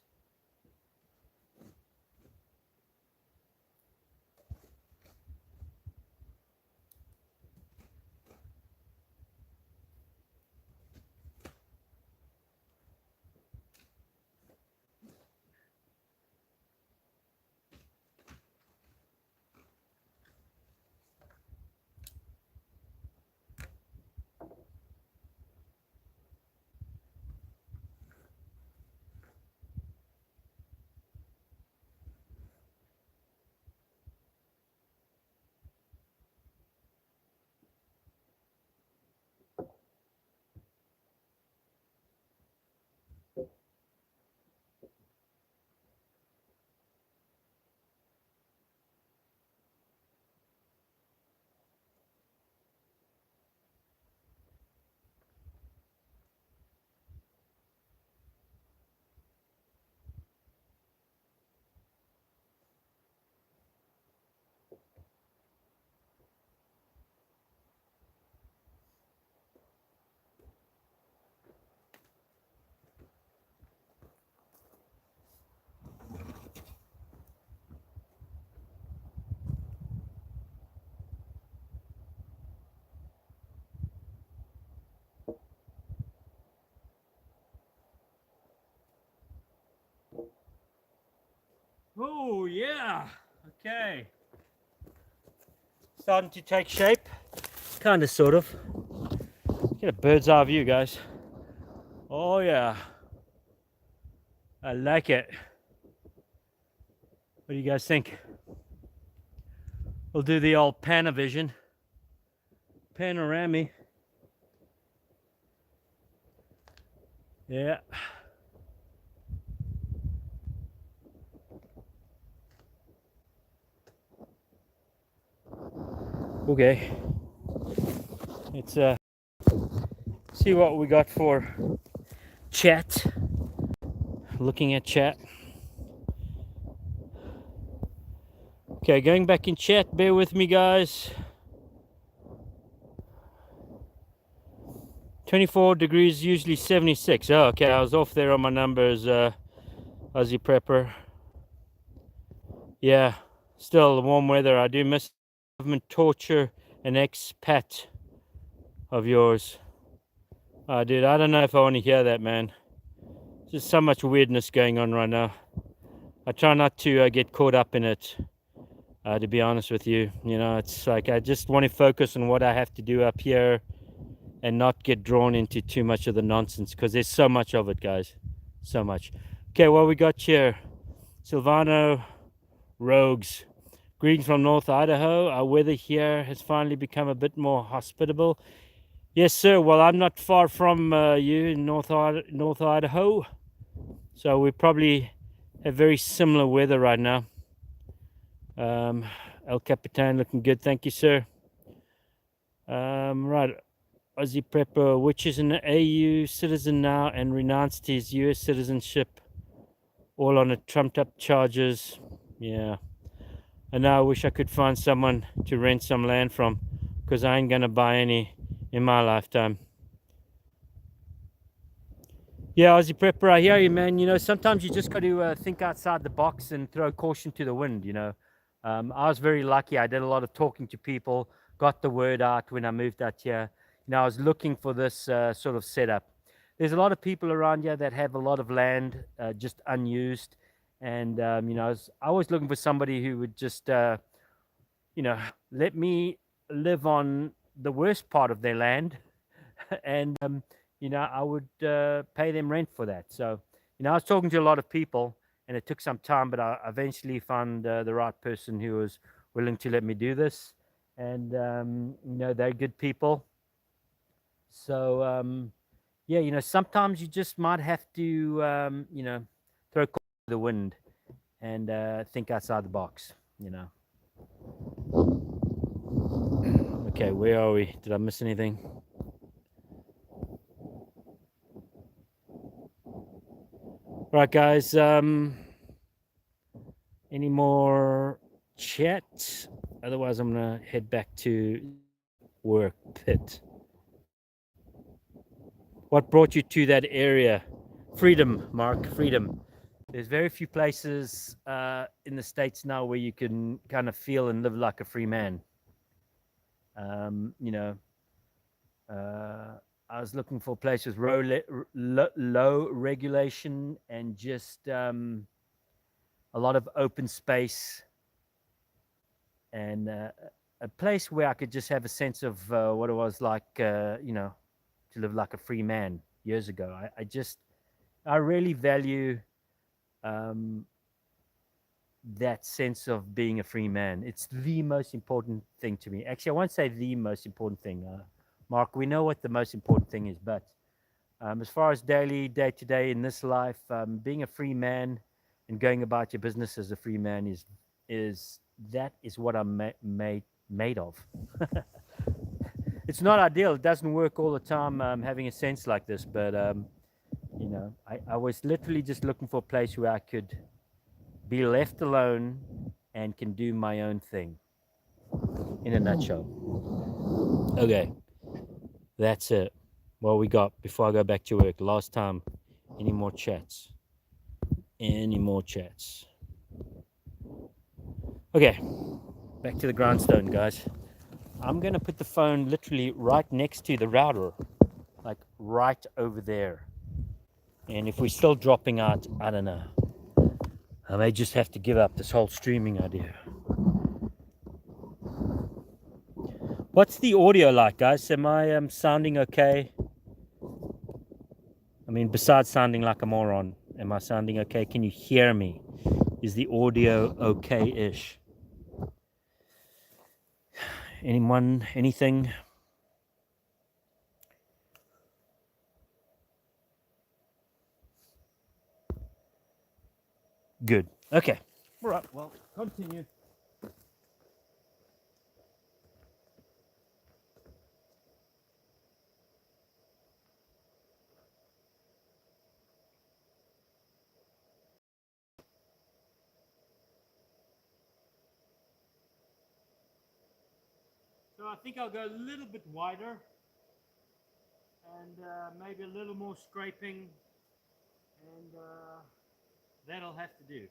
Oh, yeah. Okay. Starting to take shape. Kind of, sort of. Get a bird's eye view, guys. Oh, yeah. I like it. What do you guys think? We'll do the old Panavision. Panorama. Yeah. Okay. Let's see what we got for chat. Looking at chat. Okay, going back in chat. Bear with me, guys. 24 degrees, usually 76. Oh, okay, I was off there on my numbers, Aussie Prepper. Yeah, still warm weather. I do miss government torture an expat of yours. Oh, dude, I don't know if I want to hear that, man. There's so much weirdness going on right now. I try not to get caught up in it, to be honest with you. You know, it's like I just want to focus on what I have to do up here and not get drawn into too much of the nonsense, because there's so much of it, guys. So much. Okay, what we got here? Silvano Rogues. Greetings from North Idaho. Our weather here has finally become a bit more hospitable. Yes, sir. Well, I'm not far from you in North Idaho. So we probably have very similar weather right now. El Capitan looking good. Thank you, sir. Right. Aussie Prepper, which is an AU citizen now and renounced his US citizenship, all on a trumped up charges. Yeah. And now I wish I could find someone to rent some land from, because I ain't gonna buy any in my lifetime. Yeah, Aussie Prepper, I hear you, man. You know, sometimes you just got to think outside the box and throw caution to the wind, you know. I was very lucky. I did a lot of talking to people, got the word out when I moved out here. You know, I was looking for this sort of setup. There's a lot of people around here that have a lot of land just unused. And, you know, I was looking for somebody who would just, you know, let me live on the worst part of their land. And, you know, I would pay them rent for that. So, you know, I was talking to a lot of people, and it took some time, but I eventually found the right person who was willing to let me do this. And, you know, they're good people. So, yeah, you know, sometimes you just might have to, you know, throw caution to the wind and think outside the box, you know. Okay, where are we? Did I miss anything? Right, guys. Any more chat? Otherwise, I'm gonna head back to work pit. What brought you to that area? Freedom, Mark. Freedom. There's very few places in the States now where you can kind of feel and live like a free man. You know, I was looking for places low regulation and just a lot of open space, and a place where I could just have a sense of what it was like, you know, to live like a free man years ago. I really value that sense of being a free man. It's the most important thing to me. Actually, I won't say the most important thing. Mark, we know what the most important thing is, but as far as day to day in this life, being a free man and going about your business as a free man is what I'm made of. It's not ideal. It doesn't work all the time, having a sense like this, but you know, I was literally just looking for a place where I could be left alone and can do my own thing, in a nutshell. Okay, that's it. What we got before I go back to work? Last time. Any more chats? Any more chats? Okay, back to the grindstone, guys. I'm gonna put the phone literally right next to the router, like right over there. And if we're still dropping out, I don't know. I may just have to give up this whole streaming idea. What's the audio like, guys? Am I sounding okay? I mean, besides sounding like a moron, am I sounding okay? Can you hear me? Is the audio okay-ish? Anyone, anything? Good. Okay. All right. Well, continue. So I think I'll go a little bit wider and maybe a little more scraping, and that'll have to do.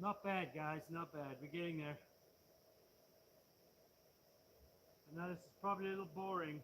Not bad, guys, not bad. We're getting there. I know this is probably a little boring.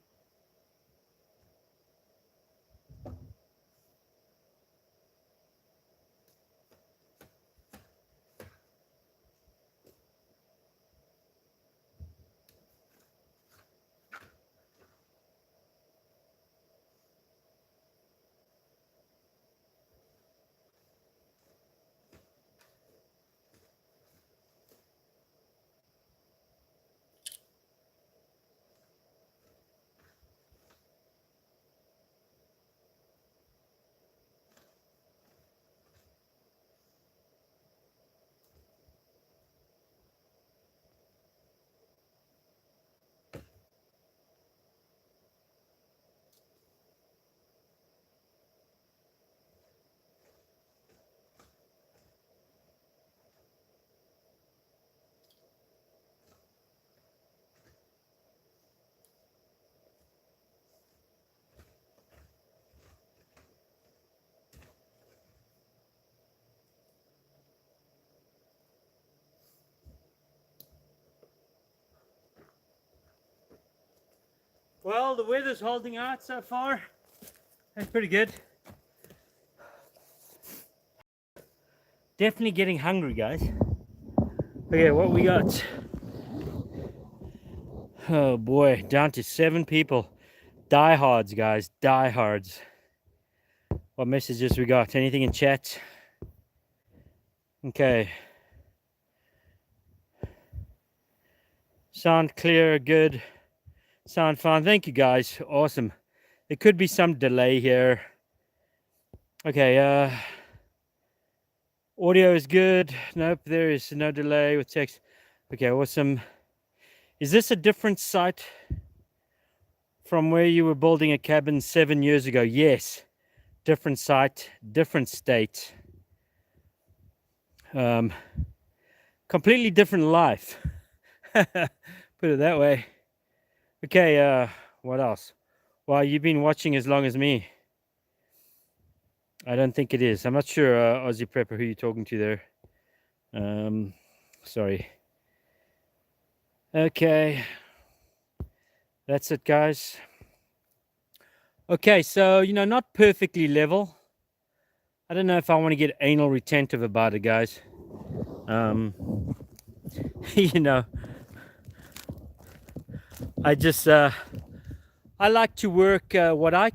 Well, the weather's holding out so far. That's pretty good. Definitely getting hungry, guys. Okay, what we got? Oh boy, down to 7 people. Diehards, guys, diehards. What messages we got? Anything in chat? Okay. Sound clear, good. Sound fine. Thank you, guys. Awesome. There could be some delay here. Okay, audio is good. Nope, there is no delay with text. Okay, awesome. Is this a different site from where you were building a cabin 7 years ago? Yes. Different site, different state. Completely different life. Put it that way. Okay, what else? Well, you've been watching as long as me. I don't think it is. I'm not sure, Aussie Prepper, who you're talking to there. Sorry. Okay. That's it, guys. Okay, so, not perfectly level. I don't know if I want to get anal retentive about it, guys. I just, I like to work what I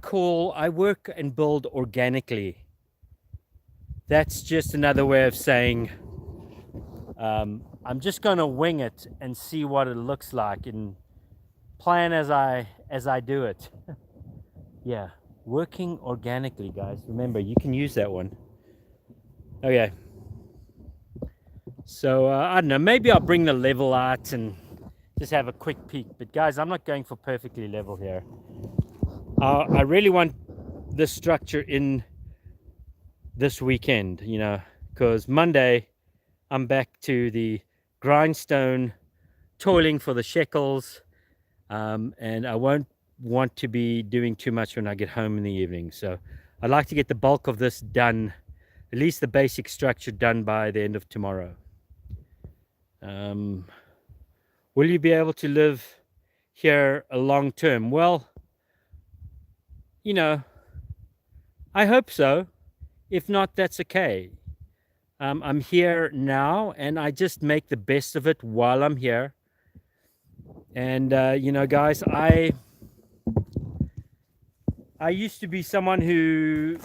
work and build organically. That's just another way of saying I'm just going to wing it and see what it looks like and plan as I do it. Yeah, working organically, guys. Remember, you can use that one. Okay. So, I don't know, maybe I'll bring the level out and just have a quick peek. But guys, I'm not going for perfectly level here. I really want this structure in this weekend, because Monday I'm back to the grindstone, toiling for the shekels, and I won't want to be doing too much when I get home in the evening. So I'd like to get the bulk of this done, at least the basic structure done by the end of tomorrow. Will you be able to live here a long term? Well, I hope so. If not, that's okay. I'm here now and I just make the best of it while I'm here. And guys, I used to be someone who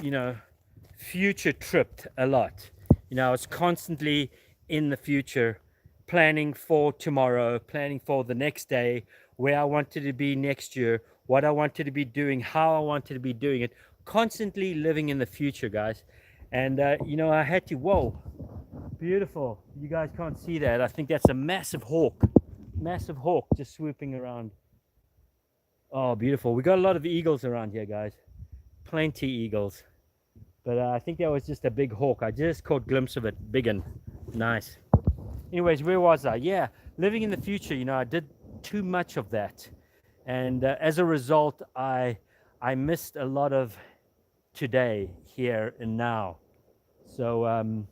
future tripped a lot. I was constantly in the future, planning for tomorrow, planning for the next day, where I wanted to be next year, what I wanted to be doing, how I wanted to be doing it, constantly living in the future, guys. And I had to, whoa, beautiful. You guys can't see that. I think that's a massive hawk just swooping around. Oh, beautiful. We got a lot of eagles around here, guys. Plenty eagles. But I think that was just a big hawk. I just caught a glimpse of it. Big one. Nice. Anyways, where was I? Yeah, living in the future. I did too much of that. And as a result, I missed a lot of today, here and now. So,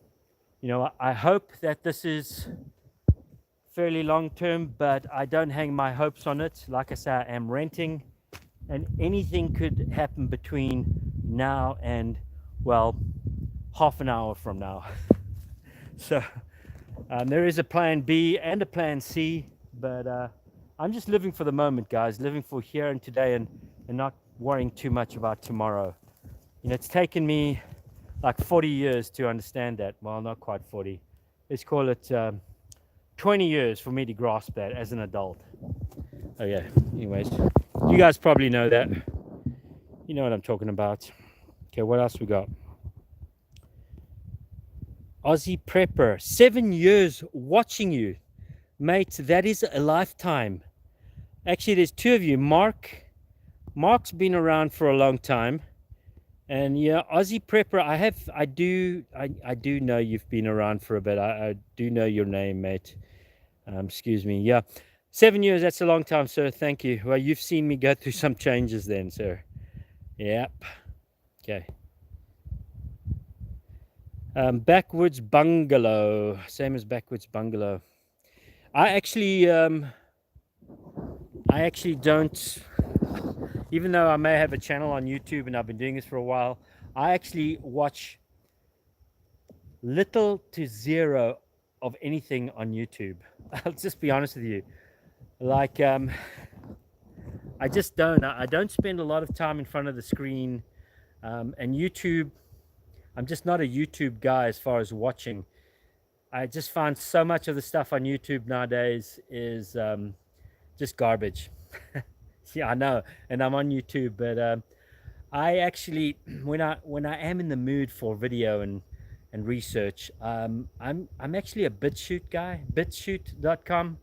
You know, I hope that this is fairly long term, but I don't hang my hopes on it. Like I say, I am renting, and anything could happen between now and, well, half an hour from now. So there is a plan B and a plan C, but I'm just living for the moment, guys, living for here and today, and not worrying too much about tomorrow. You know, it's taken me like 40 years to understand that. Well, not quite 40. Let's call it 20 years for me to grasp that as an adult. Oh yeah, anyways, you guys probably know that. You know what I'm talking about. Okay, what else we got? Aussie Prepper, 7 years watching you. Mate, that is a lifetime. Actually, there's two of you. Mark's been around for a long time. And yeah, Aussie Prepper, I do know you've been around for a bit. I do know your name, mate. Excuse me. Yeah, 7 years, that's a long time, sir. Thank you. Well, you've seen me go through some changes then, sir. Yep. Okay. Backwoods Bungalow, same as Backwoods Bungalow. I actually don't, even though I may have a channel on YouTube and I've been doing this for a while, I actually watch little to zero of anything on YouTube. I'll just be honest with you. Like, I just don't. I don't spend a lot of time in front of the screen. And YouTube, I'm just not a YouTube guy as far as watching. I just find so much of the stuff on YouTube nowadays is just garbage. Yeah, I know, and I'm on YouTube, but I actually, when I am in the mood for video and research, I'm actually a BitChute guy, bitchute.com.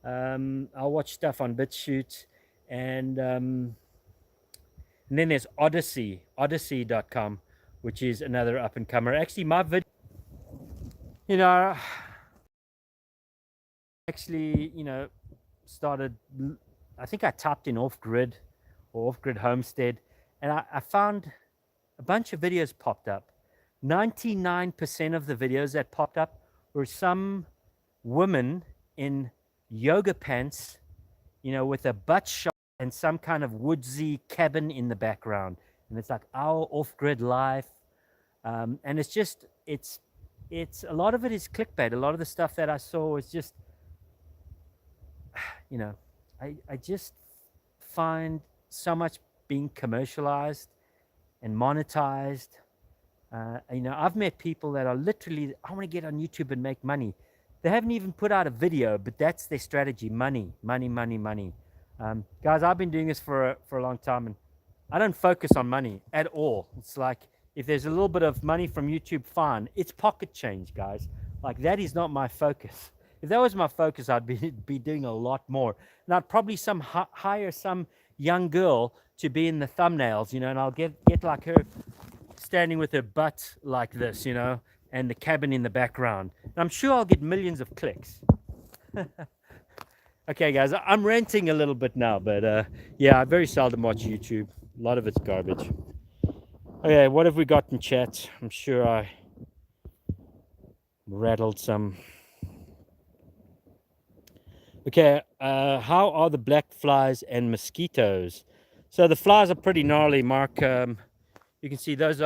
I'll watch stuff on BitChute, and then there's odyssey.com, which is another up and comer. Actually, my video, you know, started, I think I typed in off-grid or off-grid homestead, and I found a bunch of videos popped up. 99% of the videos that popped up were some woman in yoga pants, you know, with a butt shot and some kind of woodsy cabin in the background. And it's like our off-grid life. And it's just, it's a lot of it is clickbait. A lot of the stuff that I saw was just, you know, I just find so much being commercialized and monetized. You know, I've met people that are literally, I want to get on YouTube and make money. They haven't even put out a video, but that's their strategy. Money, money, money, money. Guys, I've been doing this for a long time, and I don't focus on money at all. It's like, if there's a little bit of money from YouTube, fine. It's pocket change, guys. Like, that is not my focus. If that was my focus, I'd be doing a lot more. And I'd probably hire some young girl to be in the thumbnails, you know, and I'll get like her standing with her butt like this, you know, and the cabin in the background. And I'm sure I'll get millions of clicks. Okay, guys, I'm ranting a little bit now, but yeah, I very seldom watch YouTube. A lot of it's garbage. Okay, what have we got in chat? I'm sure I rattled some. Okay, how are the black flies and mosquitoes? So the flies are pretty gnarly, Mark. You can see those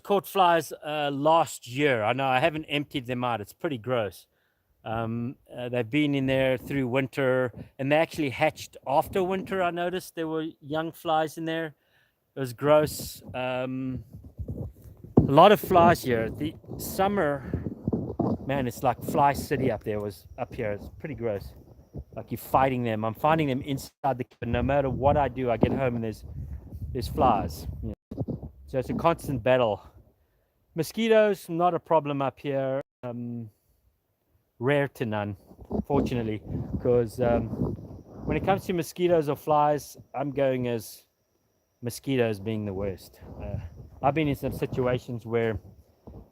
caught flies last year. I know I haven't emptied them out. It's pretty gross. They've been in there through winter, and they actually hatched after winter. I noticed there were young flies in there. It was gross. A lot of flies here. The summer, man, it's like fly city up there. Was up here. It's pretty gross. Like, you're fighting them. I'm finding them inside the cabin. No matter what I do, I get home and there's flies. You know? So it's a constant battle. Mosquitoes, not a problem up here. Rare to none, fortunately, because when it comes to mosquitoes or flies, I'm going as mosquitoes being the worst. I've been in some situations where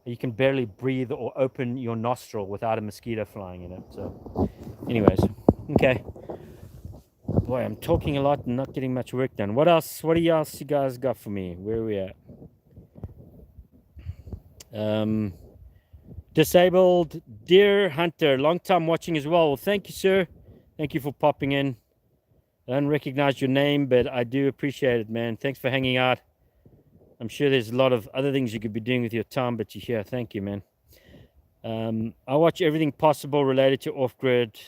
you can barely breathe or open your nostril without a mosquito flying in it. So anyways, okay. Boy, I'm talking a lot and not getting much work done. What else? What else you guys got for me? Where are we at? Disabled Deer Hunter, long time watching as well. Well, thank you, sir. Thank you for popping in. I don't recognize your name, but I do appreciate it, man. Thanks for hanging out. I'm sure there's a lot of other things you could be doing with your time, but you're here. Thank you, man. I watch everything possible related to off-grid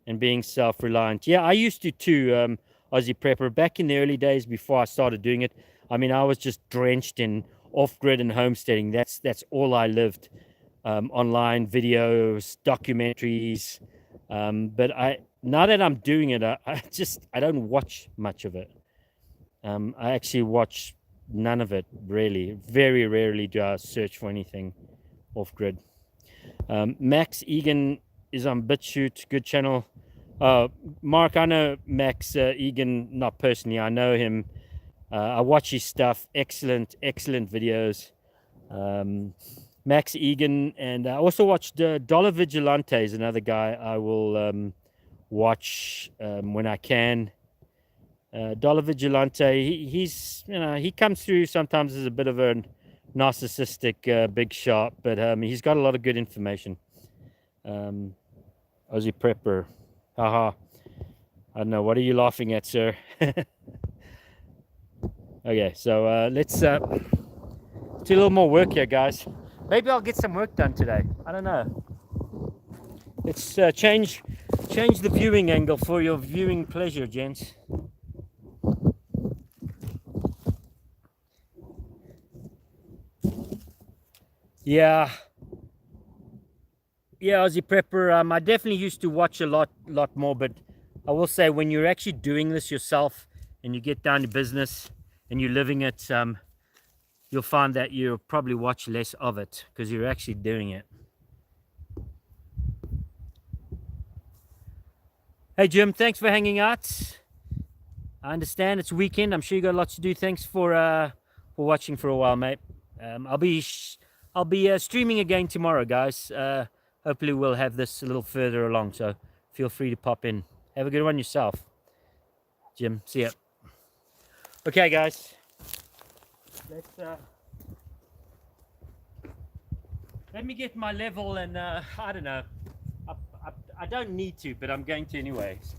and being self-reliant. Yeah, I used to too, Aussie Prepper. Back in the early days before I started doing it, I mean, I was just drenched in off-grid and homesteading. That's all I lived. Online videos, documentaries. But now that I'm doing it, I don't watch much of it. I actually watch none of it really. Very rarely do I search for anything off-grid. Max Egan is on BitChute, good channel. Mark, I know Max Egan, not personally. I know him. I watch his stuff. Excellent videos. Max Egan, and I also watched Dollar Vigilante is another guy I will watch when I can. Dollar Vigilante, he's he comes through sometimes as a bit of a narcissistic big shot, but he's got a lot of good information. Aussie Prepper, haha. I don't know, what are you laughing at, sir? Okay, so let's do a little more work here, guys. Maybe I'll get some work done today. I don't know. Let's change the viewing angle for your viewing pleasure, gents. Yeah, Aussie Prepper. I definitely used to watch a lot more, but I will say when you're actually doing this yourself and you get down to business and you're living it, you'll find that you'll probably watch less of it because you're actually doing it. Hey Jim, thanks for hanging out. I understand it's weekend. I'm sure you got lots to do. Thanks for watching for a while, mate. I'll be streaming again tomorrow, guys. Hopefully we'll have this a little further along, so feel free to pop in. Have a good one yourself, Jim. See ya. Okay, guys. Let's let me get my level, and I don't know. I don't need to, but I'm going to anyways.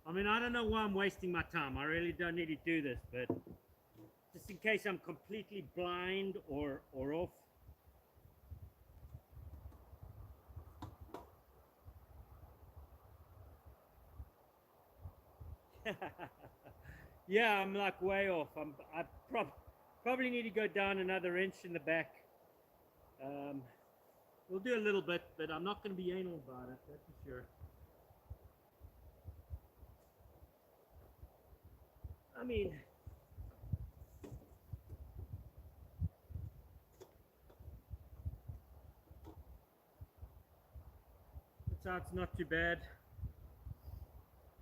I mean, I don't know why I'm wasting my time. I really don't need to do this, but just in case I'm completely blind or off. Yeah, I'm like way off. Probably need to go down another inch in the back. We'll do a little bit, but I'm not going to be anal about it, that's for sure. I mean, it's not too bad.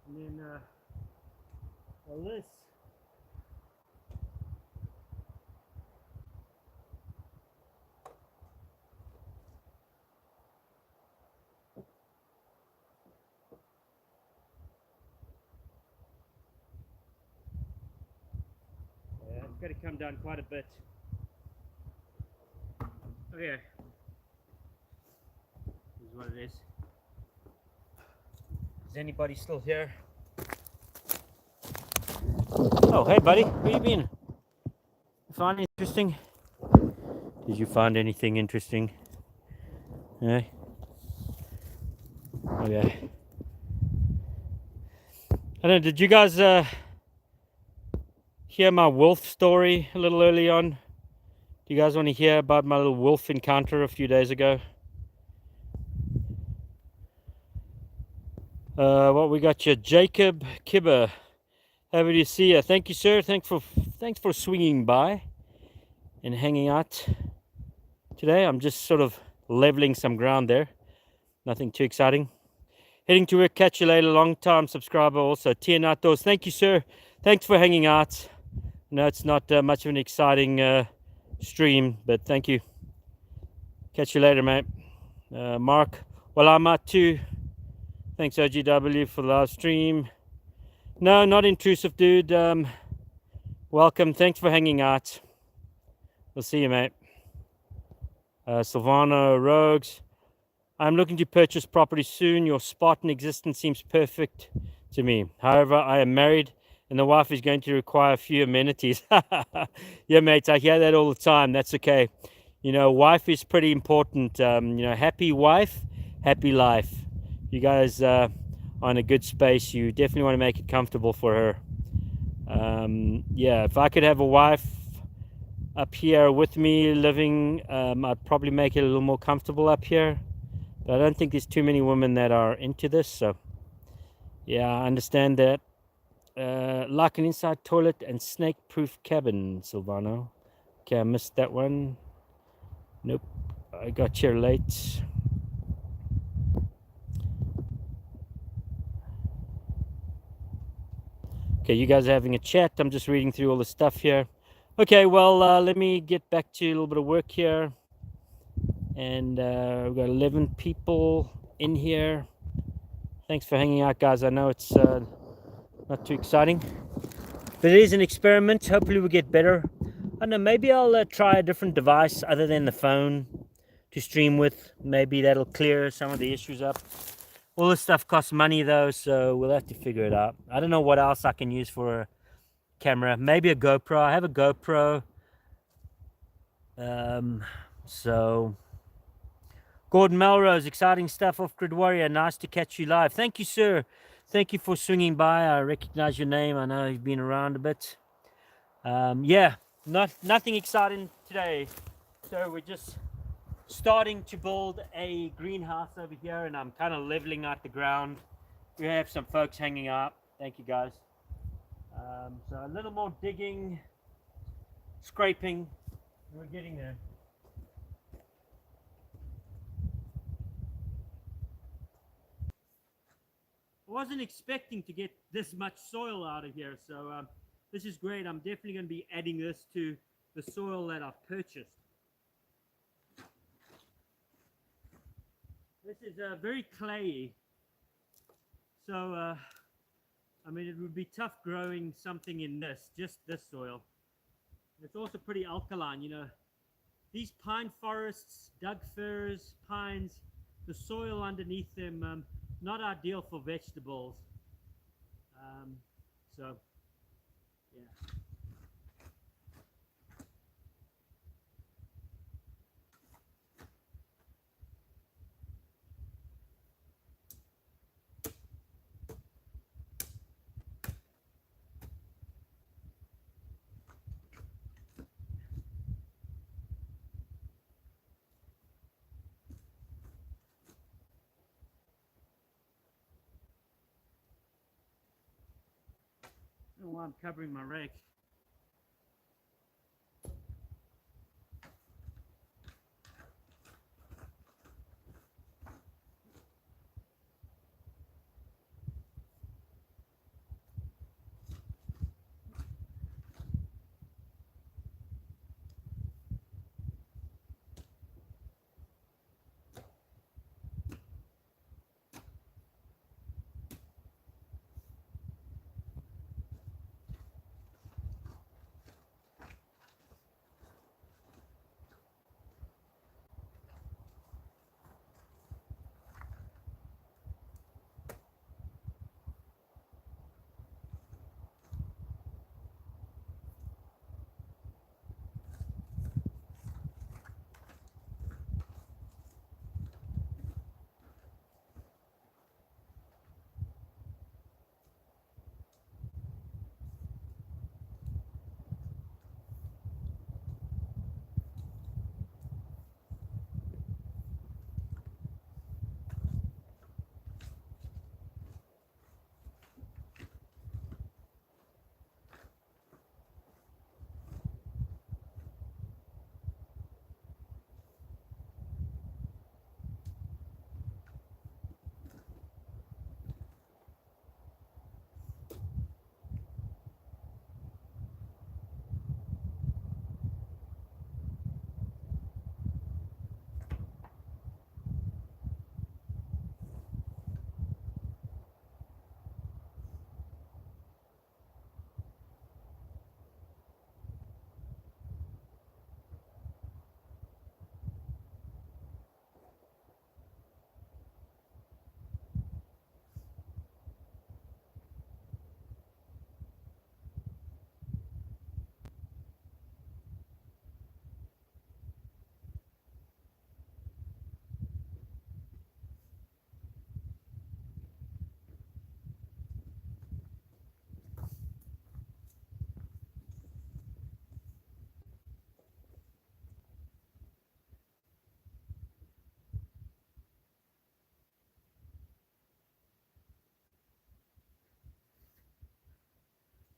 And then, well, this. Yeah, it's got to come down quite a bit. Okay. This is what it is. Is anybody still here? Oh, hey, buddy. Where you been? You find it interesting? Did you find anything interesting? Yeah. Okay. I don't know. Did you guys hear my wolf story a little early on? Do you guys want to hear about my little wolf encounter a few days ago? What we got here? Jacob Kibber. Happy to see you. Thank you, sir. Thanks for swinging by and hanging out today. I'm just sort of leveling some ground there. Nothing too exciting. Heading to work. Catch you later. Long time subscriber also. Tien Outdoors. Thank you, sir. Thanks for hanging out. No, it's not much of an exciting stream, but thank you. Catch you later, mate. Mark. Well, I'm out too. Thanks, OGW, for the live stream. No, not intrusive, dude. Welcome. Thanks for hanging out. We'll see you, mate. Silvano Rogues. I'm looking to purchase property soon. Your Spartan existence seems perfect to me. However, I am married and the wife is going to require a few amenities. Yeah, mate, I hear that all the time. That's okay. You know, wife is pretty important. Happy wife, happy life. You guys are in a good space. You definitely want to make it comfortable for her. Yeah, if I could have a wife up here with me living, I'd probably make it a little more comfortable up here. But I don't think there's too many women that are into this. So, yeah, I understand that. Like an inside toilet and snake-proof cabin, Silvano. Okay, I missed that one. Nope, I got here late. Okay, you guys are having a chat. I'm just reading through all the stuff here. Okay, well, let me get back to a little bit of work here. And we've got 11 people in here. Thanks for hanging out, guys. I know it's not too exciting, but it is an experiment. Hopefully we'll get better. I don't know, maybe I'll try a different device other than the phone to stream with. Maybe that'll clear some of the issues up. All this stuff costs money though, so we'll have to figure it out. I don't know what else I can use for a camera. Maybe a GoPro. I have a GoPro. So Gordon Melrose, exciting stuff off Grid Warrior. Nice to catch you live. Thank you, sir. Thank you for swinging by. I recognize your name. I know you've been around a bit. Yeah, nothing exciting today. So we're just starting to build a greenhouse over here, and I'm kind of leveling out the ground. We have some folks hanging out. Thank you, guys. So a little more digging, scraping. We're getting there. I wasn't expecting to get this much soil out of here, so this is great. I'm definitely going to be adding this to the soil that I've purchased. This is very clayey, so I mean, it would be tough growing something in just this soil. It's also pretty alkaline, you know. These pine forests, Doug firs, pines, the soil underneath them, not ideal for vegetables. So yeah. While I'm covering my rake.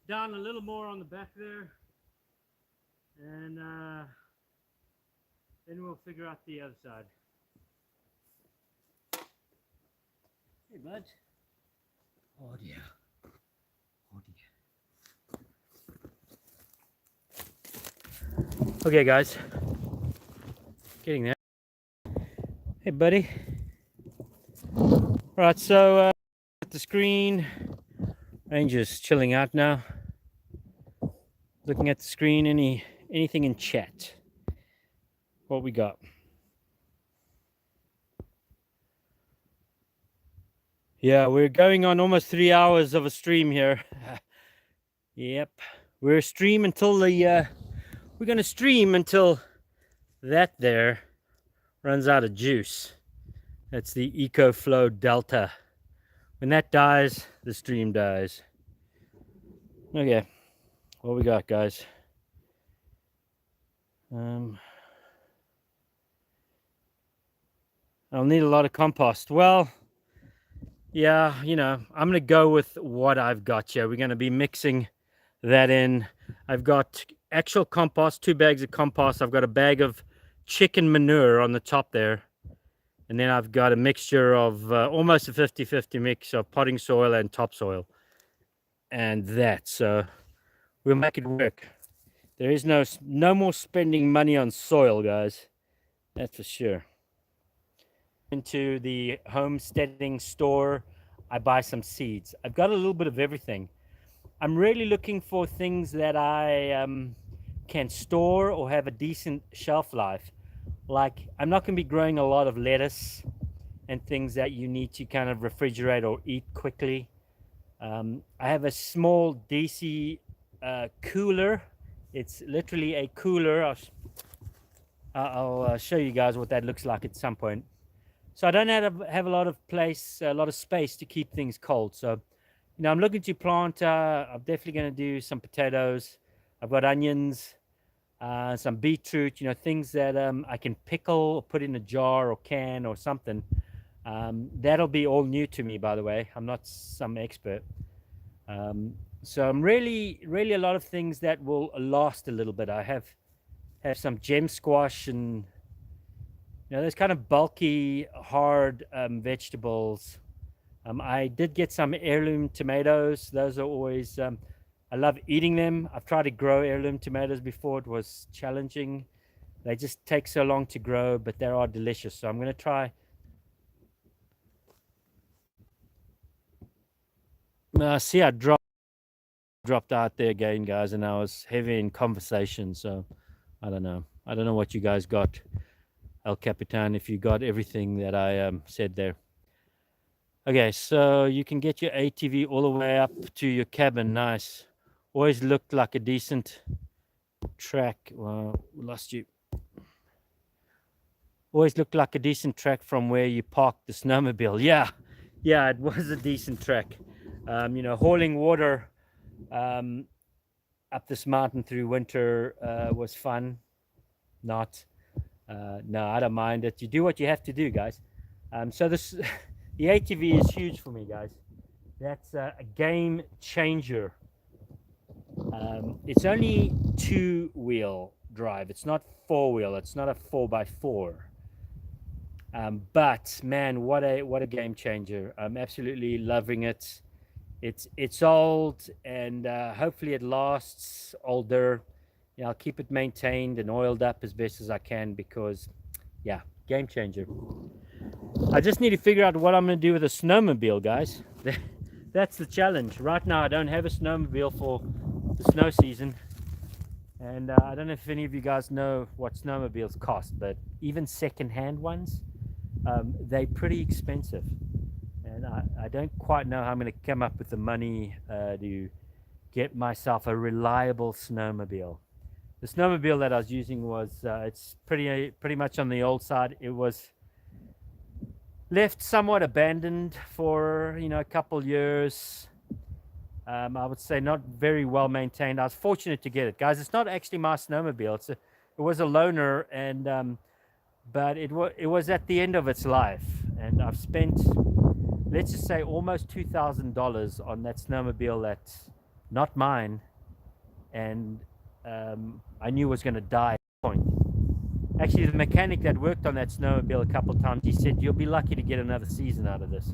Down a little more on the back there, and then we'll figure out the other side. Hey, bud. Oh dear. Oh dear. Okay, guys. Getting there. Hey, buddy. Right, so at the screen, Ranger's chilling out now. Looking at the screen, anything in chat? What we got? Yeah, we're going on almost 3 hours of a stream here. Yep, we're stream until the we're gonna stream until that there runs out of juice. That's the EcoFlow Delta. When that dies, the stream dies. Okay, what we got, guys? I'll need a lot of compost. Well, yeah, you know, I'm gonna go with what I've got here. We're gonna be mixing that in. I've got actual compost, 2 bags of compost. I've got a bag of chicken manure on the top there. And then I've got a mixture of almost a 50-50 mix of potting soil and topsoil. And that, so we'll make it work. There is no more spending money on soil, guys. That's for sure. Into the homesteading store, I buy some seeds. I've got a little bit of everything. I'm really looking for things that I can store or have a decent shelf life. Like, I'm not going to be growing a lot of lettuce and things that you need to kind of refrigerate or eat quickly. I have a small DC cooler. It's literally a cooler. I'll show you guys what that looks like at some point. So I don't have a lot of space to keep things cold. So, I'm looking to plant. I'm definitely going to do some potatoes. I've got onions, some beetroot. Things that I can pickle, put in a jar or can or something. That'll be all new to me, by the way. I'm not some expert. So I'm really a lot of things that will last a little bit. I have some gem squash and those kind of bulky, hard vegetables. I did get some heirloom tomatoes. Those are always, I love eating them. I've tried to grow heirloom tomatoes before. It was challenging. They just take so long to grow, but they are delicious. So I'm going to try. See, I dropped out there again, guys, and I was heavy in conversation. So I don't know. I don't know what you guys got, El Capitan, if you got everything that I said there. Okay, so you can get your ATV all the way up to your cabin. Nice. Always looked like a decent track. Well, we lost you. Always looked like a decent track from where you parked the snowmobile. Yeah, it was a decent track. Hauling water up this mountain through winter was fun. Not. No, I don't mind it. You do what you have to do, guys. So this. The ATV is huge for me, guys. That's a game changer. It's only 2-wheel drive. It's not 4-wheel. It's not a 4x4. But man, what a game changer! I'm absolutely loving it. It's old, and hopefully it lasts older. I'll keep it maintained and oiled up as best as I can because, yeah, game changer. I just need to figure out what I'm going to do with a snowmobile, guys. That's the challenge. Right now, I don't have a snowmobile for the snow season. And I don't know if any of you guys know what snowmobiles cost, but even second-hand ones, they're pretty expensive. And I don't quite know how I'm going to come up with the money to get myself a reliable snowmobile. The snowmobile that I was using was, it's pretty much on the old side. It was left somewhat abandoned for a couple years. I would say not very well maintained. I was fortunate to get it, guys. It's not actually my snowmobile. It was a loaner, and but it was at the end of its life, and I've spent, let's just say, almost $2,000 on that snowmobile that's not mine, and I knew was going to die at that point. Actually, the mechanic that worked on that snowmobile a couple of times, he said, you'll be lucky to get another season out of this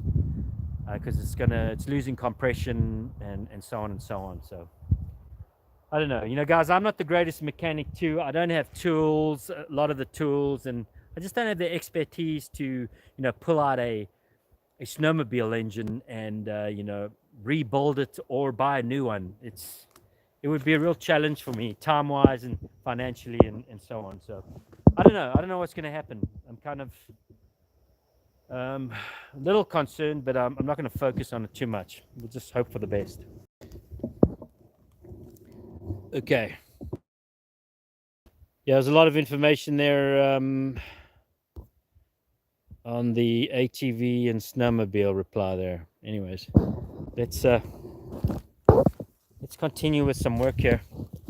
because it's losing compression and so on and so on. So I don't know, guys, I'm not the greatest mechanic too. I don't have tools, a lot of the tools, and I just don't have the expertise to pull out a snowmobile engine and rebuild it or buy a new one. It would be a real challenge for me, time-wise and financially and so on. So I don't know what's going to happen. I'm kind of a little concerned, but I'm not going to focus on it too much. We'll just hope for the best. Okay. Yeah, there's a lot of information there on the ATV and snowmobile reply there. Anyways, let's continue with some work here.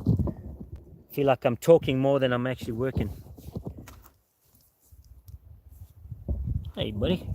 I feel like I'm talking more than I'm actually working. Hey, buddy.